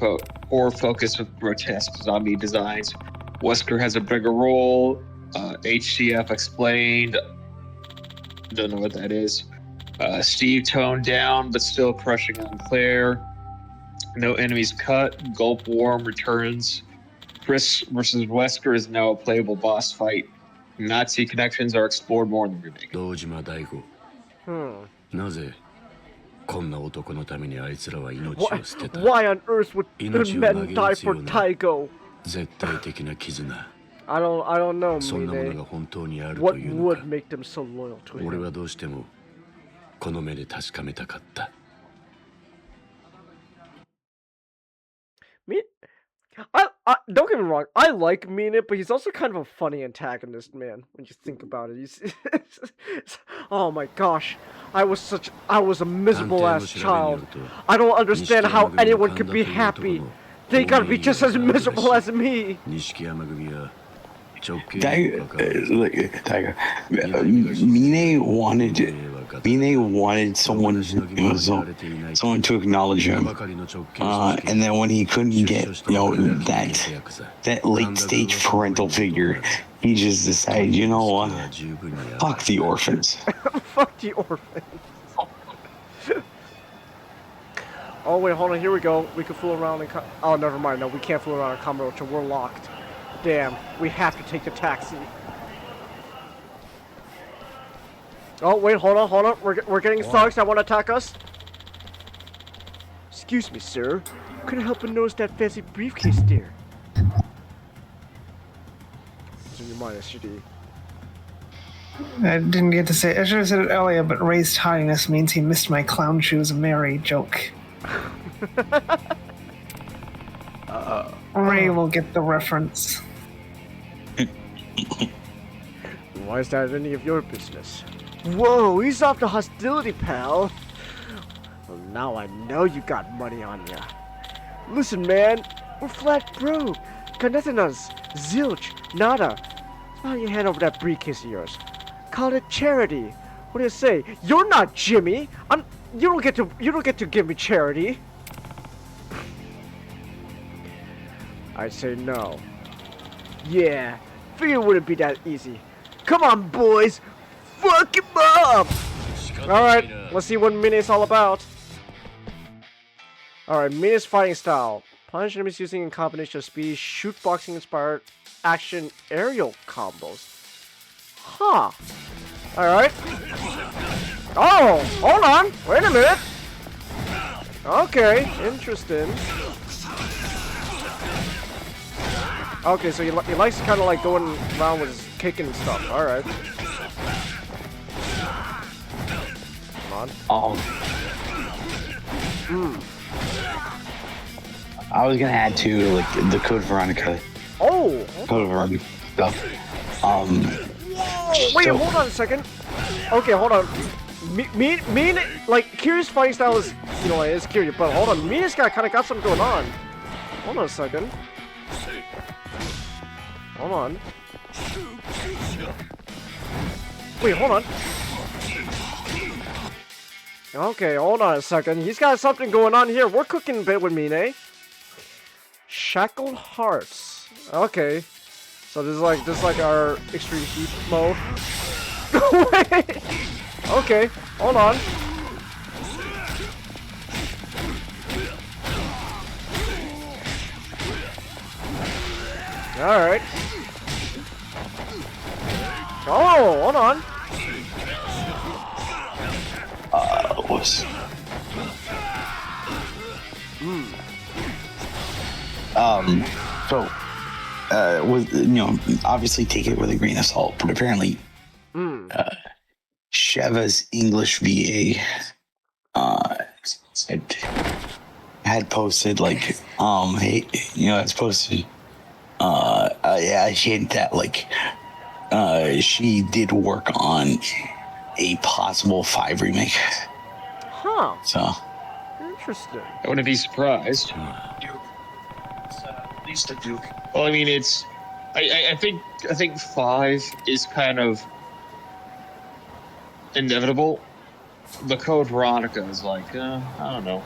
horror focus with grotesque zombie designs. Wesker has a bigger role. HCF explained. Don't know what that is. Steve toned down, but still crushing on Claire. No enemies cut. Gulp Worm returns. Chris versus Wesker is now a playable boss fight. Nazi connections are explored more in the remake. Why on earth would men die for Daigo? I don't know, Mine. What would make them so loyal to him? Don't get me wrong, I like Mina, but he's also kind of a funny antagonist, man, when you think about it. Oh my gosh, I was a miserable ass child. I don't understand how anyone could be happy. They gotta be just as miserable as me. Mine wanted someone to acknowledge him, and then when he couldn't get that late stage parental figure, he just decided, you know what, fuck the orphans. Fuck the orphans. Oh wait, hold on, here we go. We can fool around and oh, never mind. No, we can't fool around in Kamurocho. We're locked. Damn, we have to take the taxi. Oh wait, hold on. We're getting thugs that want to attack us. Excuse me, sir. Couldn't help but notice that fancy briefcase there. What's in your mind, SGD? I didn't get to say. I should have said it earlier, but raised highness means he missed my clown shoes Mary joke. Ray will get the reference. Why is that any of your business? Whoa, he's off to hostility, pal. Well, now I know you got money on ya. Listen, man, we're flat broke. Got nothing on us. Zilch, nada. Why don't you hand over that briefcase of yours? Call it charity. What do you say? You're not Jimmy. You don't get to give me charity. I'd say no. Yeah, figured it wouldn't be that easy. Come on, boys. Fuck him up! Alright, let's see what Mine's all about. Alright, Mine's fighting style. Punish enemies using a combination of speed, shootboxing inspired action aerial combos. Huh. Alright. Oh, hold on. Wait a minute. Okay, interesting. Okay, so he likes kind of like going around with his kicking and stuff. Alright. I was gonna add to the Code Veronica. Oh. Code Veronica stuff. Oh, wait, hold on a second. Okay, hold on. Me, like, Kiryu's fighting style is, you know, is Kiryu, but hold on, Mina's kind of got something going on. Hold on a second. Hold on. Wait, hold on. Okay, hold on a second. He's got something going on here. We're cooking a bit with Mine. Shackled Hearts. Okay. So this is like our extreme heat mode. Okay, hold on. Alright. Oh, hold on. Was was, you know, obviously take it with a grain of salt, but apparently Sheva's English VA had posted like hey, you know, it's posted a hint that like she did work on a possible 5 remake. Huh. So interesting. I wouldn't be surprised. At least a Duke. Well, I mean, it's. I think 5 is kind of inevitable. The Code Veronica is like, I don't know.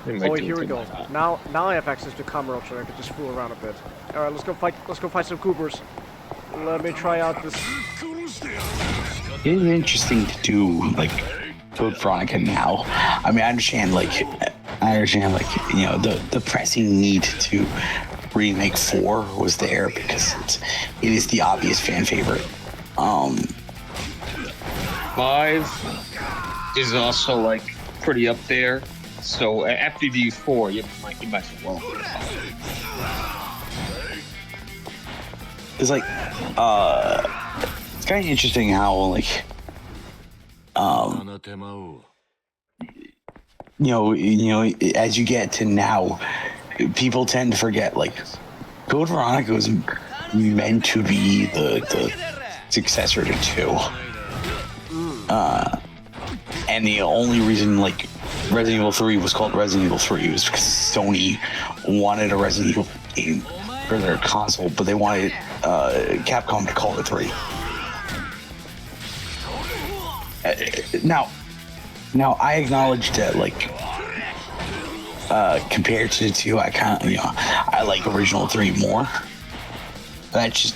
Oh, here we go. Now I have access to Kamurocho, so I can just fool around a bit. All right, let's go fight some Coopers. Let me try out this. It is interesting to do like Code Veronica now. I mean, I understand like you know the pressing need to remake 4 was there because it is the obvious fan favorite. 5 is also like pretty up there. So after you do 4, you might as well. It's like it's kind of interesting how like you know as you get to now, people tend to forget like Code Veronica was meant to be the successor to 2, and the only reason like Resident Evil 3 was called Resident Evil 3 was because Sony wanted a Resident Evil game for their console, but they wanted Capcom to call it 3. Now I acknowledge that like compared to the 2, I kind of, you know, I like original 3 more. That's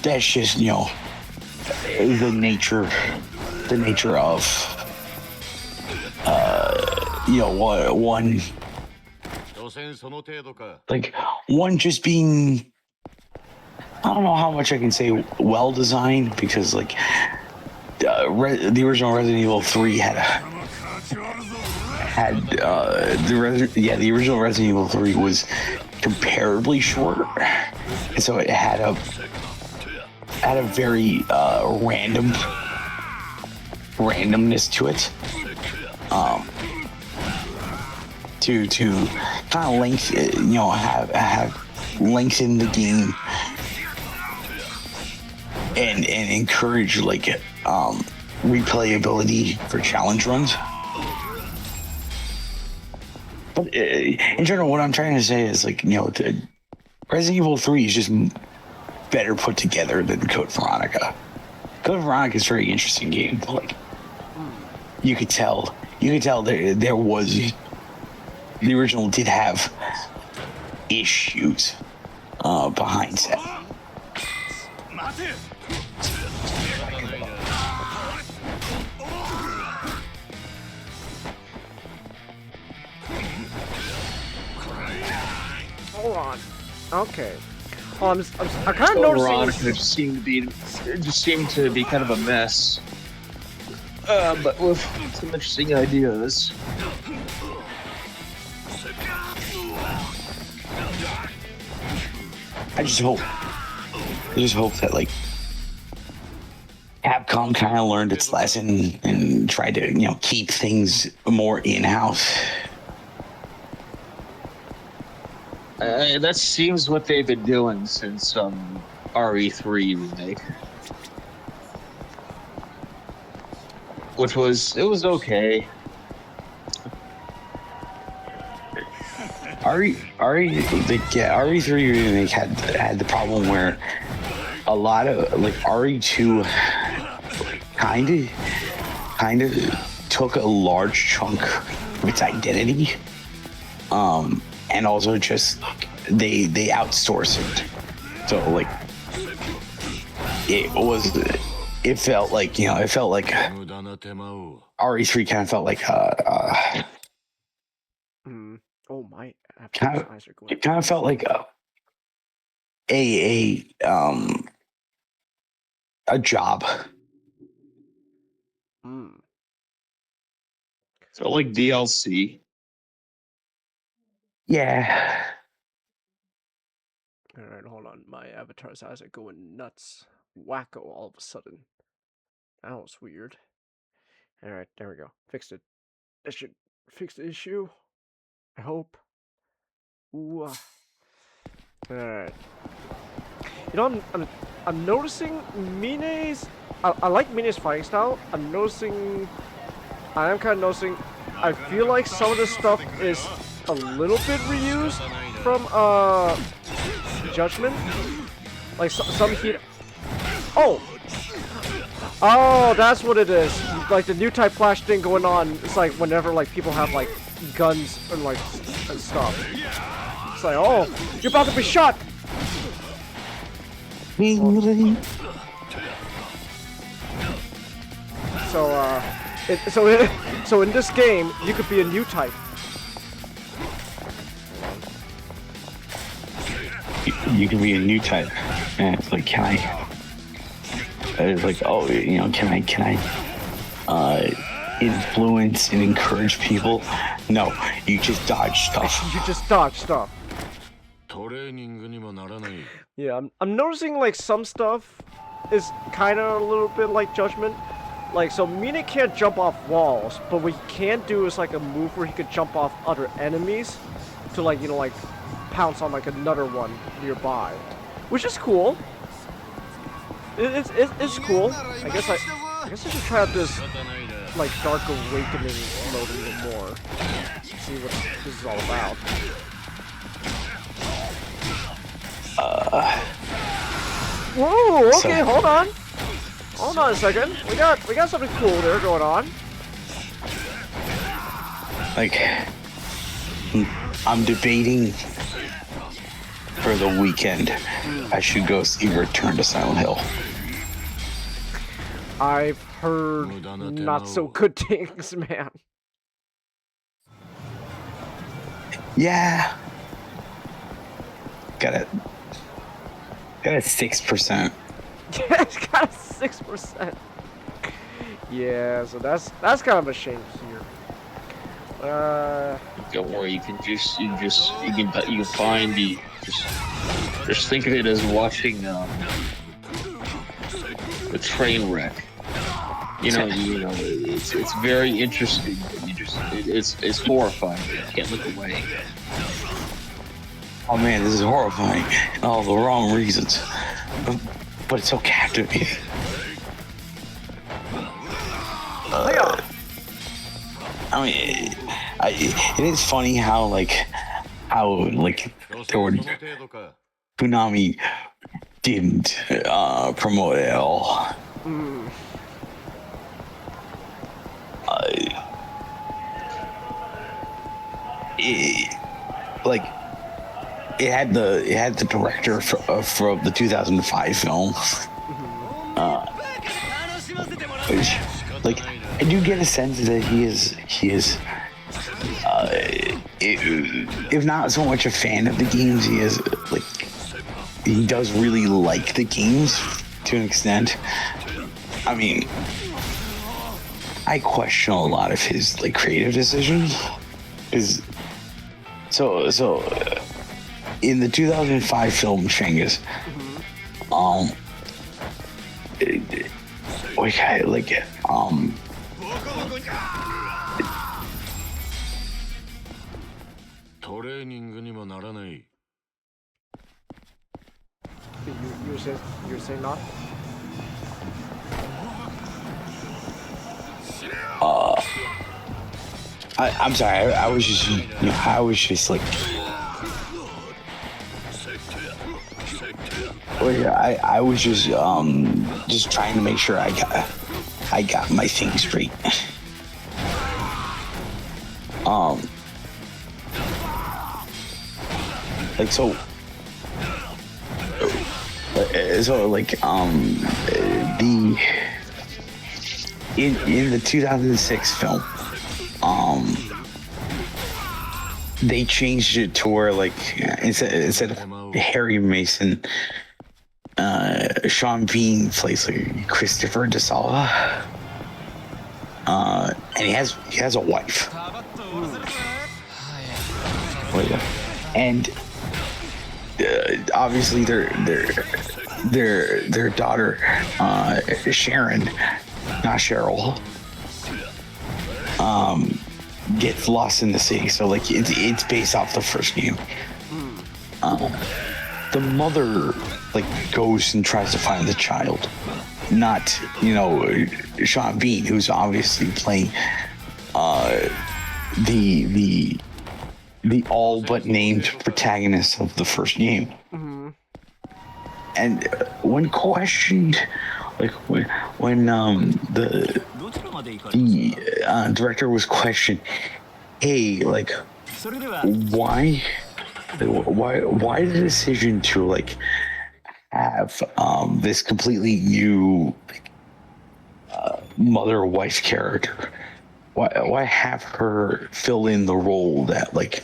just you know the nature of you know one like one just being, I don't know how much I can say well designed, because like the original Resident Evil 3 the original Resident Evil 3 was comparably shorter, and so it had a very randomness to it, to kind of lengthen, you know, have lengthen the game and encourage like replayability for challenge runs. But in general, what I'm trying to say is like, you know, Resident Evil 3 is just better put together than Code Veronica. Code Veronica is a very interesting game, but like you could tell there was, the original did have issues behind set. Hold on. Okay. I'm kind of noticing. Veronica just seemed to be kind of a mess, but with some interesting ideas. I just hope that like Capcom kind of learned its lesson and tried to, you know, keep things more in-house. That seems what they've been doing since RE3 remake. which was okay. RE3 remake had the problem where a lot of like RE2 kind of took a large chunk of its identity, and also just they outsourced it. So like it felt like RE3 kind of felt like Oh my! it kind of felt like a job. So like DLC. Yeah. All right, hold on. My avatar's eyes are going nuts. Wacko all of a sudden. That was weird. All right, there we go. Fixed it. That should fix the issue. I hope. Ooh. All right. You know, I'm noticing Mine's. I like Mine's fighting style. I am kind of noticing. I feel like some of this stuff is a little bit reused from Judgment. Like some heat. Oh, that's what it is. Like the new type flash thing going on. It's like whenever like people have like guns and like and stuff. It's like, oh, you're about to be shot. So in this game, you could be a new type. You can be a new type, and it's like, it's like, oh, you know, can I influence and encourage people? No, you just dodge stuff. You just dodge stuff. Yeah, I'm noticing like some stuff is kind of a little bit like Judgment. Like, so Mina can't jump off walls, but what he can do is like a move where he could jump off other enemies to like, you know, like pounce on like another one nearby, which is cool. It's cool. I guess I should try out this like Dark Awakening mode a little more. See what this is all about. Whoa! Okay, hold on. Hold on a second. We got something cool there going on. Like, I'm debating for the weekend. I should go see Return to Silent Hill. I've heard not so good things, man. Yeah. Got a 6%. Yeah, it's got a 6%. Yeah, so that's kind of a shame here. Don't worry, you can find the just think of it as watching the train wreck. You know, it's very interesting. It's horrifying. You can't look away. Oh man, this is horrifying. All the wrong reasons. But it's so captivating. I mean, it is funny how Kiwami didn't promote it at all. It had the director from the 2005 film. Which, like, I do get a sense that he is if not so much a fan of the games, he does really like the games to an extent. I mean, I question a lot of his like creative decisions. So in the 2005 film Shangus, You're saying not? I'm sorry. I was just, I was just like, I was just trying to make sure I got my thing straight. Like so like the in the 2006 film, they changed it to where like instead of Harry Mason, Sean Bean plays like Christopher DeSalva, and he has a wife. And obviously their daughter, Sharon, not Cheryl, gets lost in the sea. So like it's based off the first game. The mother like goes and tries to find the child, not Sean Bean, who's obviously playing the all but named protagonist of the first game. And when questioned, like when the director was questioned, hey, like why the decision to like have this completely new mother-wife character? Why have her fill in the role that like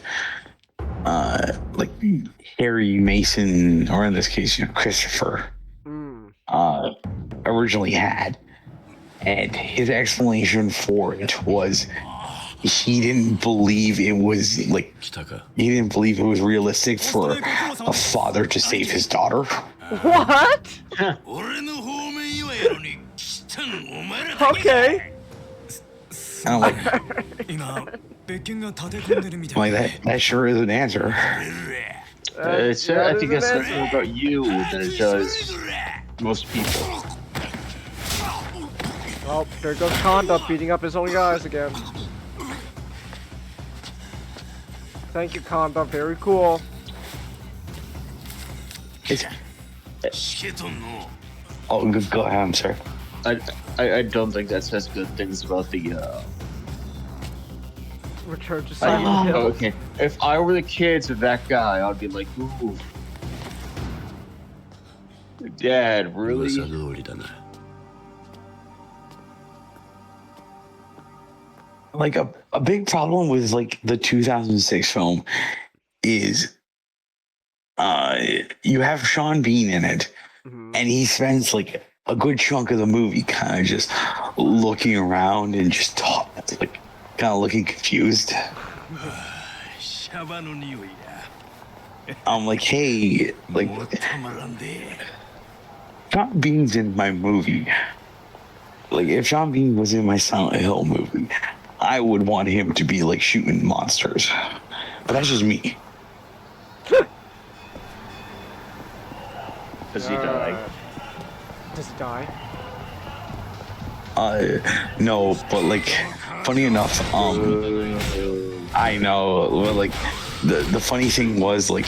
Harry Mason, or in this case, Christopher, originally had? And his explanation for it was he didn't believe it was realistic for a father to save his daughter. What? Okay. And I'm like, that sure is an answer. I think it says more about you than it does most people. Oh, there goes Conduct beating up his own guys again. Thank you, Conduct. Very cool. Oh, go ahead. I'm sorry. I don't think that says good things about the Return to Silent Hill. Okay, if I were the kids of that guy, I'd be like, ooh, Dad, really? Like a big problem with like the 2006 film is you have Sean Bean in it, and he spends like a good chunk of the movie kind of just looking around and just like kind of looking confused. I'm like, hey, like Sean Bean's in my movie. Like if Sean Bean was in my Silent Hill movie, I would want him to be like shooting monsters. But that's just me. Does he die? Does he die? No, but like, funny enough, I know, well, like, the funny thing was, like,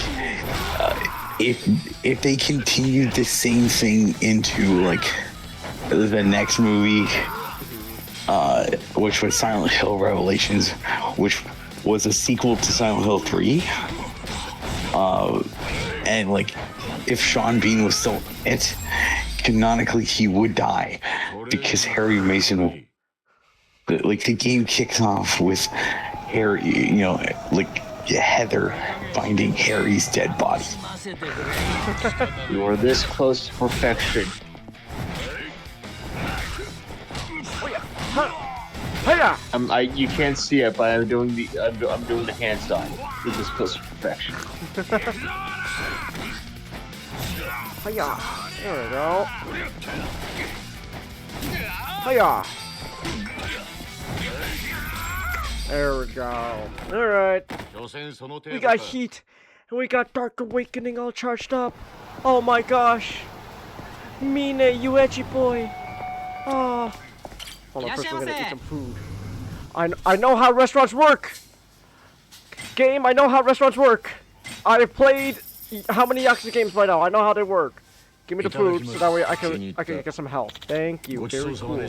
if they continued the same thing into, like, the next movie, which was Silent Hill Revelations, which was a sequel to Silent Hill 3, and, like, if Sean Bean was still in it, canonically he would die because Harry Mason, like the game kicks off with Harry, like Heather finding Harry's dead body. You are this close to perfection. You can't see it, but I'm doing the handstand. You're this close to perfection. Hiya. There we go. Hiya. There we go. Alright. We got heat. And we got Dark Awakening all charged up. Oh my gosh. Mine, you edgy boy. Oh. Hold on, first we're gonna eat some food. I know how restaurants work. Game, I know how restaurants work. I've played how many Yakuza games by now? I know how they work. Give me the food so that way I can get some health. Thank you. Very cool.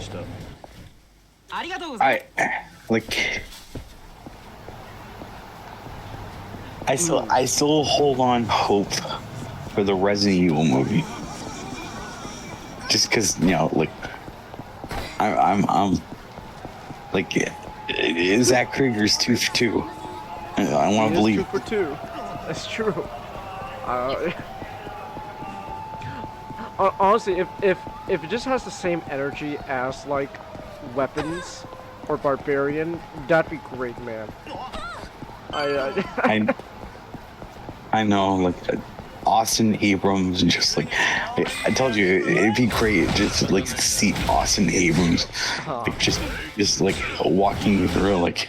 I still hold on hope for the Resident Evil movie. Just because, you know, like I'm like Zach Krieger's 2 for 2. I want to believe 2 for 2. That's true. Honestly, if it just has the same energy as like Weapons or Barbarian, that'd be great, man. I know, like Austin Abrams, just like I told you, it'd be great just like to see Austin Abrams, like just like walking through like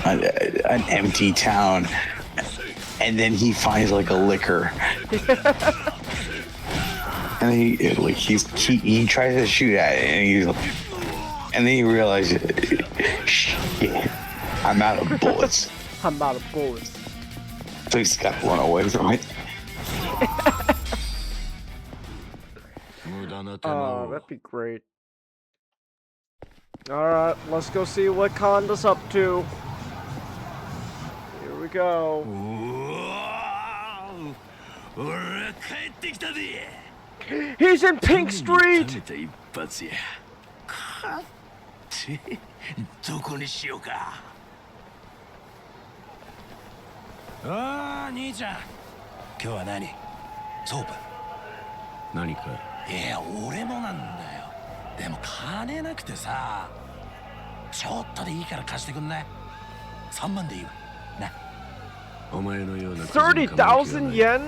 an empty town, and then he finds like a liquor, and he tries to shoot at it, and then he realizes, shit, I'm out of bullets. I'm out of bullets. So he's got to run away from it. Oh, that'd be great. Alright, let's go see what Konda's up to. Here we go. He's in Pink Street! どこにしようか。ああ、兄ちゃん。今日は何？ソープ。何か。いや、俺もなんだよ。でも金なくてさ。ちょっとでいいから貸してくんない？3万でいいわ。な。お前のような。30,000 yen?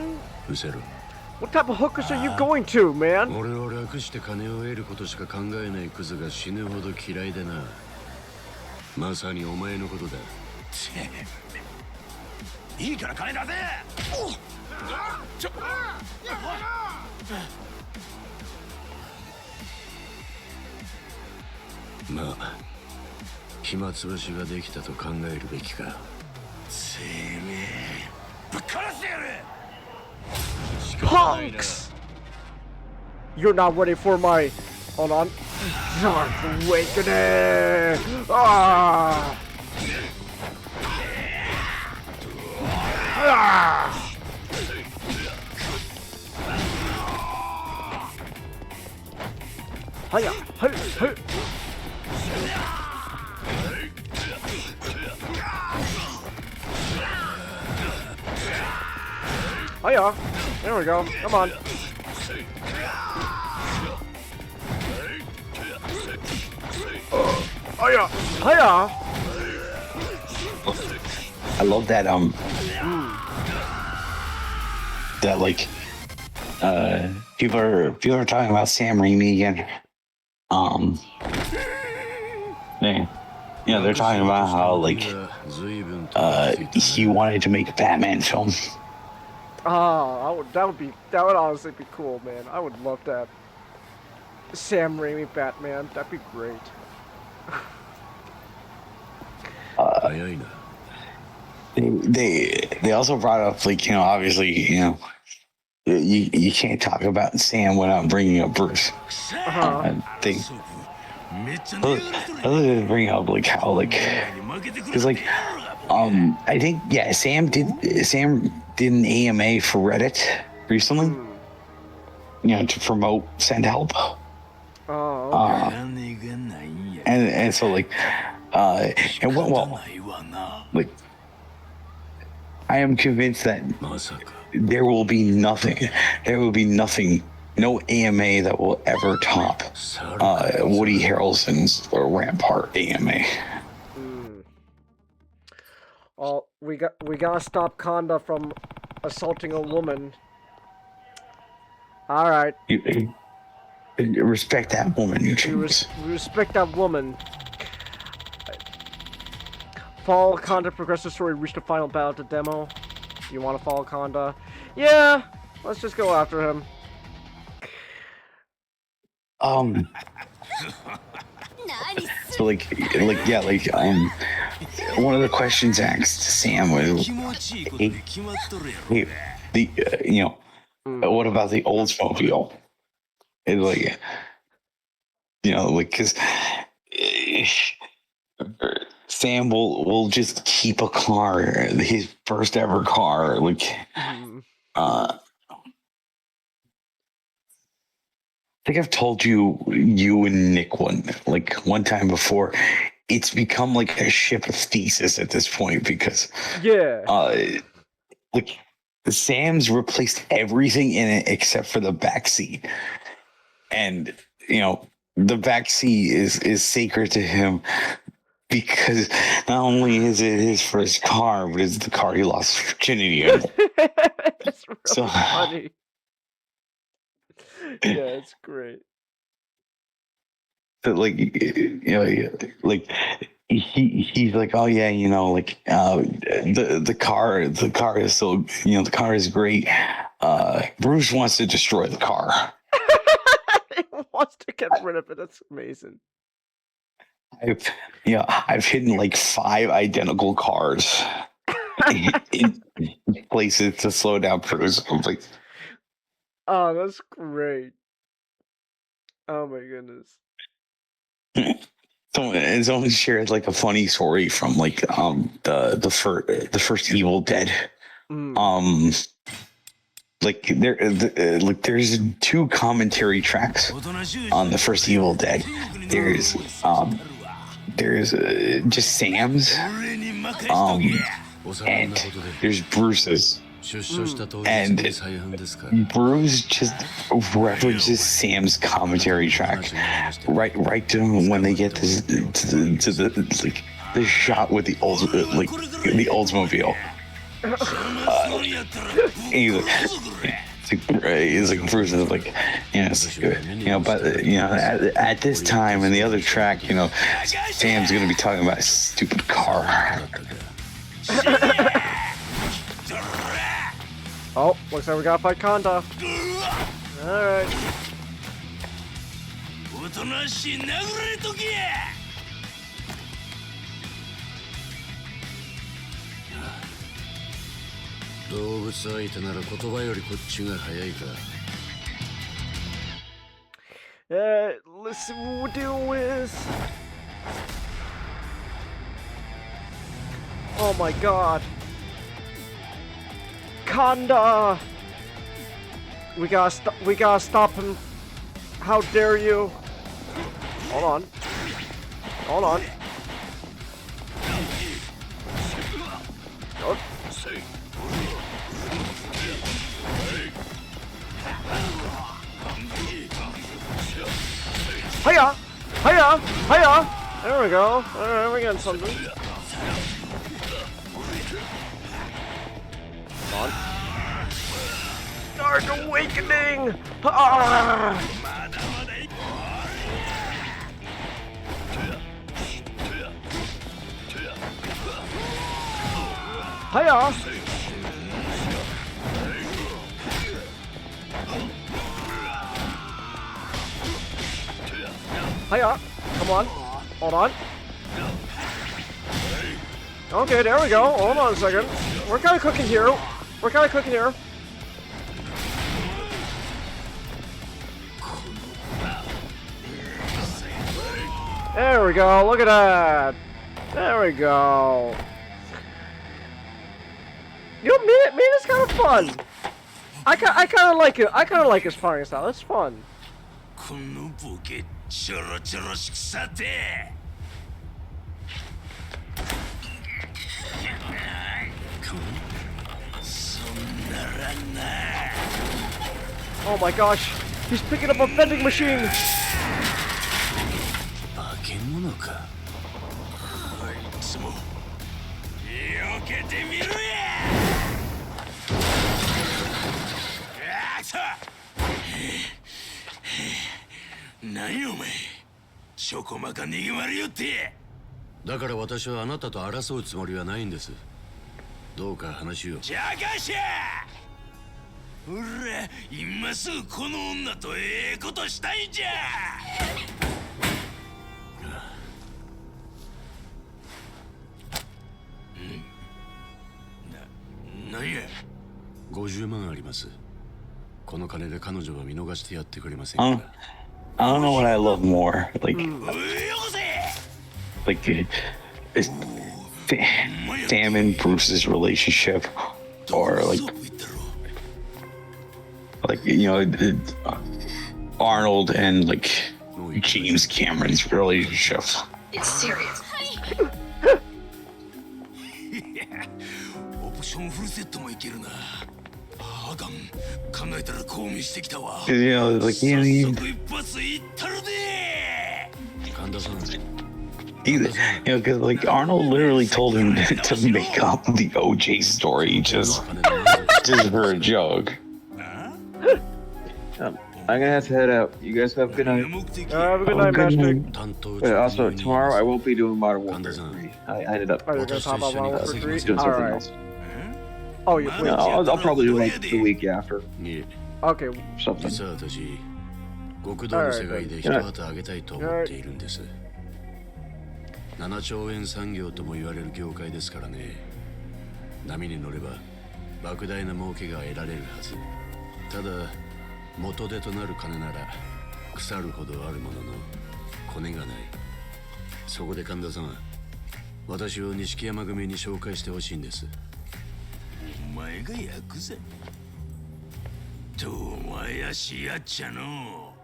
うせろ。What type of hookers are you going to, man? 俺を楽して金を得ることしか考えないクズが死ぬほど嫌いでな。まさにお前のことだ。いいから金出せ。まあ、暇つぶしができたと考えるべきか。てめえ、ぶっ殺してやる。Punks! You're not ready for my... Hold on. Dark Awakening! Ah! Ah! Hiya! Hey! Hey! Hiya! There we go. Come on. Hiya! Hiya! I love that that like people are talking about Sam Raimi again. They're talking about how like he wanted to make a Batman film. Oh, that would honestly be cool, man. I would love that. Sam Raimi Batman, that'd be great. They also brought up, like, you know, obviously, you know, you can't talk about Sam without bringing up Bruce. They bring up like how like, because like I think Sam did an AMA for Reddit recently, you know, to promote Send Help. Oh, okay. And so like it went well. Like, I am convinced that there will be nothing, no AMA that will ever top Woody Harrelson's Rampart AMA. Oh, we gotta stop Konda from assaulting a woman. All right. You respect that woman, you respect that woman. Follow Konda progressive story, reach the final battle to demo. You want to follow Konda? Yeah, let's just go after him. So like yeah, like one of the questions asked to Sam was, what about the Oldsmobile? It's like, because Sam will just keep a car, his first ever car, I think I've told you and Nick one time before. It's become like a ship of thesis at this point because Sam's replaced everything in it except for the back seat, and the back seat is sacred to him because not only is it his first car, but it's the car he lost virginity in. That's really funny. Yeah, it's great. He's like, oh yeah, the car is so, the car is great. Bruce wants to destroy the car. He wants to get rid of it. That's amazing. I've hidden like 5 identical cars in places to slow down Bruce. I'm like, oh, that's great. Oh my goodness. Someone shared like a funny story from like the first Evil Dead. There's 2 commentary tracks on the first Evil Dead. There's just Sam's, and there's Bruce's. And Bruce just references Sam's commentary track right to when they get to the shot with the Oldsmobile. He's like Bruce is like, it's good, but at this time in the other track, Sam's gonna be talking about a stupid car. Oh, looks like we gotta fight Kanda. Alright. Let's see what we'll deal with. Oh my god. Kanda! We gotta stop him. How dare you? Hold on. Hold on. Oh. Hiya! Hiya! Hiya! There we go. Alright, we're getting something. Come on. Dark Awakening! Ah! Hiya! Hiya! Come on. Hold on. Okay, there we go. Hold on a second. We're kind of cooking here. We're kind of cooking here. There we go. Look at that. There we go. It's kind of fun. I kind of like it. I kind of like his firing style. It's fun. Oh my gosh, he's picking up a vending machine. いえ50万あります。この金で彼女は見逃してやってくれませんか。I don't know what I love more, like Sam and Bruce's relationship, or like you know, Arnold and like James Cameron's relationship. It's serious. オプションフルセットもいけるな。あかん、考えたら興味してきたわ。 You know, like you早速一発いったるで。神田さん。know, because like Arnold literally told him to make up the OJ story just for a joke. I'm gonna have to head out. You guys have a good night. Have a good night, Master. Also, tomorrow I won't be doing Modern Warfare 3. I ended up. Oh, you're gonna talk about Modern Warfare 3? doing something Alright. else. Oh, you Yeah, I'll probably do like the week after. Okay. Something. 実は私、極道の世界で一旗あげたいと思っているんです。7兆円産業とも言われる業界ですからね。波に乗れば莫大な儲けが得られるはず。ただ元手となる金なら腐るほどあるもののコネがない。そこで神田さん、私を錦山組に紹介してほしいんです。お前がヤクザどうも怪しいやっちゃの。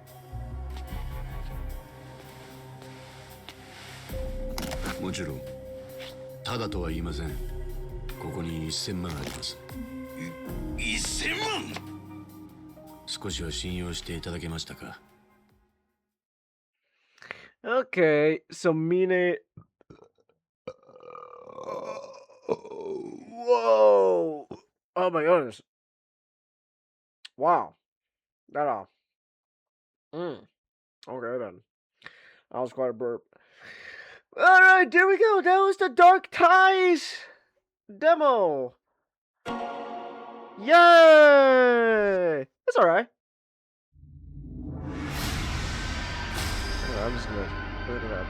もちろんただとは言いません。ここに1000万あります。1000万。少しは信用していただけましたか。 Okay, so Mine. Whoa! Oh my goodness! Wow, that Okay then, that was quite a burp. All right, there we go. That was the Dark Ties demo. Yay! It's all right. I'm just gonna look it up.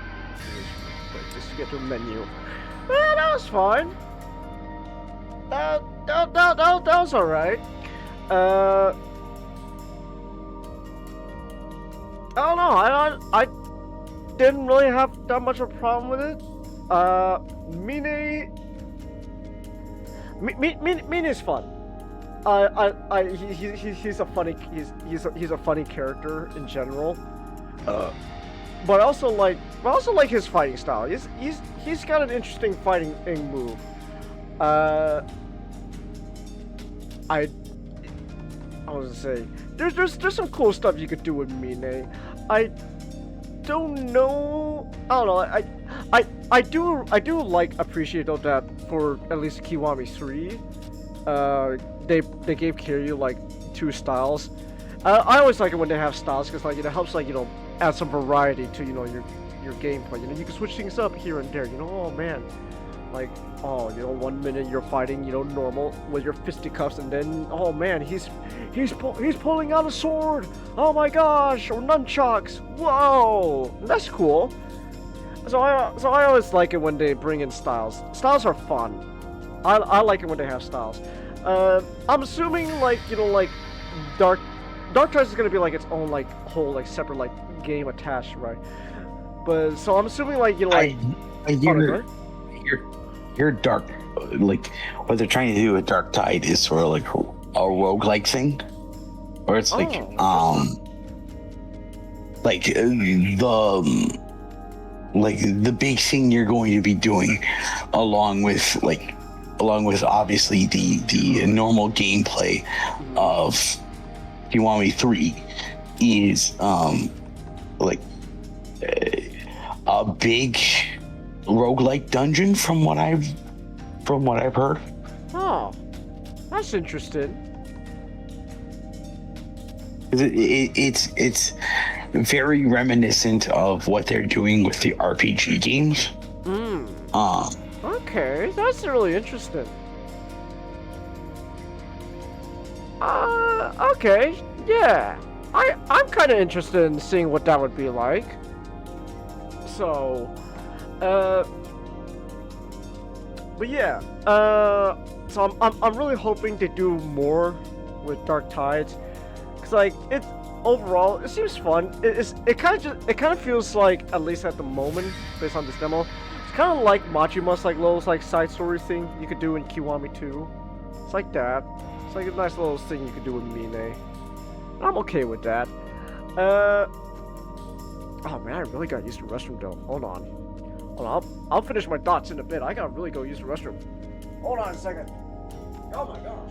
Just to get to the menu. That was fine. That was alright. I don't know. I didn't really have that much of a problem with it. Mine is fun. He's a funny he's a funny character in general. But I also like his fighting style. He's got an interesting fighting move. I was gonna say there's some cool stuff you could do with Mine. I don't know. I don't know. I do like appreciate though that for at least Kiwami 3, they gave Kiryu like 2 styles. I always like it when they have styles because like it helps like add some variety to your gameplay. You can switch things up here and there. Oh man, like 1 minute you're fighting normal with your fisticuffs, and then oh man he's pulling out a sword. Oh my gosh, or nunchucks. Whoa, that's cool. So I always like it when they bring in styles. Styles are fun. I like it when they have styles. I'm assuming like Dark Ties is gonna be like its own like whole like separate like game attached, right? But so I'm assuming like your dark, like what they're trying to do with Dark Tide is sort of like a roguelike thing, where it's like the big thing you're going to be doing along with obviously the normal gameplay of Kiwami 3 is a big roguelike dungeon from what I've heard. Oh, that's interesting. It's very reminiscent of what they're doing with the RPG games. Okay, that's really interesting. Okay, yeah. I'm kind of interested in seeing what that would be like. So, but yeah, So I'm really hoping they do more with Dark Tides, cause like it overall it seems fun. It kind of feels like, at least at the moment based on this demo, it's kind of like Majima's like little like side story thing you could do in Kiwami 2. It's like that. It's like a nice little thing you could do with Mine. I'm okay with that. Oh man, I really gotta use the restroom though. Hold on. I'll finish my thoughts in a bit. I gotta really go use the restroom. Hold on a second. Oh my gosh.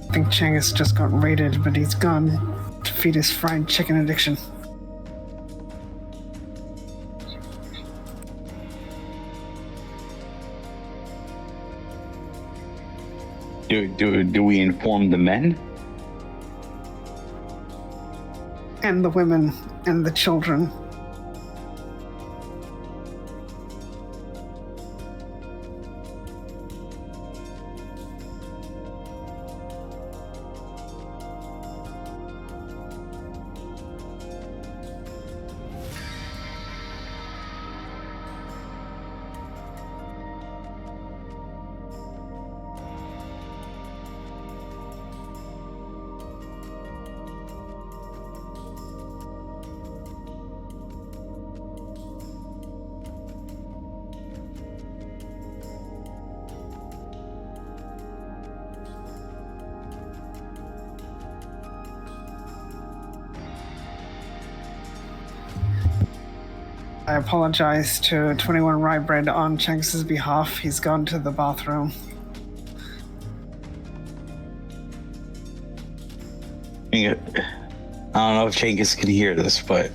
I think Changus just got raided, but he's gone to feed his fried chicken addiction. Do we inform the men? And the women and the children. I apologize to 21 Rye Bread on Changus's behalf. He's gone to the bathroom. I don't know if Changus can hear this, but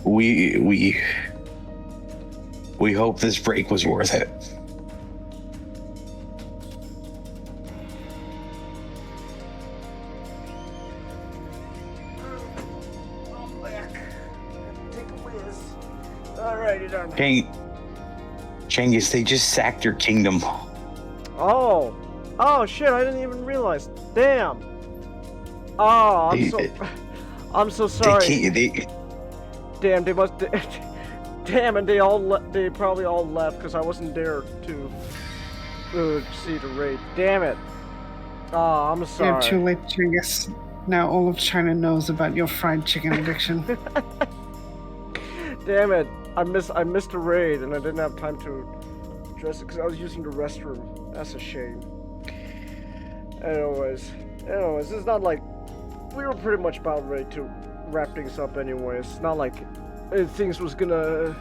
we hope this break was worth it. Changus, they just sacked your kingdom. Oh shit! I didn't even realize. Damn. Oh, I'm so sorry. Damn, they must. Damn, and they probably all left because I wasn't there to see the raid. Damn it. Oh, I'm sorry. Yeah, too late, Changus. Now all of China knows about your fried chicken addiction. Damn it. I missed the raid and I didn't have time to address it because I was using the restroom. That's a shame. Anyways, it's not like we were pretty much about ready to wrap things up anyways. It's not like things was gonna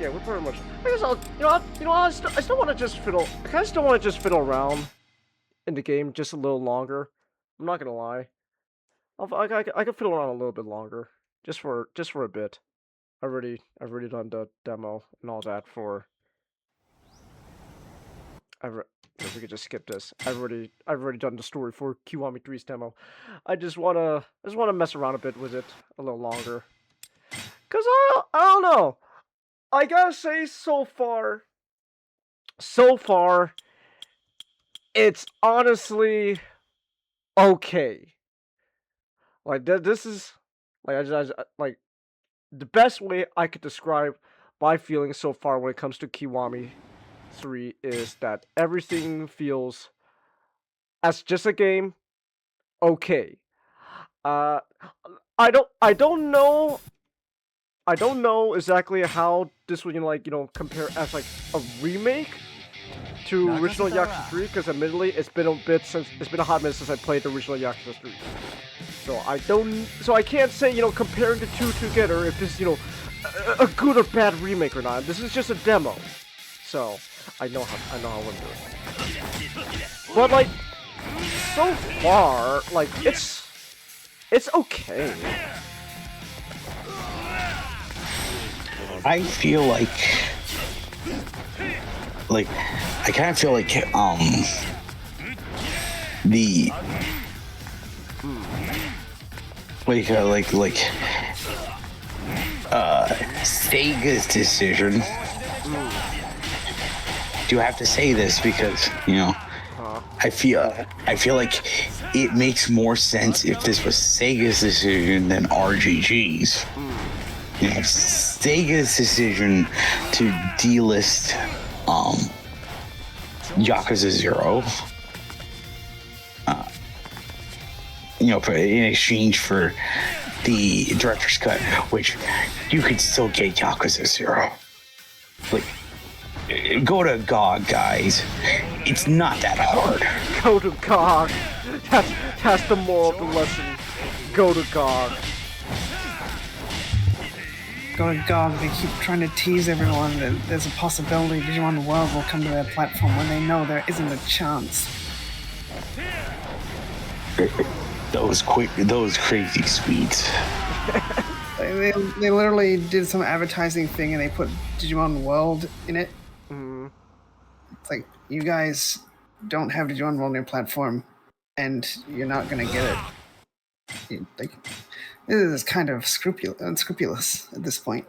yeah, we're pretty much. I guess I still want to just fiddle. I kind of still want to just fiddle around in the game just a little longer. I'm not gonna lie. I could fiddle around a little bit longer, just for a bit. I've already done the demo and all that for. If we could just skip this. I've already done the story for Kiwami 3's demo. I just wanna mess around a bit with it a little longer. Cause I don't know. I gotta say, so far, it's honestly okay. Like this is like like the best way I could describe my feelings so far when it comes to Kiwami 3 is that everything feels as just a game okay. Uh, I don't know exactly how this would compare as like a remake to original Yakuza 3, because admittedly it's been a hot minute since I played the original Yakuza 3. So I can't say comparing the two together if it's a good or bad remake or not. This is just a demo, so I know how I'm gonna do it. But like so far, like it's okay. I feel like I kind of feel like the Sega's decision. Do I have to say this because I feel like it makes more sense if this was Sega's decision than RGG's. Sega's decision to delist Yakuza 0 in exchange for the director's cut, which you could still get Yakuza 0. Like, go to GOG, guys. It's not that hard. Go to GOG. That's the moral of the lesson. Go to GOG. Go to GOG, they keep trying to tease everyone that there's a possibility Digimon World will come to their platform when they know there isn't a chance. Those crazy sweets. They literally did some advertising thing and they put Digimon World in it. Mm-hmm. It's like, you guys don't have Digimon World on your platform and you're not gonna get it. This is kind of unscrupulous at this point.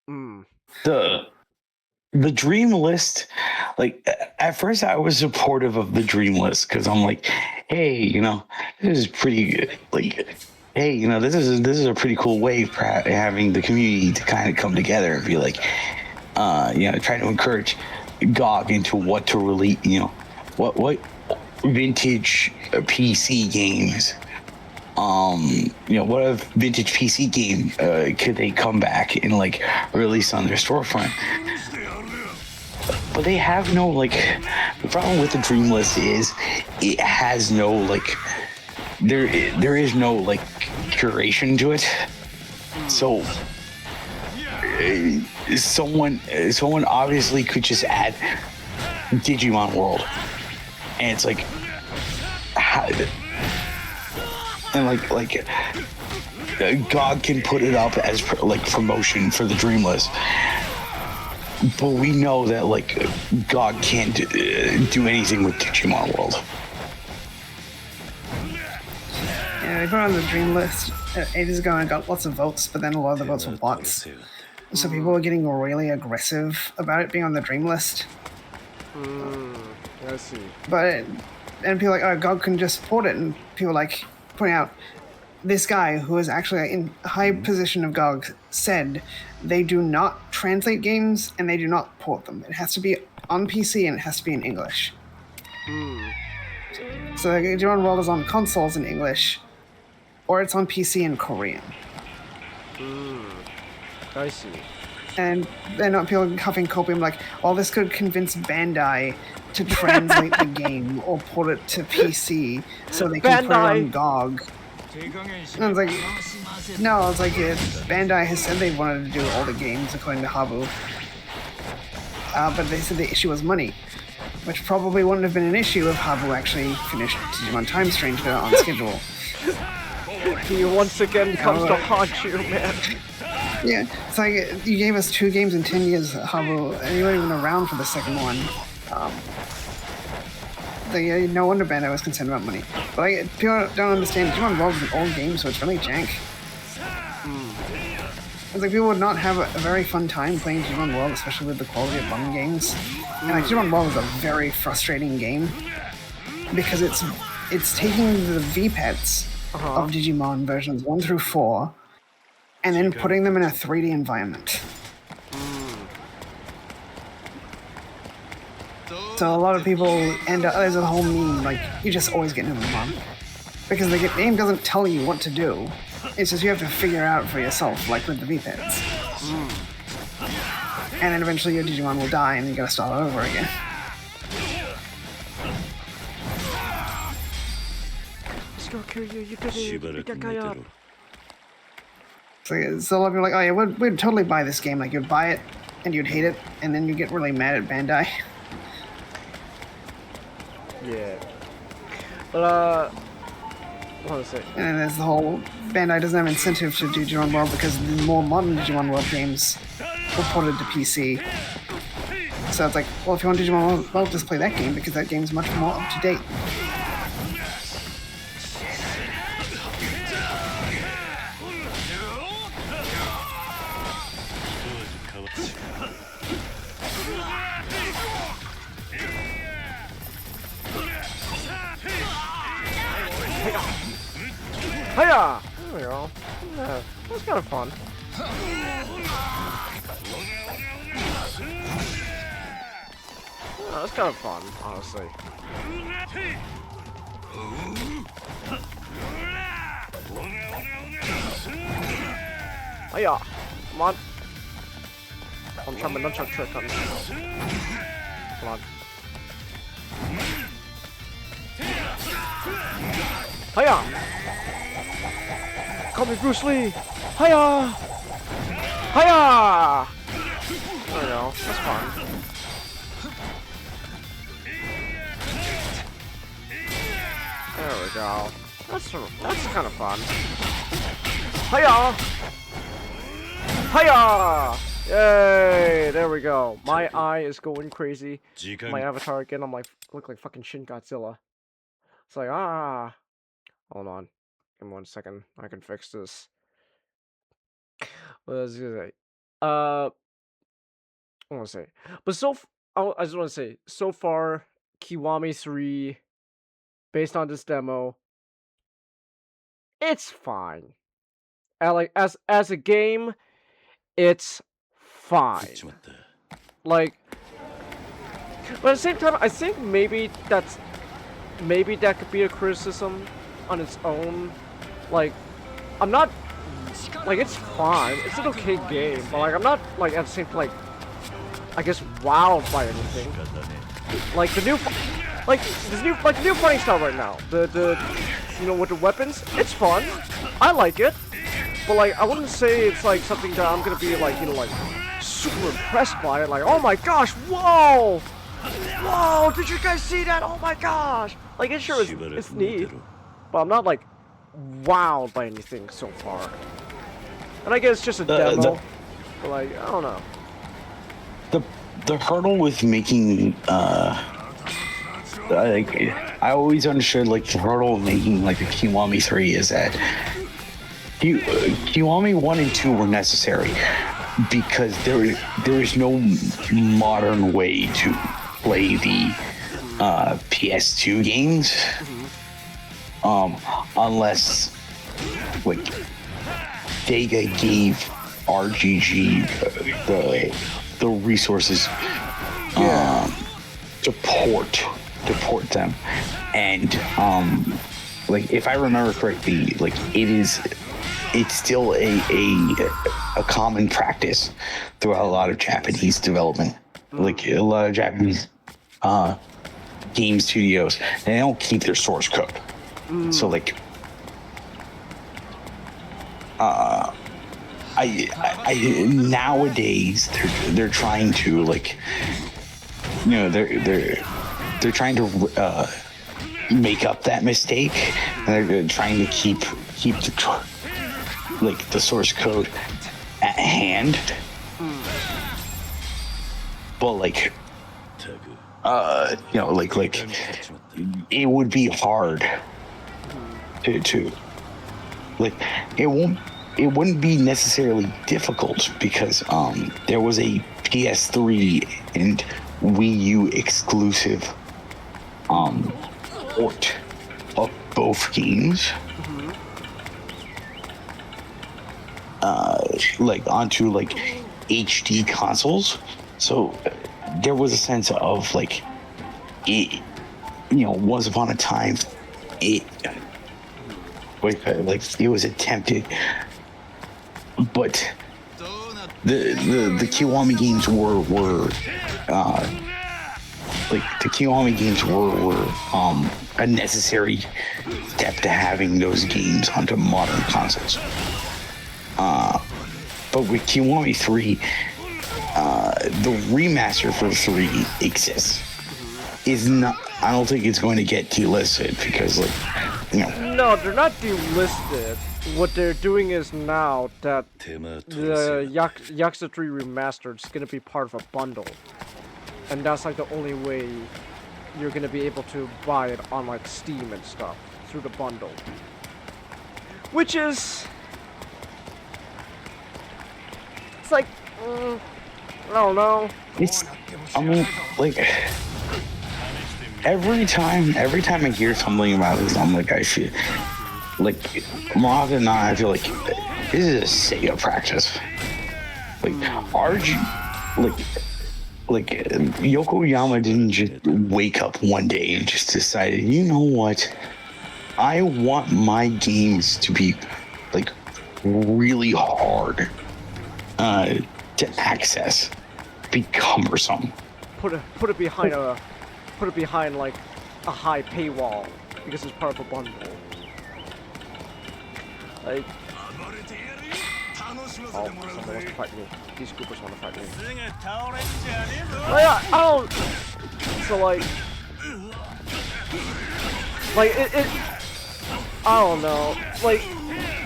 The dream list, like at first I was supportive of the dream list because I'm like, hey, this is pretty good. Like, hey, this is a pretty cool way for having the community to kind of come together and be like, try to encourage GOG into what to release, what vintage PC games. What a vintage PC game could they come back and like release on their storefront? But they have no the problem with the dream list is it has no there is no curation to it. So someone obviously could just add Digimon World, and it's like GOG can put it up as promotion for the dream list, but we know that GOG can't do anything with Digimon World. Yeah, they put it on the dream list ages ago and got lots of votes, but then a lot of the votes were bots. So people were getting really aggressive about it being on the dream list. I see. And people GOG can just support it, and people pointing out this guy who is actually in a high position of GOG said they do not translate games and they do not port them. It has to be on PC and it has to be in English. So Digimon World is on consoles in English, or it's on PC in Korean. I see. And they're not people huffing copium this could convince Bandai to translate the game or port it to PC so they can put it on GOG. And I was like, no, Bandai has said they wanted to do all the games according to Habu. But they said the issue was money, which probably wouldn't have been an issue if Habu actually finished Digimon Time Stranger on schedule. He once again comes to haunt you, man. Yeah, it's like you gave us 2 games in 10 years, Habu, and you weren't even around for the second one. No wonder Bandai was concerned about money. But people don't understand, Digimon World is an old game, so it's really jank. It's like people would not have a very fun time playing Digimon World, especially with the quality of modern games. And like Digimon World is a very frustrating game because it's taking the VPETs of Digimon versions 1 through 4 and then putting them in a 3D environment. So a lot of people end up, there's a whole meme, like, you just always get Numemon. Because the game doesn't tell you what to do. It's just you have to figure it out for yourself, like with the VPEDs. And then eventually your Digimon will die and you gotta start over again. Let's go, Kiryu, you did it. Beat that guy up. So a lot of people are like, oh yeah, we'd totally buy this game. Like, you'd buy it and you'd hate it, and then you get really mad at Bandai. Yeah. But, what was it? And there's the whole Bandai doesn't have incentive to do Digimon World because the more modern Digimon World games were ported to PC. So it's like, well, if you want Digimon World, just play that game because that game's much more up to date. Hiya! There we go. Yeah, that's kind of fun. That's kind of fun, honestly. Hiya! Come on. I'm trying my nunchuck trick on. Come on. Hiya! Call me Bruce Lee! Hiya! Hiya! There we go. That's fun. There we go. That's kind of fun. Hiya! Hiya! Yay! There we go. My eye is going crazy. My avatar again. I'm like, look like fucking Shin Godzilla. It's like, ah. Hold on. Give me 1 second. I can fix this. What was I gonna say? I want to say, but I just want to say, so far, Kiwami 3, based on this demo, it's fine. And like as a game, it's fine. Like, but at the same time, I think maybe that could be a criticism on its own. Like, I'm not like, it's fine. It's an okay game, but like I'm not like at the same like, I guess, wowed by anything. Like the new fighting style right now. The you know, with the weapons, it's fun. I like it, but like I wouldn't say it's like something that I'm gonna be like, you know, like super impressed by it. Like, oh my gosh, whoa, whoa, did you guys see that? Oh my gosh! Like, it sure is, it's neat, but I'm not like wowed by anything so far. And I guess it's just a demo. But like, I don't know. The hurdle with making like, I always understood like the hurdle of making like a Kiwami 3 is that Kiwami 1 and 2 were necessary because there is no modern way to play the PS2 games unless like Sega gave RGG the resources to port them, and like if I remember correctly, like it's still a common practice throughout a lot of Japanese development, like a lot of Japanese game studios, and they don't keep their source code. So like I nowadays they're trying to like, you know, they're trying to make up that mistake, and they're trying to keep the source code hand. But like, you know, like it would be hard to like it wouldn't be necessarily difficult because there was a PS3 and Wii U exclusive port of both games like onto like HD consoles, so there was a sense of like it, you know, once upon a time it like it was attempted, but the Kiwami games were like the Kiwami games were a necessary step to having those games onto modern consoles. But with Kiwami 3, the remaster for 3 exists. Is not. I don't think it's going to get delisted because, like, you know. No, they're not delisted. What they're doing is now that the Yakuza 3 remastered is going to be part of a bundle, and that's like the only way you're going to be able to buy it on like Steam and stuff through the bundle, which is. It's like, I don't know. It's, I mean, like, every time I hear something about this, I'm like, I feel, like, more often than not, I feel like this is a Sega practice. Like, Yokoyama didn't just wake up one day and just decided, you know what, I want my games to be, like, really hard. To access, be cumbersome. Put it behind like a high paywall because it's part of a bundle. Like, someone wants to fight me. These groupers want to fight me. Oh yeah, I don't. So like it. I don't know. Like,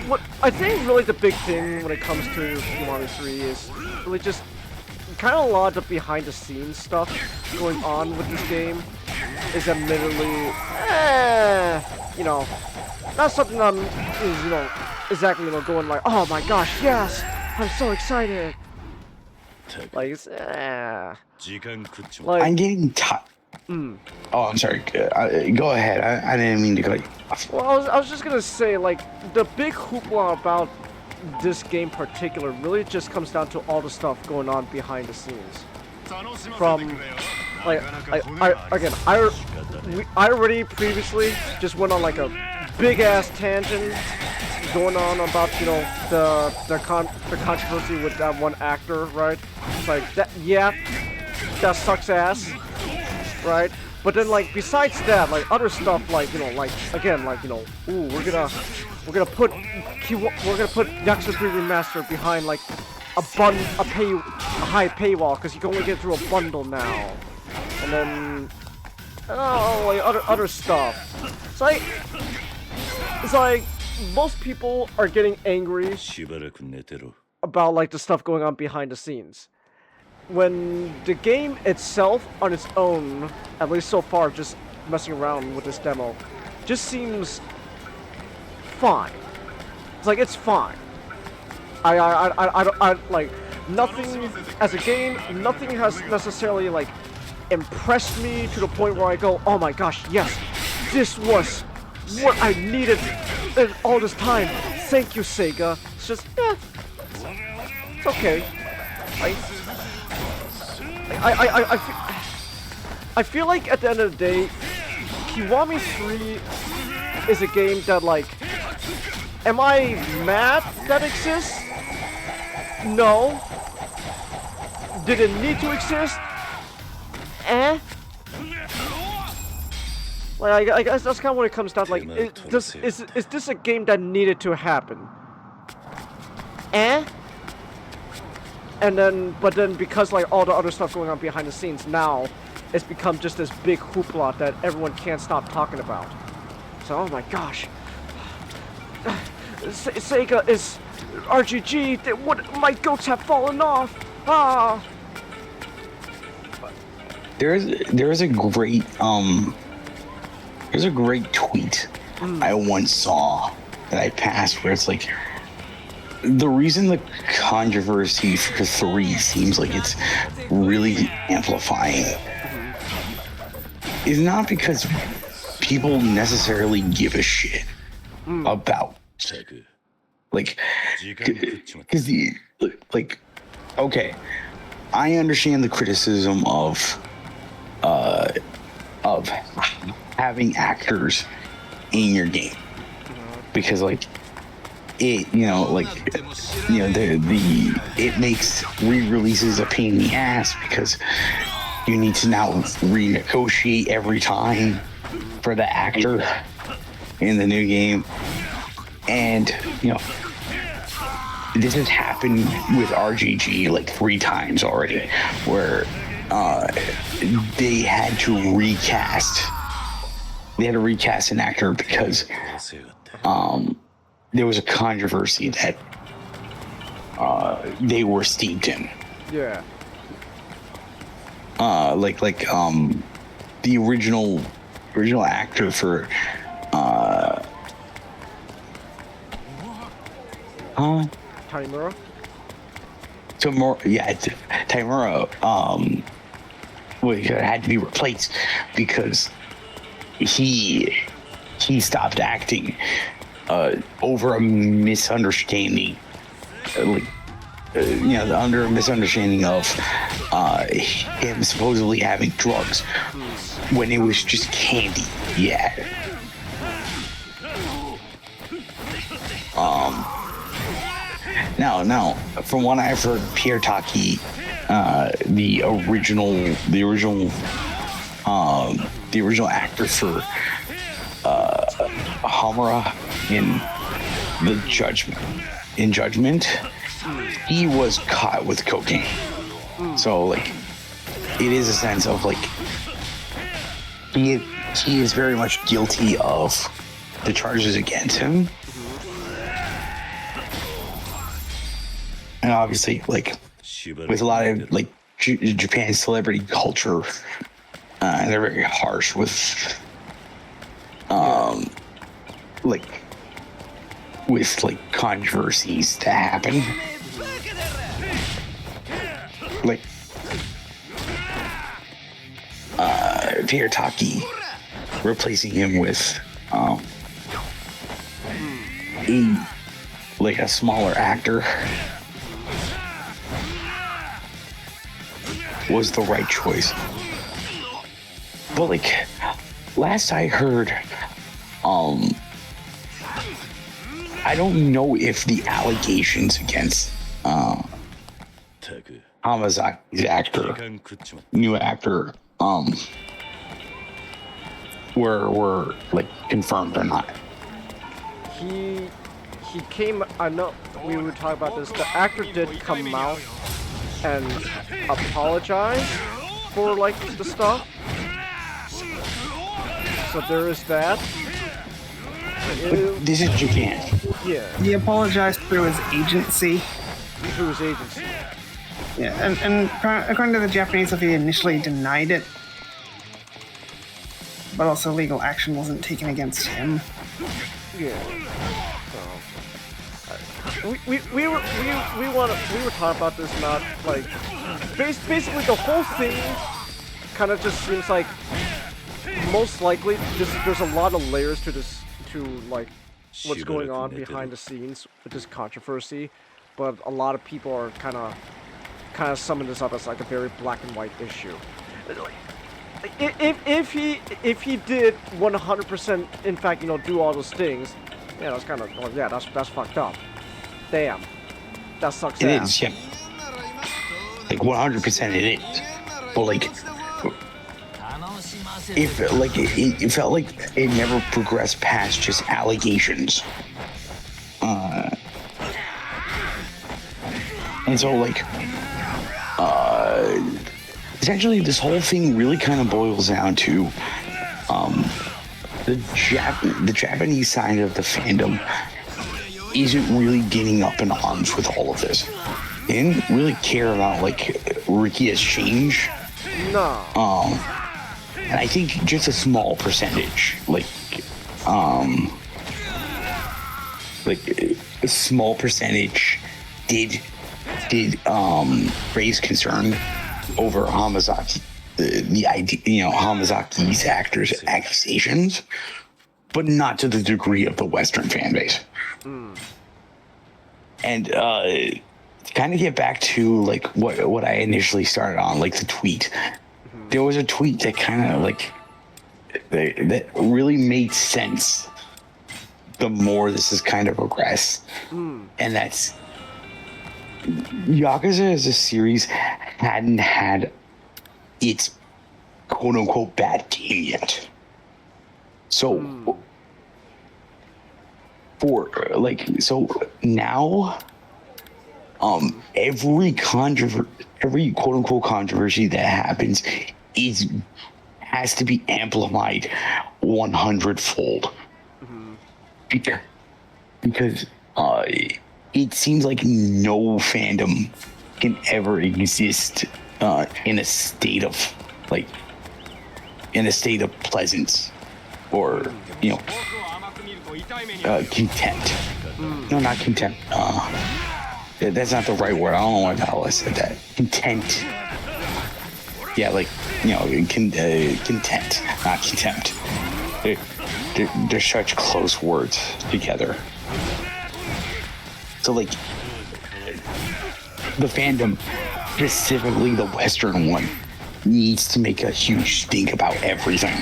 what I think really the big thing when it comes to Kiwami 3 is really just kind of a lot of behind the scenes stuff going on with this game is admittedly, you know, not something I'm, you know, exactly, you know, going like, oh my gosh, yes, I'm so excited. Like, it's, like, I'm getting tired. Oh, I'm sorry. Go ahead. I didn't mean to cut you off. Well, I was just gonna say, like, the big hoopla about this game in particular really just comes down to all the stuff going on behind the scenes. From, like I already previously just went on like a big ass tangent going on about, you know, the controversy with that one actor, right? It's like that, yeah, that sucks ass, right? But then, like, besides that, like, other stuff, like, you know, like, again, like, you know, ooh, we're gonna put Yakuza 3 Remastered behind, like, a high paywall, because you can only get through a bundle now. And then, oh, like, other stuff. It's like, most people are getting angry about, like, the stuff going on behind the scenes. When the game itself, on its own, at least so far, just messing around with this demo, just seems fine. It's like, it's fine. I like, nothing, as a game, nothing has necessarily, like, impressed me to the point where I go, oh my gosh, yes, this was what I needed all this time. Thank you, Sega. It's just, it's okay. I feel like at the end of the day, Kiwami 3 is a game that, like, am I mad that exists? No. Did it need to exist? Like, I guess that's kind of what it comes down to. Like, is this a game that needed to happen? And then, but then because, like, all the other stuff going on behind the scenes, now it's become just this big hoopla that everyone can't stop talking about. So, oh my gosh. Sega is RGG, what my goats have fallen off. Ah. There's a great tweet I once saw that I passed where it's like, the reason the controversy for 3 seems like it's really amplifying is not because people necessarily give a shit about, like, because okay, I understand the criticism of having actors in your game, because like it, it makes re-releases a pain in the ass because you need to now renegotiate every time for the actor in the new game. And this has happened with RGG like 3 times already, where they had to recast an actor because there was a controversy that they were steeped in. Yeah. The original actor for Taimura? Taimura had to be replaced because he stopped acting over a misunderstanding, under a misunderstanding of him supposedly having drugs when it was just candy. Yeah. Now, from what I've heard, Pierre Taki, the original actor for Hamura in Judgment, he was caught with cocaine. So like, it is a sense of like, he is very much guilty of the charges against him. And obviously, like, with a lot of like Japan's celebrity culture, they're very harsh with controversies to happen. Like Pierre Taki replacing him with a smaller actor was the right choice. But like, last I heard, I don't know if the allegations against Hamazaki's new actor, were like confirmed or not. He came. I know we would talk about this. The actor did come out and apologize for like the stuff. So there is that. But this is Japan. Yeah. He apologized through his agency. Through his agency. Yeah, and according to the Japanese, he initially denied it, but also legal action wasn't taken against him. Yeah. We were talking about this, not like basically the whole thing kind of just seems like most likely there's a lot of layers to this, to like what's going on behind the scenes with this controversy, but a lot of people are kind of summing this up as like a very black and white issue. If he did 100% in fact do all those things, yeah, that's kind of, well, yeah, that's fucked up. Damn, that sucks. It is, yeah. Like 100% it is. But like, if like it felt like it never progressed past just allegations. And so like, essentially this whole thing really kind of boils down to the Japanese side of the fandom isn't really getting up in arms with all of this. They didn't really care about like Ricky as change. No. And I think just a small percentage, like a small percentage did raise concern over Hamazaki, the idea, Hamazaki's accusations, but not to the degree of the Western fan base. And to kind of get back to like what I initially started on, like the tweet, there was a tweet that kind of like that really made sense the more this has kind of progressed. And that's Yakuza as a series hadn't had its quote unquote bad game yet. So now every quote unquote controversy that happens has to be amplified 100-fold. Because it seems like no fandom can ever exist in a state of pleasance or contempt. No, not contempt. That's not the right word. I don't know why the hell I said that. Content. Yeah, content, not contempt. They're such close words together. So like the fandom, specifically the Western one, needs to make a huge stink about everything,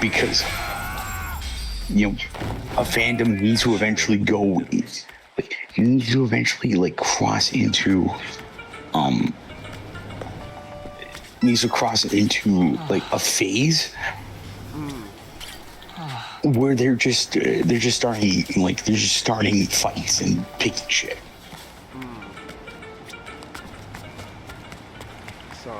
because a fandom needs to eventually cross into like a phase where they're just starting fights and picking shit. So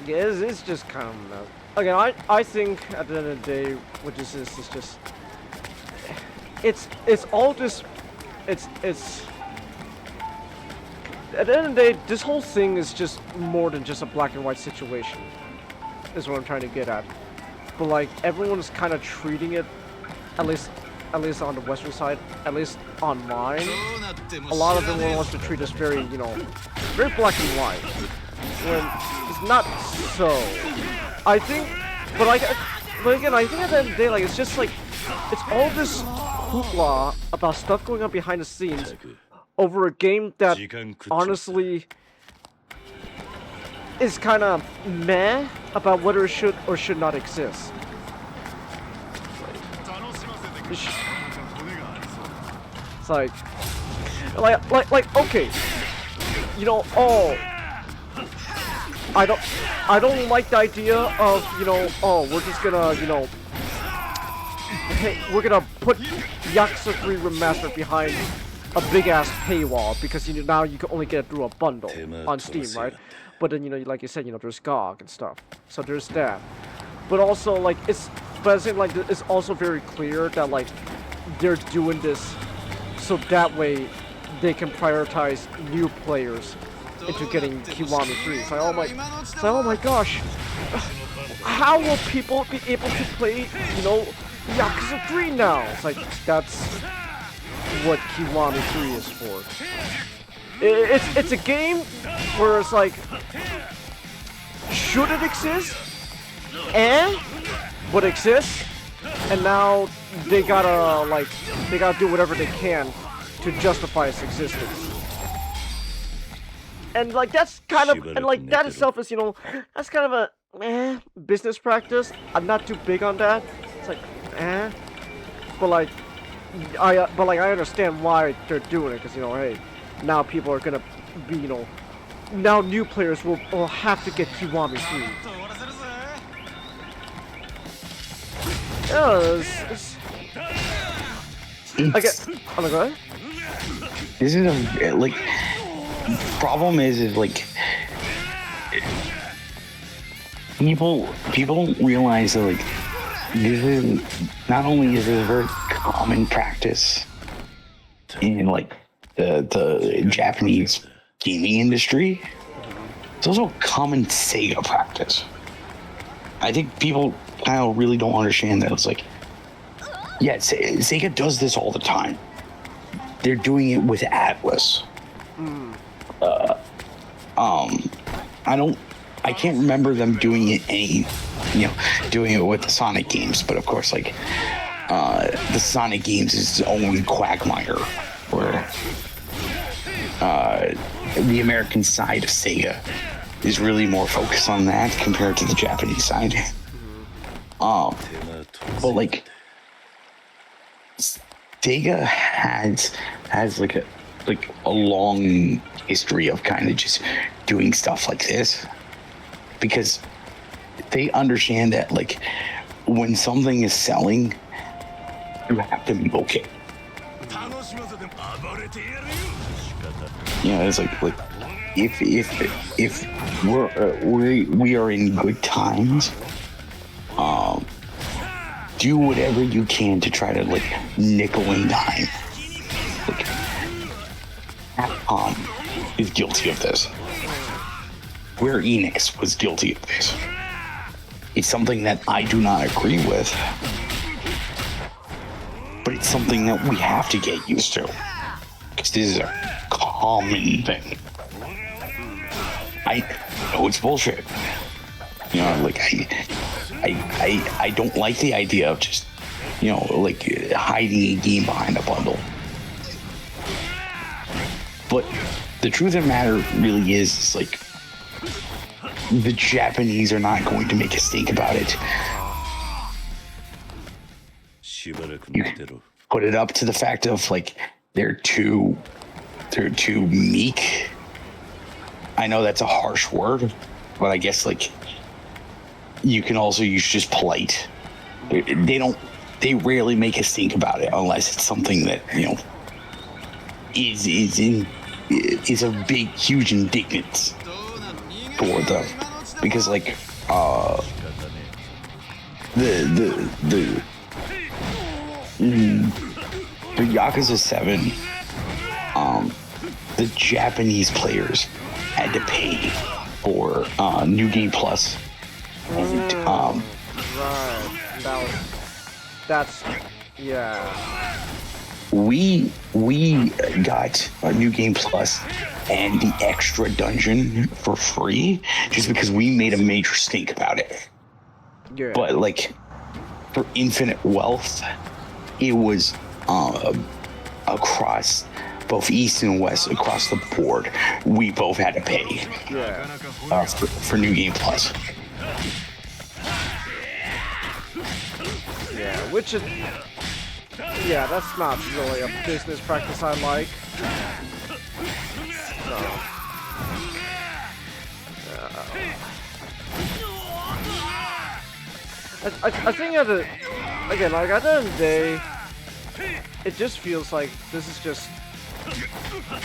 it's just kind of nuts. Again, I think at the end of the day, what this is just it's all just it's at the end of the day, this whole thing is just more than just a black and white situation, is what I'm trying to get at. But like, everyone is kind of treating it, at least on the Western side, at least online, a lot of everyone wants to treat us very, very black and white, when it's not so. I think, but again, I think at the end of the day, like, it's just like, it's all this hoopla about stuff going on behind the scenes over a game that honestly is kind of meh about whether it should or should not exist. It's like okay, I don't like the idea of, we're just gonna, hey, we're gonna put Yakuza 3 Remastered behind a big ass paywall because now you can only get it through a bundle on Steam, right? But then like you said, there's GOG and stuff, so there's that. But also like it's also very clear that like they're doing this so that way they can prioritize new players into getting Kiwami 3. It's like, oh my gosh, how will people be able to play, Yakuza 3 now? It's like, that's what Kiwami 3 is for. It's a game where it's like, should it exist? But exists, and now they gotta do whatever they can to justify its existence. And like that's kind of, and like that itself is, that's kind of a business practice. I'm not too big on that. It's like but like I understand why they're doing it, because hey, now people are gonna be, now new players will have to get Kiwami 3. Go ahead. This is a problem is like people don't realize that like this is not only is it a very common practice in like the Japanese gaming industry, it's also a common Sega practice. I think people kind of really don't understand that. It's like, yeah, Sega does this all the time. They're doing it with Atlas. I can't remember them doing it doing it with the Sonic games, but of course, like, the Sonic games is its own quagmire, where the American side of Sega is really more focused on that compared to the Japanese side. But like, Sega has like a long history of kind of just doing stuff like this, because they understand that like when something is selling, you have to milk it. It's like if we are in good times, do whatever you can to try to like nickel and dime. Like, Capcom is guilty of this. Square Enix was guilty of this. It's something that I do not agree with, but it's something that we have to get used to, because this is a common thing. I know it's bullshit. Like I don't like the idea of just, like hiding a game behind a bundle. But the truth of the matter really is like, the Japanese are not going to make a stink about it. You put it up to the fact of like they're too meek. I know that's a harsh word, but I guess like you can also use just polite. They rarely make a stink about it unless it's something that is a big, huge indignance toward them, because like the Yakuza 7, the Japanese players had to pay for New Game Plus, and we got a New Game Plus and the extra dungeon for free just because we made a major stink about it. Yeah. But like for Infinite Wealth, it was across both East and West, across the board, we both had to pay for New Game Plus. Yeah, which is... Yeah, that's not really a business practice I like. So... I think at the end of the day, it just feels like this is just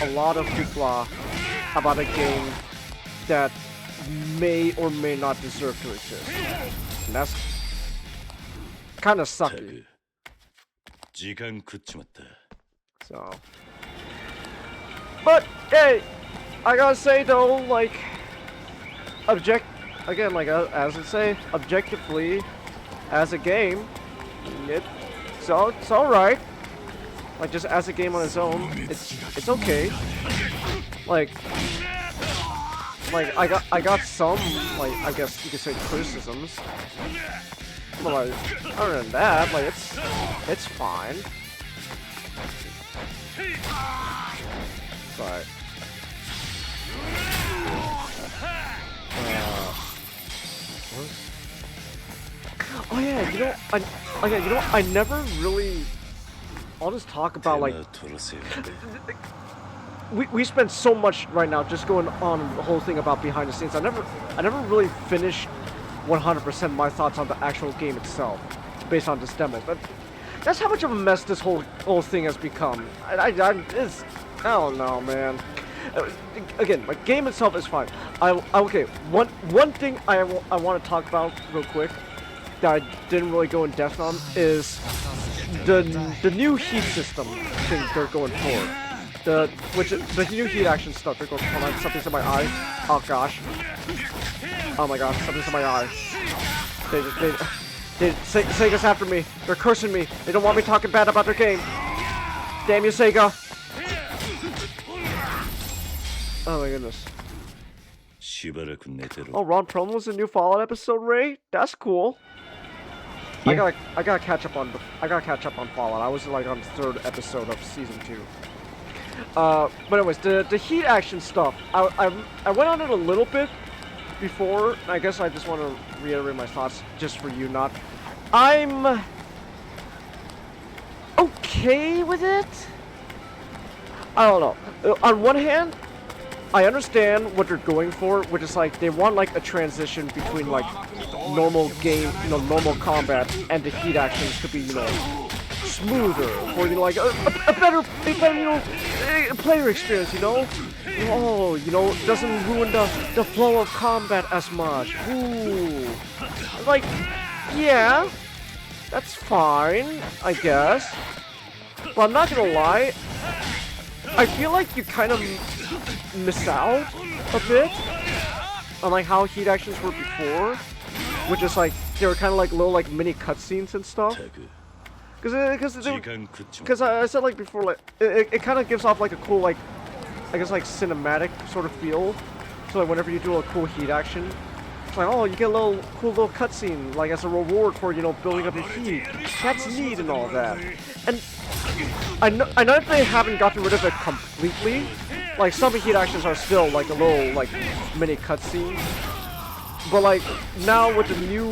a lot of hoopla about a game that may or may not deserve to exist. And that's kind of sucky. So, but hey, I gotta say though, like, as I say, objectively, as a game, it's alright. Like, just as a game on its own, it's okay. Like I got some, like, I guess you could say criticisms. But like, other than that, like, it's fine. But oh yeah, I never really. I'll just talk about like. We spend so much right now just going on the whole thing about behind the scenes. I never really finished 100% my thoughts on the actual game itself, based on this demo. But that's how much of a mess this whole thing has become. I don't know, man. Again, the game itself is fine. Okay, one thing I want to talk about real quick that I didn't really go in depth on is the new heat system thing they're going for. The new heat action stuff they're going for. Hold on, something's in my eye. Oh gosh. Oh my gosh, something's in my eye. Sega's after me. They're cursing me. They don't want me talking bad about their game. Damn you, Sega. Oh my goodness. Oh, Ron Perlman was a new Fallout episode, Ray? That's cool. Yeah. I gotta catch up on Fallout. I was like on the 3rd episode of season 2. But anyways, the heat action stuff. I went on it a little bit before. I guess I just want to reiterate my thoughts just for you, not. I'm okay with it. I don't know. On one hand, I understand what they're going for, which is like they want like a transition between like normal game, normal combat and the heat actions to be, smoother, or like a better, player experience, Oh, doesn't ruin the flow of combat as much. Ooh, like, yeah, that's fine, I guess. But I'm not gonna lie, I feel like you kind of miss out a bit on like how heat actions were before, which is like they were kind of like little like mini cutscenes and stuff. Because I said like before, like it kind of gives off like a cool like I guess like cinematic sort of feel. So like whenever you do a cool heat action, it's like, oh, you get a cool little cutscene like as a reward for building up your heat. That's neat and all that. And I know that they haven't gotten rid of it completely. Like some heat actions are still like a little like mini cutscene. But like now with the new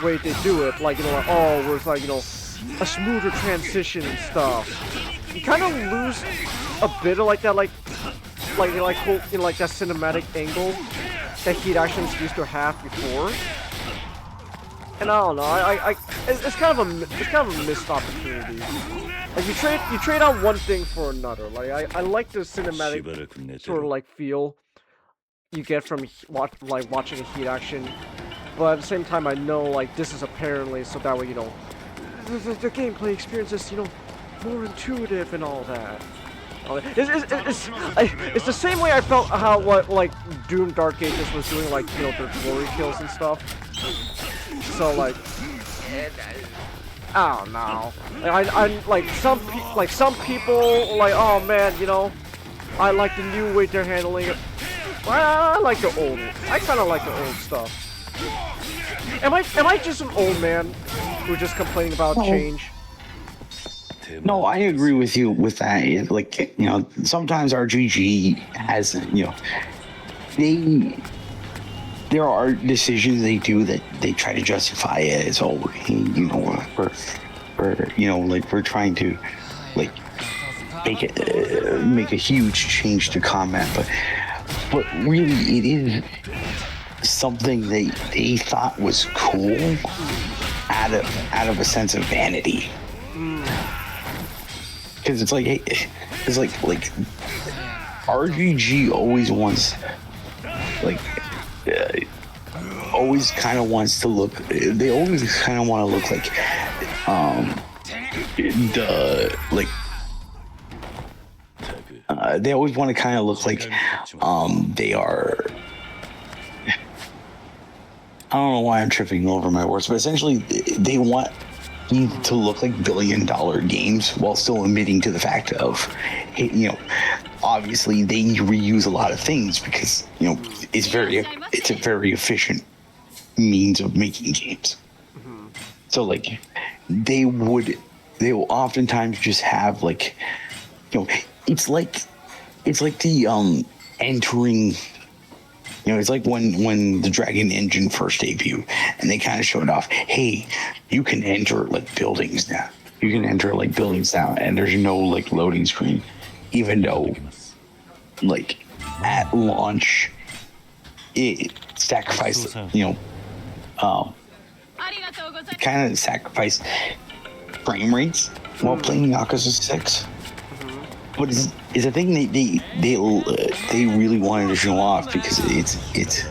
way they do it, like like, oh, where it's like a smoother transition and stuff. You kind of lose a bit of like that like cool, like that cinematic angle that heat actions used to have before. And I don't know, it's kind of a missed opportunity. Like you trade out one thing for another. Like I like the cinematic sort of like feel you get from watching a heat action, but at the same time I know like this is apparently so that way the gameplay experience is more intuitive and all that. It's the same way I felt how like Doom Dark Ages was doing like their glory kills and stuff. So like I don't know. I like some people like, oh man, I like the new way they're handling it. I like the old. I kind of like the old stuff. Am I just an old man who's just complaining about change? No, I agree with you with that. Like, sometimes RGG has, there are decisions they do that they try to justify it as, oh, we're trying to, like, make a huge change to combat, but really it is something they thought was cool out of a sense of vanity. Because it's like RGG always wants always kind of wants to look. They always kind of want to look like they always want to kind of look like they are. I don't know why I'm tripping over my words, but essentially they want to look like billion-dollar games while still admitting to the fact of, obviously they reuse a lot of things because it's a very efficient means of making games. Mm-hmm. So like they will oftentimes just have like it's like the entering. It's like when the Dragon Engine first debuted and they kind of showed off, hey, you can enter like buildings now. You can enter like buildings now and there's no like loading screen, even though like at launch it sacrificed, kind of sacrificed frame rates while playing Yakuza 6. But it's a thing they really wanted to show off because it's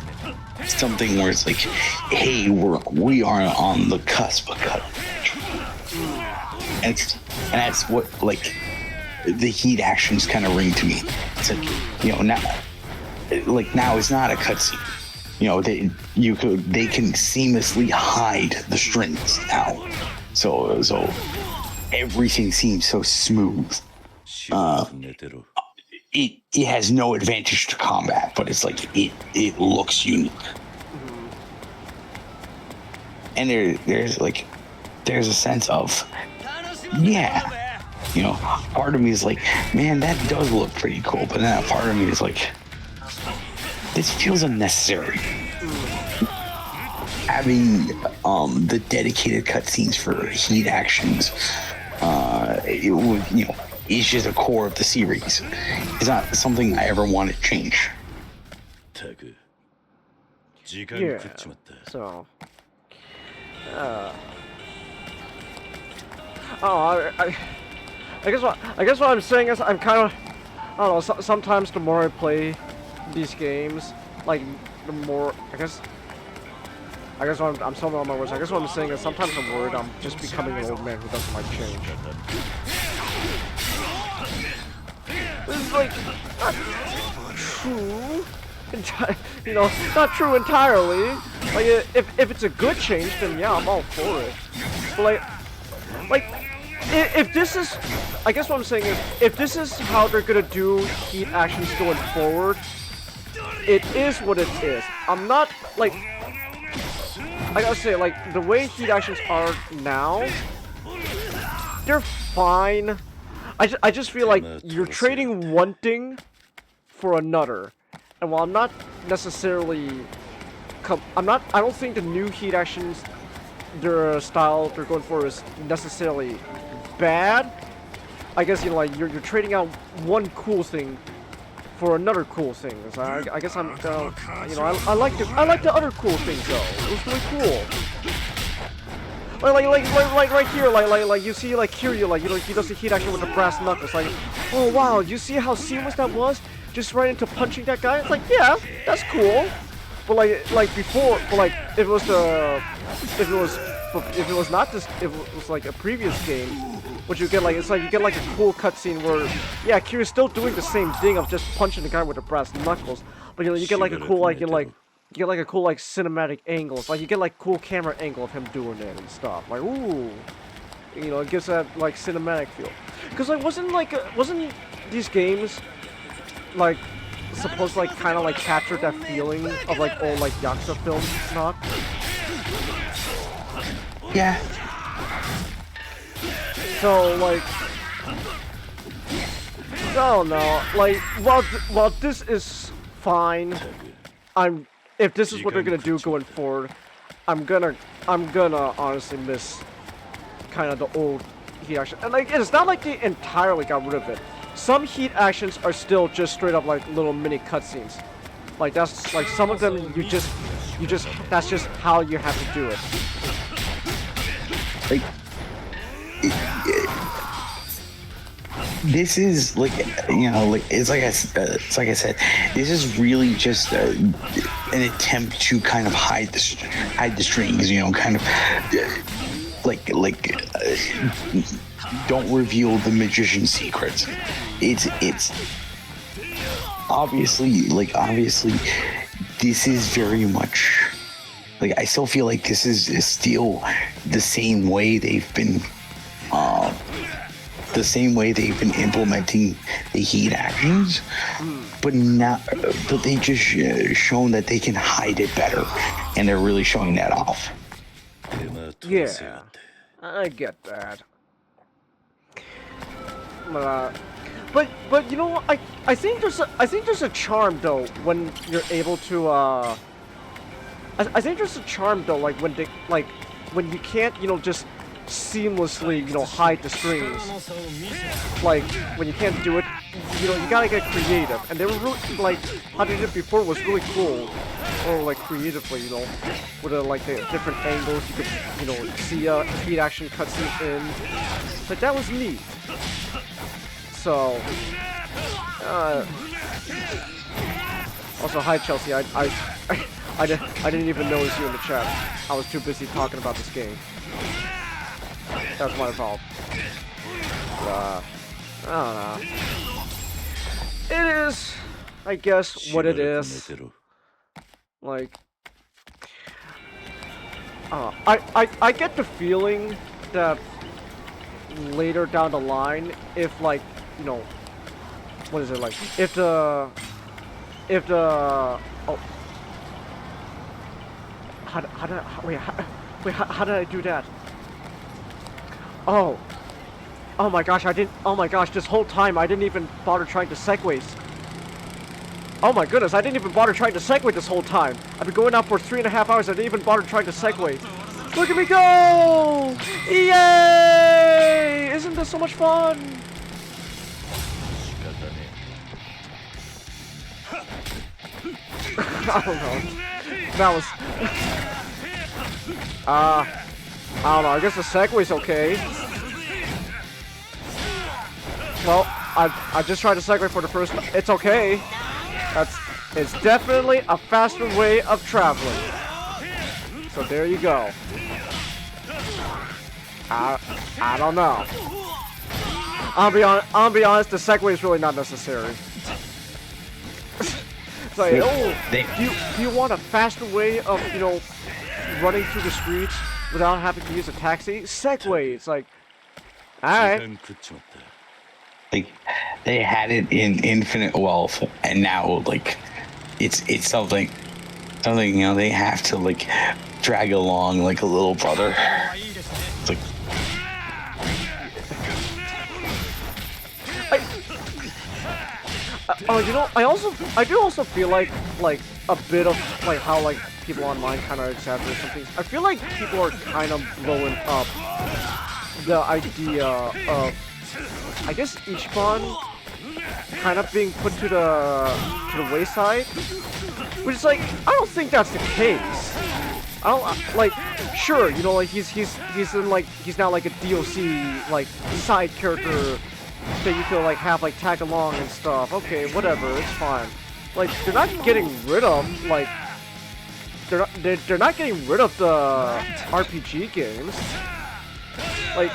something where it's like, hey, we are on the cusp of cut. And that's what like the heat actions kind of ring to me. It's like, you know, now it's not a cutscene. You know, they can seamlessly hide the strings now. So everything seems so smooth. It has no advantage to combat, but it's like it looks unique. And there's a sense of, yeah, you know, part of me is like, man, that does look pretty cool, but then part of me is like, this feels unnecessary. Having the dedicated cutscenes for heat actions, it would, you know, it's just a core of the series. It's not something I ever want to change. Yeah. So. I guess what I'm saying is I'm kind of, I don't know. Sometimes the more I play these games, like the more I guess what I'm somewhere on my words. I guess what I'm saying is sometimes I'm worried I'm just becoming an old man who doesn't like change. This is like not true, you know, not true entirely. Like if it's a good change, then yeah, I'm all for it. But like if this is, I guess what I'm saying is, if this is how they're gonna do heat actions going forward, it is what it is. I'm not like, I gotta say, like the way heat actions are now, they're fine. I just feel like you're trading one thing for another, and while I'm not necessarily, I don't think the new heat actions, their style they're going for is necessarily bad. I guess, you know, like you're trading out one cool thing for another cool thing. So I guess I'm, you know, I like the other cool things though. It was really cool. Like right here, like you see, like Kiryu, like, you know, he does the heat action with the brass knuckles. Like, oh wow, you see how seamless that was? Just right into punching that guy. It's like, yeah, that's cool. But like before, but like if it was not this, if it was like a previous game, what you get, like, it's like you get like a cool cutscene where, yeah, Kiryu's still doing the same thing of just punching the guy with the brass knuckles, but you know, you get like a cool, like, you get like a cool, like, cinematic angles, like you get like cool camera angle of him doing it and stuff, like, ooh, you know, it gives that like cinematic feel. Because like wasn't these games like supposed to like kind of like capture that feeling of like old like Yakuza films, not? Yeah. So like, I don't know, like while this is fine, if this is what they're gonna do going forward, I'm gonna honestly miss kind of the old heat action. And like, it's not like they entirely got rid of it. Some heat actions are still just straight up like little mini cutscenes. Like that's like some of them you just that's just how you have to do it. Like, this is like, you know, like it's like I said, this is really just an attempt to kind of hide the strings, you know, kind of don't reveal the magician's secrets. It's obviously this is very much like, I still feel like this is still the same way they've been implementing the heat actions, but they just shown that they can hide it better, and they're really showing that off. Yeah, I get that. But you know, I think there's a charm though when you're able to I think there's a charm though, like when when you can't, you know, just seamlessly, you know, hide the strings. Like when you can't do it, you know, you gotta get creative. And they were really, like, how they did it before was really cool, or like creatively, you know, with like the different angles you could, you know, see a heat action cutscene in. But that was neat. So, Also, hi Chelsea. I didn't even notice you in the chat. I was too busy talking about this game. That's my fault. I don't know. It is, I guess, what it is. Like, I get the feeling that later down the line, if like, you know, what is it like? If the oh, how did I do that? Oh my gosh, oh my gosh, this whole time I didn't even bother trying to segues. Oh my goodness, I didn't even bother trying to segue this whole time. I've been going out for 3.5 hours, I didn't even bother trying to segue. Look at me go! Yay! Isn't this so much fun? I don't know. That was... I don't know, I guess the segue's okay. Well, I just tried to segue for the first... It's okay. It's definitely a faster way of traveling. So there you go. I don't know. I'll be honest, the segue is really not necessary. It's like, oh, do you want a faster way of, you know, running through the streets without having to use a taxi? Segway. It's like, alright. Like, they had it in Infinite Wealth, and now, like, it's something, you know, they have to, like, drag along like a little brother. It's like... you know, I do also feel like a bit of, like, how, like, people online kind of exaggerate some things. I feel like people are kind of blowing up the idea of, I guess, Ichiban kind of being put to the wayside, which is like, I don't think that's the case. I don't like, sure, you know, like he's in, like, he's now like a DLC like side character that you can like have like tag along and stuff. Okay, whatever, it's fine. Like, they're not getting rid of, like, they're not getting rid of the RPG games. Like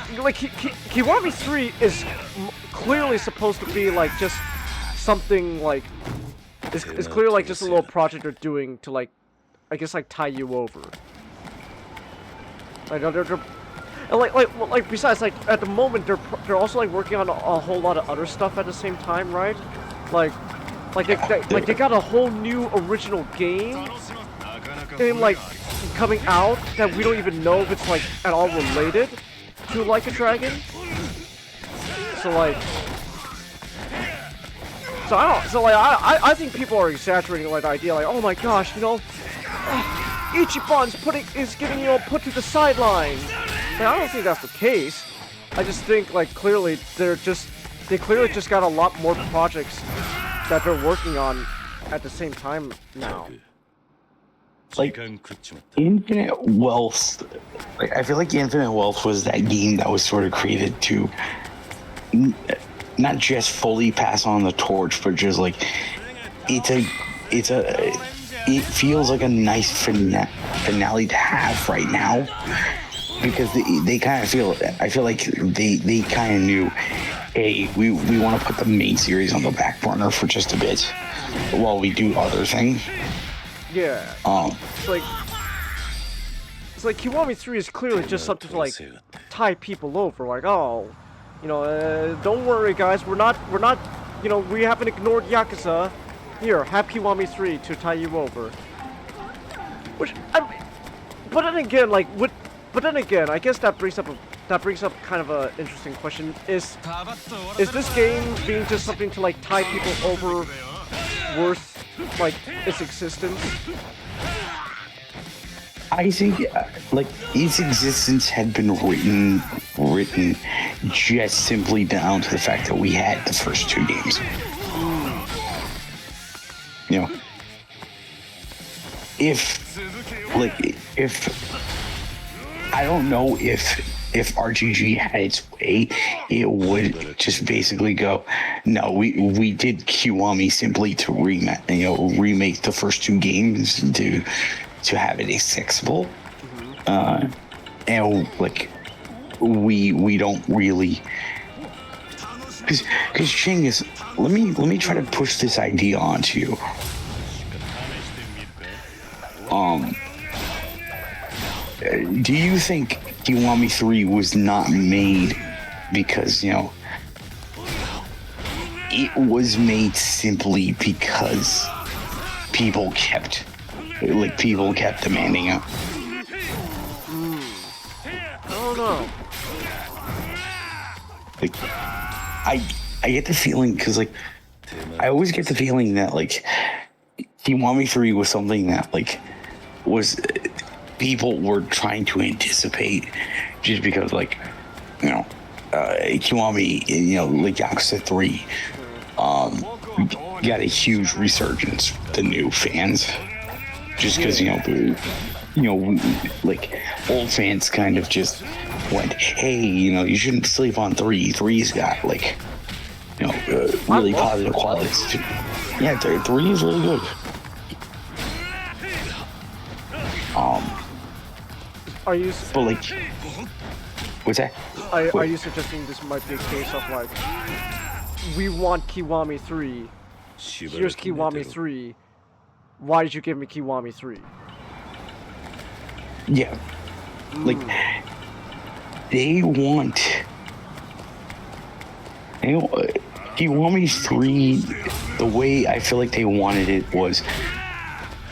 Kiwami 3 is clearly supposed to be like just something like it's clearly like just a little project they're doing to, like, I guess, like tie you over. Like and like besides, like, at the moment they're also like working on a whole lot of other stuff at the same time, right? Like they got a whole new original game like coming out that we don't even know if it's like at all related to Like a Dragon. So I think people are exaggerating, like, the idea, like, oh my gosh, you know, Ichiban's is getting, you know, put to the sideline. Like, I don't think that's the case. I just think, like, clearly they clearly just got a lot more projects that they're working on at the same time now. Like, Infinite Wealth, like, I feel like Infinite Wealth was that game that was sort of created to not just fully pass on the torch, but just like, it feels like a nice finale to have right now, because they kind of I feel like they kind of knew, hey, we want to put the main series on the back burner for just a bit while we do other things. Yeah. It's like Kiwami 3 is clearly just something to, like, tie people over. Like, oh, you know, don't worry, guys. We're not, you know, we haven't ignored Yakuza. Here, have Kiwami 3 to tie you over. Which, but then again, like, I guess that brings up kind of a interesting question. Is this game being just something to, like, tie people over worth, like, its existence? I think, like, its existence had been written just simply down to the fact that we had the first two games. You know, if I don't know if if RGG had its way, it would just basically go, no, we did Kiwami simply to remake the first 2 games to have it accessible, and like we don't really, because Chingus, let me try to push this idea onto you. Do you think Kiwami 3 was not made because, it was made simply because people kept demanding it? I don't know. Like, I get the feeling, because, like, I always get the feeling that, like, Kiwami 3 was something that, like, was people were trying to anticipate, just because, like, Kiwami, like Yakuza 3, got a huge resurgence with the new fans, just because, like, old fans kind of just went, hey, you shouldn't sleep on 3. 3's got, like, really positive qualities too. Yeah, 3 is really good. Are you? But like, what's that? Are you suggesting this might be a case of like, we want Kiwami 3, here's Kiwami 3, why did you give me Kiwami 3? Yeah, like they want Kiwami 3. The way I feel like they wanted it was,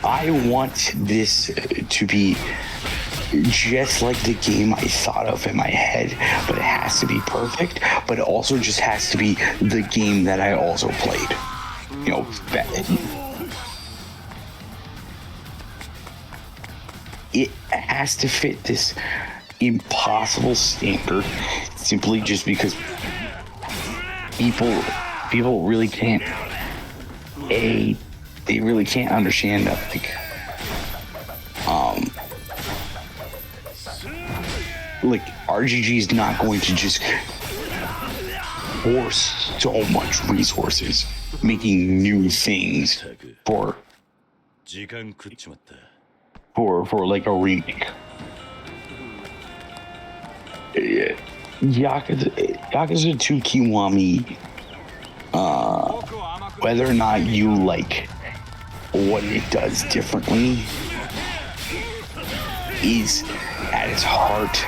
I want this to be just like the game I thought of in my head, but it has to be perfect, but it also just has to be the game that I also played. It has to fit this impossible standard, simply just because people really can't, they really can't understand that, like RGG is not going to just force so much resources making new things for like a remake. Yakuza 2 Kiwami, whether or not you like what it does differently, is at its heart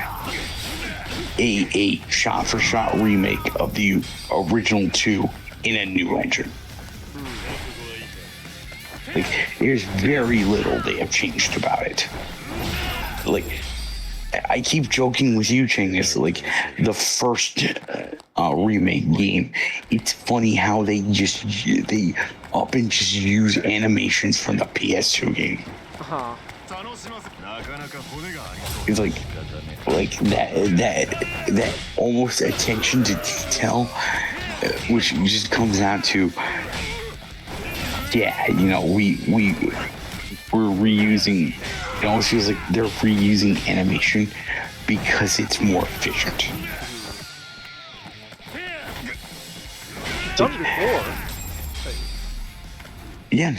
a shot-for-shot remake of the original 2 in a new engine. Like, there's very little they have changed about it. Like, I keep joking with you, Chingus, like, the first remake game, it's funny how they up and just use animations from the PS2 game. It's like that almost attention to detail, which just comes down to, we're reusing. It almost feels like they're reusing animation because it's more efficient. Done before. Yeah,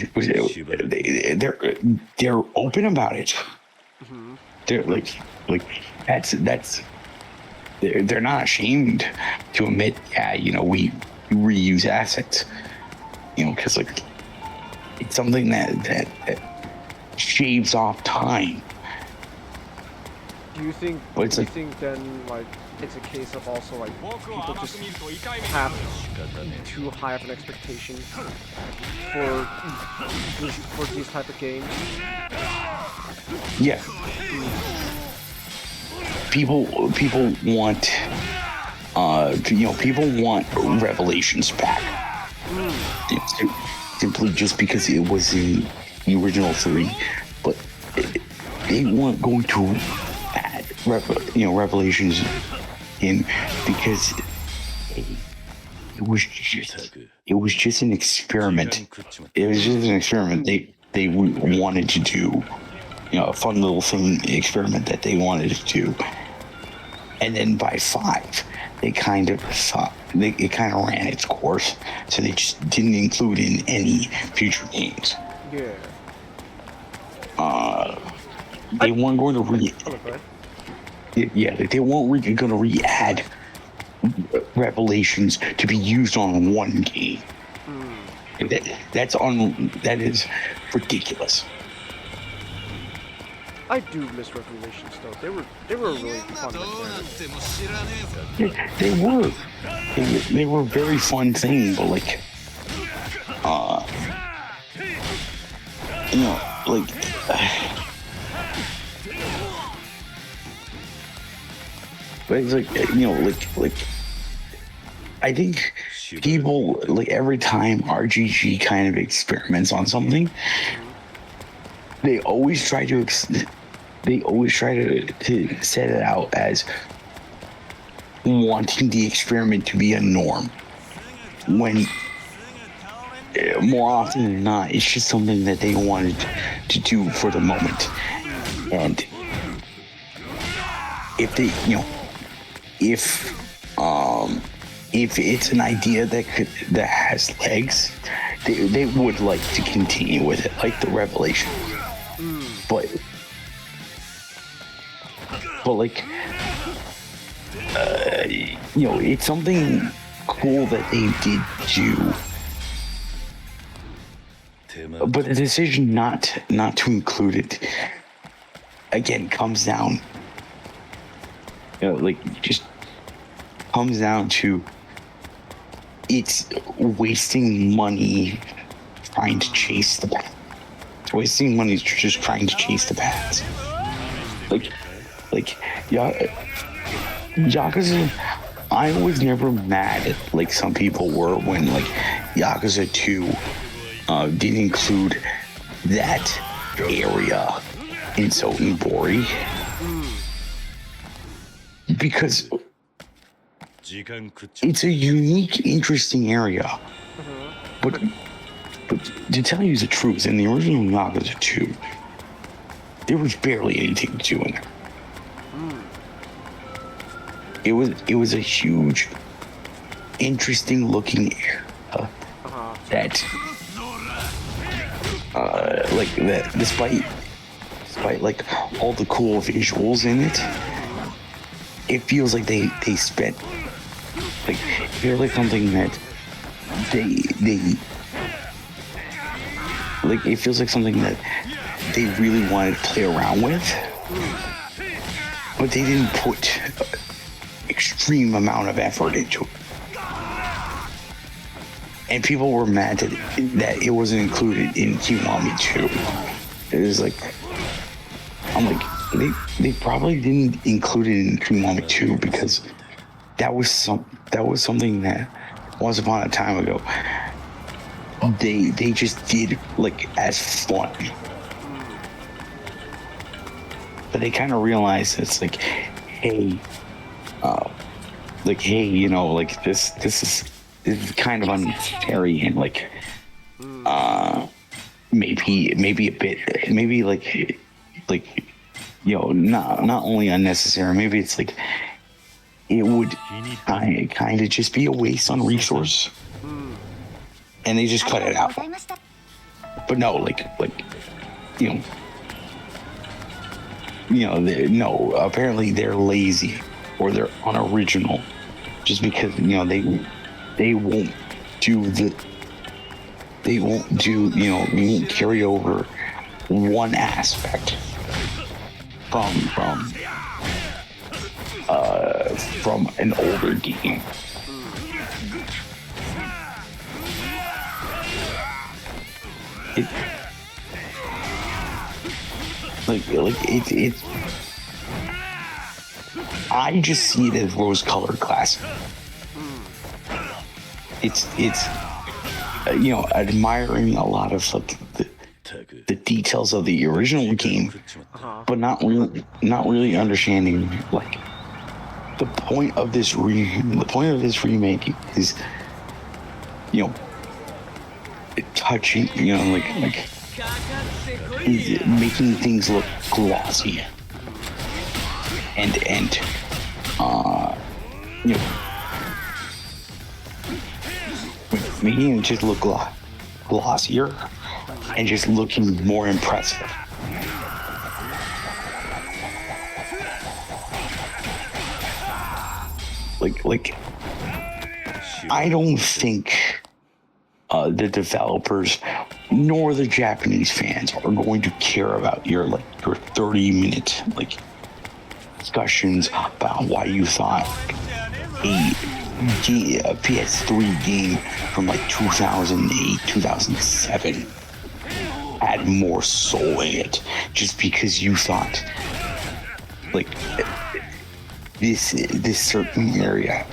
they're open about it. They're like that's they're not ashamed to admit, we reuse assets, because like it's something that shaves off time. Do you think then, like, it's a case of also, like, people just have too high of an expectation for these type of games? Yeah. People want people want Revelations back. Simply just because it was in the original 3, but they weren't going to add Revelations in because it was just an experiment. It was just an experiment. They wanted to do, a fun little thing experiment that they wanted to do. And then by 5, they kind of thought it kind of ran its course, so they just didn't include in any future games. Yeah. They weren't going to they weren't going to re-add Revelations to be used on one game. That is ridiculous. I do miss Revelations though. They were really fun. They were a very fun thing, but like, but it's like I think people, like, every time RGG kind of experiments on something, they always try to set it out as wanting the experiment to be a norm, when more often than not, it's just something that they wanted to do for the moment. And if they, if it's an idea that has legs, they would like to continue with it, like the Revelation. But like, it's something cool that they did do. But the decision not to include it again comes down, just comes down to it's wasting money trying to chase the path. It's wasting money just trying to chase the paths. Yakuza, I was never mad at, like some people were, when like Yakuza 2 didn't include that area in Sotenbori, because it's a unique, interesting area. But to tell you the truth, in the original Yakuza 2, there was barely anything to do in there. It was a huge, interesting looking area that despite like all the cool visuals in it, it feels like they spent, like, it feels like something that it feels like something that they really wanted to play around with, but they didn't put extreme amount of effort into it. And people were mad that it wasn't included in Kiwami 2. It was like, I'm like, they probably didn't include it in Kiwami 2 because that was something that once upon a time ago they just did, like, as fun. But they kind of realized it's like, hey, this is kind of unnecessary, and like, maybe a bit, maybe like not only unnecessary, maybe it's like it would kind of just be a waste on resource, and they just cut it out. But no, apparently they're lazy or they're unoriginal, just because they won't carry over one aspect from an older game. I just see it as rose-colored glasses. It's admiring a lot of like the details of the original game, but not really understanding like the point of this remake is touching, like making things look glossy and you know, making him just look glossier and just looking more impressive. Like, I don't think the developers nor the Japanese fans are going to care about your 30-minute discussions about why you thought a PS3 game from 2008, 2007 had more soul in it, just because you thought this certain area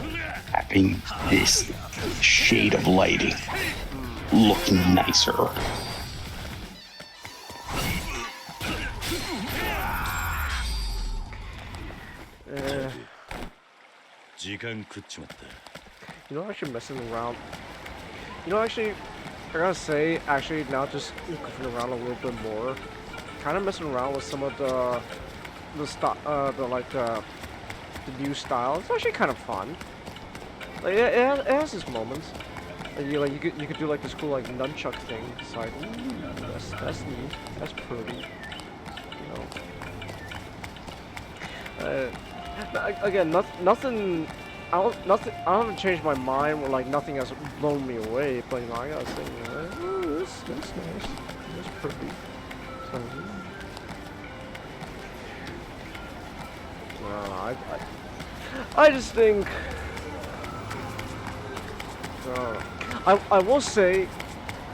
having this shade of lighting looking nicer. Actually messing around. Actually, I gotta say, now just goofing around a little bit more. Kind of messing around with some of the new style. It's actually kind of fun. It has its moments. You could do this cool nunchuck thing. It's ooh, that's neat. That's pretty. Again, nothing. I haven't changed my mind. Where nothing has blown me away. But I gotta say, ooh, that's nice. That's pretty. So, I just think. I will say.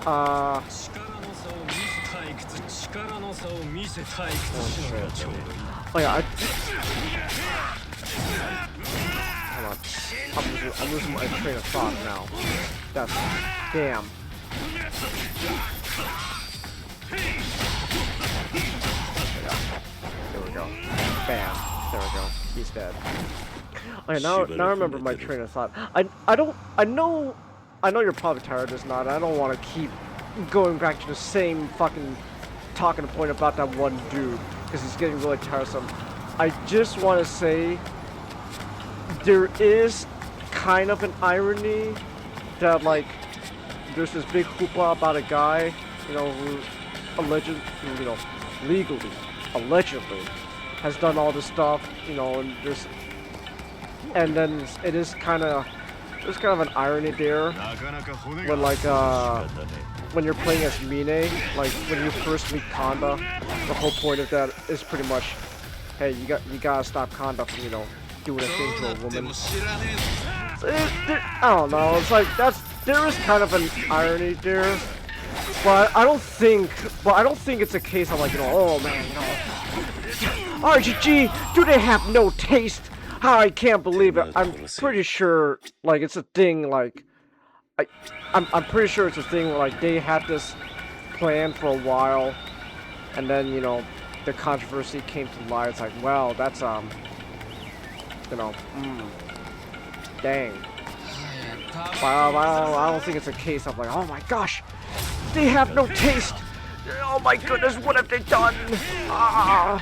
Oh yeah. Hold on. I'm losing my train of thought now. That's damn. There we go. Bam. There we go. He's dead. Okay, now I remember my train of thought. I know you're probably tired of this, not. I don't want to keep going back to the same fucking talking point about that one dude because he's getting really tiresome. I just want to say there is kind of an irony that there's this big hoopla about a guy, who legally, allegedly has done all this stuff, and then there's kind of an irony there when you're playing as Mine, when you first meet Kanda, the whole point of that is pretty much, hey, you gotta stop Kanda from doing a thing to a woman. I don't know. It's there is kind of an irony there, but I don't think it's a case of oh man, RGG, do they have no taste? I can't believe it. I'm pretty sure it's a thing I'm pretty sure it's a thing where they had this plan for a while, and then the controversy came to light. It's well, that's dang. I don't think it's a case of oh my gosh, they have no taste. Oh my goodness, what have they done? Oh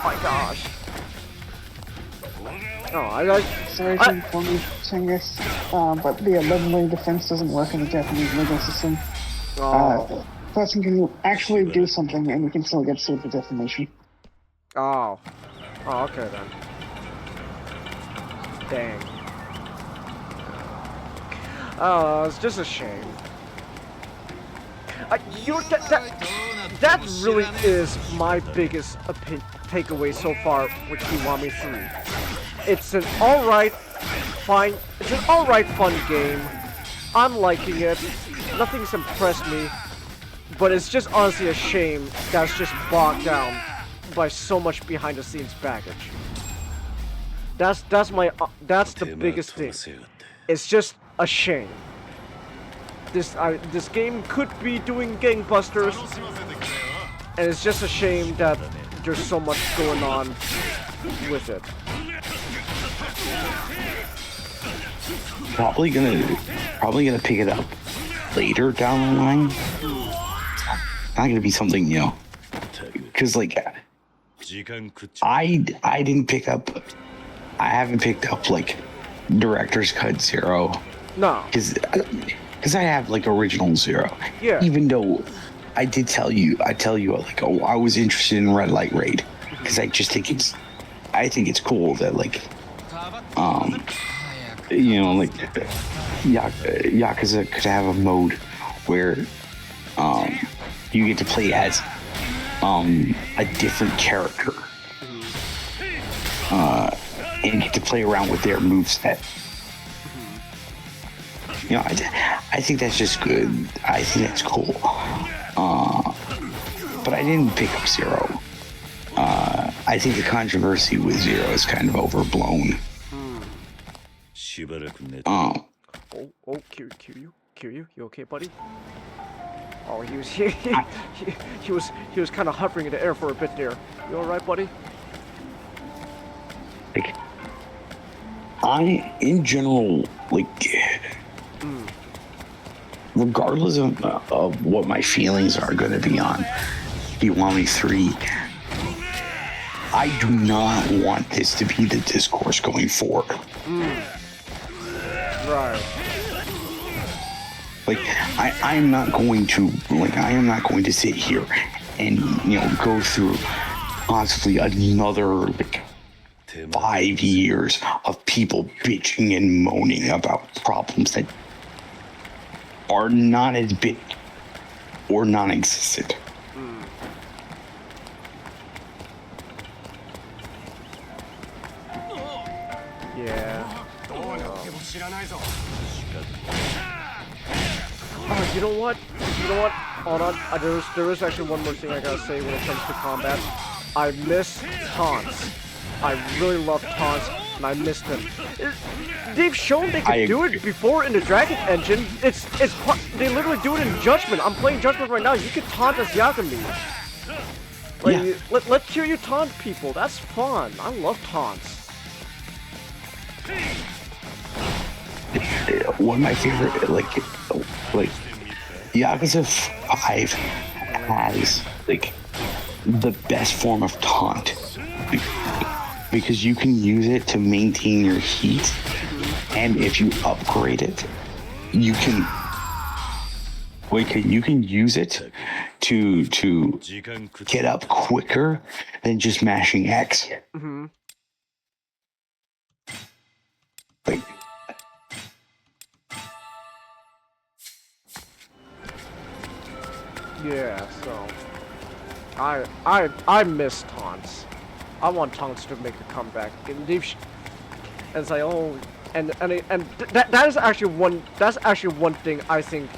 my gosh. Sorry to inform you, Chinggis, but the allegedly defense doesn't work in the Japanese legal system. Person can actually do something and you can still get sued for defamation. Oh, okay then. Dang. Oh, it's just a shame. That really is my biggest takeaway so far with Kiwami 3. It's an alright, fun game. I'm liking it. Nothing's impressed me, but it's just honestly a shame that's just bogged down by so much behind-the-scenes baggage. That's the biggest thing. It's just a shame. This game could be doing gangbusters, and it's just a shame that there's so much going on with it. Probably gonna pick it up later down the line. Not gonna be something, because I didn't pick up I haven't picked up like Director's Cut Zero. No. Because I have like original Zero. Yeah. Even though I tell you like, oh, I was interested in Red Light Raid because I think it's cool that like you know, like Yakuza could have a mode where you get to play as a different character and get to play around with their moveset. You know, I think that's just good. I think that's cool. But I didn't pick up Zero. I think the controversy with Zero is kind of overblown. Oh, Kiryu, you okay, buddy? Oh, he was kind of hovering in the air for a bit there. You all right, buddy? Like, in general, like, regardless of what my feelings are going to be on Kiwami 3, I do not want this to be the discourse going forward. Right. Like, I am not going to sit here and, you know, go through possibly another like 5 years of people bitching and moaning about problems that are not as big or non-existent. Yeah. Oh, you know what? Hold on. There is actually one more thing I gotta say when it comes to combat. I miss taunts. I really love taunts, and I miss them. They've shown they can do it before in the Dragon Engine. They literally do it in Judgment. I'm playing Judgment right now. You can taunt as Yagami. Like, yeah. Let Kiryu taunt people. That's fun. I love taunts. One of my favorite, like Yakuza 5 has like the best form of taunt because you can use it to maintain your heat, and if you upgrade it, you can use it to get up quicker than just mashing X. Mm-hmm. Like, yeah, so I miss taunts. I want taunts to make a comeback. And it's like, oh, and that is actually one thing I think.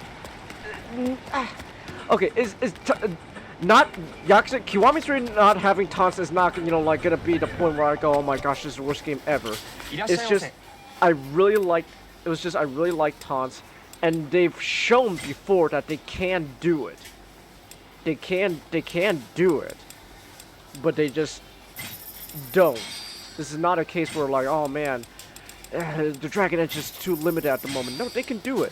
Okay, is not Yakuza Kiwami 3 not having taunts is not, you know, like gonna be the point where I go, oh my gosh, this is the worst game ever. It's just I really like taunts, and they've shown before that they can do it. They can do it, but they just don't. This is not a case where like, oh man, the Dragon Edge is too limited at the moment. No, they can do it.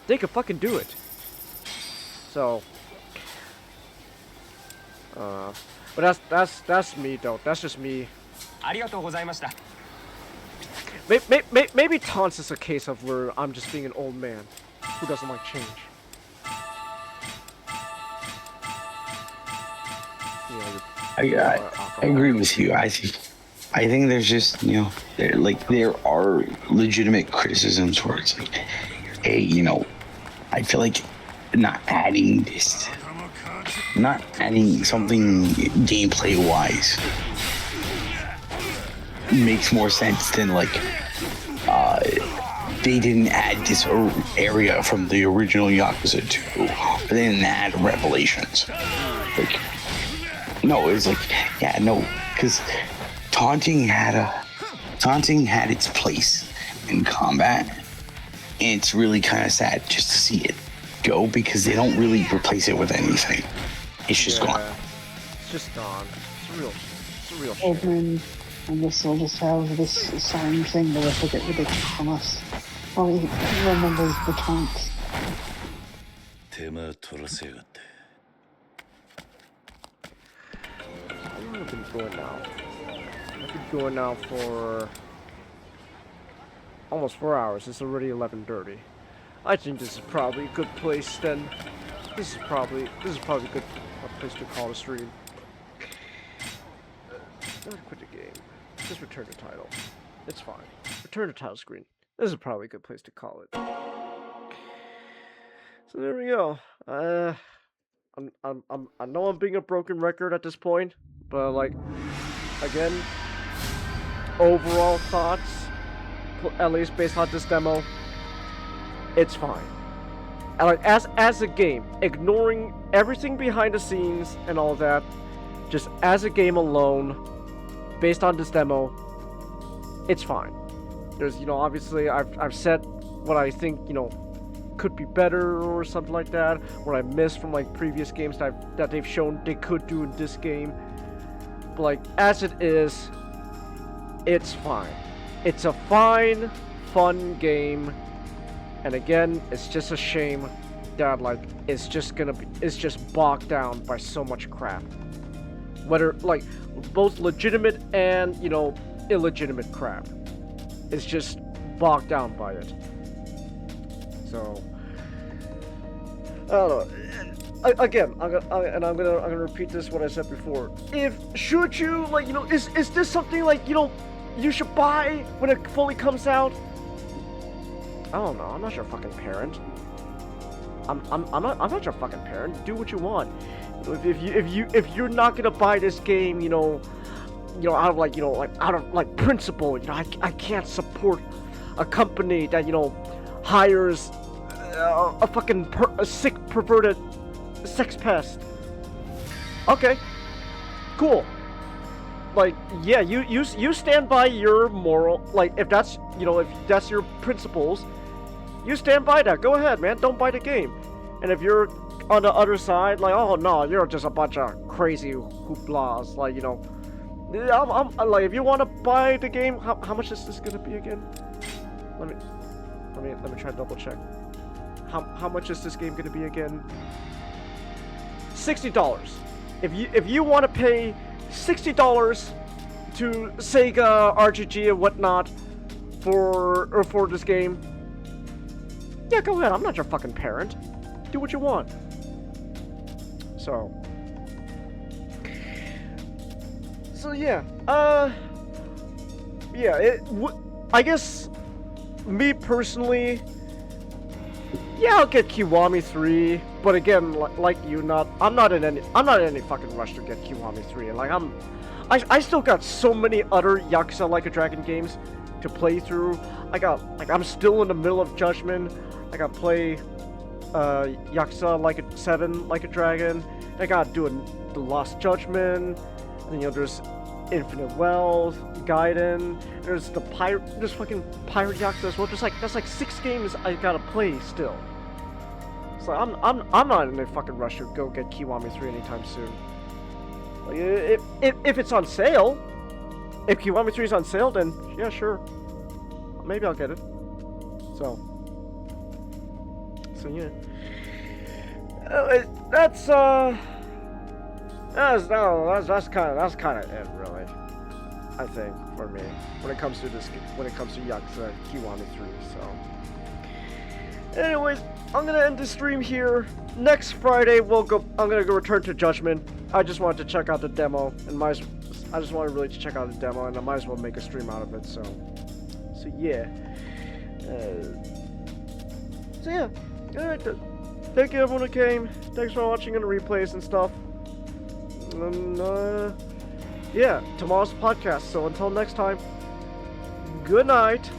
They can fucking do it. So, but that's me though. That's just me. Maybe taunts is a case of where I'm just being an old man who doesn't like change. I agree with you. I think there's just, you know, there are legitimate criticisms where it's like, hey, you know, I feel like not adding something gameplay wise makes more sense than like they didn't add this area from the original Yakuza 2, but they didn't add Revelations. Like, no, it's like, yeah, no, because taunting had its place in combat, and it's really kind of sad just to see it go because they don't really replace it with anything. It's just gone. It's just gone. It's a real shame. Open, and this will just have this sign thing that will get ridiculous from us. Well, he remembers the taunts. I've been going now. been going now for almost 4 hours. It's already 11:30. I think this is probably a good place then. This is probably a good place to call a stream. Not quit the game. Just return the title. It's fine. Return the title screen. This is probably a good place to call it. So there we go. I know I'm being a broken record at this point, but like, again, overall thoughts, at least based on this demo, it's fine. And like, as a game, ignoring everything behind the scenes and all that, just as a game alone, based on this demo, it's fine. There's, you know, obviously I've said what I think, you know, could be better or something like that, what I missed from like previous games that they've shown they could do in this game. But like, as it is, it's fine. It's a fine, fun game. And again, it's just a shame that like it's just bogged down by so much crap. Whether like both legitimate and, you know, illegitimate crap. It's just bogged down by it. So I don't know. Again, I'm gonna repeat this what I said before. Should you, like, you know, is this something like, you know, you should buy when it fully comes out? I don't know. I'm not your fucking parent. I'm not your fucking parent. Do what you want. If you're not gonna buy this game, you know, out of like, you know, like out of like principle, you know, I can't support a company that, you know, hires a fucking a sick, perverted sex pest. Okay, cool. Like, yeah, you stand by your moral, like, if that's, you know, if that's your principles, you stand by that. Go ahead, man. Don't buy the game. And if you're on the other side, like, oh no, you're just a bunch of crazy hooplas, like, you know, I'm like, if you want to buy the game, how much is this gonna be again? Let me try to double check. How much is this game gonna be again? $60. If you want to pay $60 to Sega RGG and whatnot for this game, yeah, go ahead. I'm not your fucking parent. Do what you want. So yeah, yeah. I guess me personally, yeah, I'll get Kiwami 3, but again, like you, I'm not in any fucking rush to get Kiwami 3. And like I still got so many other Yakuza Like a Dragon games to play through. I'm still in the middle of Judgment. I got to play Yakuza Like a 7 Like a Dragon. I got to do the Lost Judgment. And, you know, there's Infinite Wells, Gaiden. There's fucking Pirate Yakuza as well. That's like 6 games I gotta play still. So I'm not in a fucking rush to go get Kiwami 3 anytime soon. Like, if it's on sale, if Kiwami 3 is on sale, then yeah, sure, maybe I'll get it. So yeah. That's kind of it, really. I think for me when it comes to Yakuza Kiwami 3. So, anyways, I'm gonna end the stream here. Next Friday I'm gonna go return to Judgment. I just wanted to check out the demo, and I just wanted really to check out the demo, and I might as well make a stream out of it. So yeah. So yeah. Alright, thank you everyone who came. Thanks for watching and the replays and stuff. And yeah, tomorrow's podcast. So until next time, good night.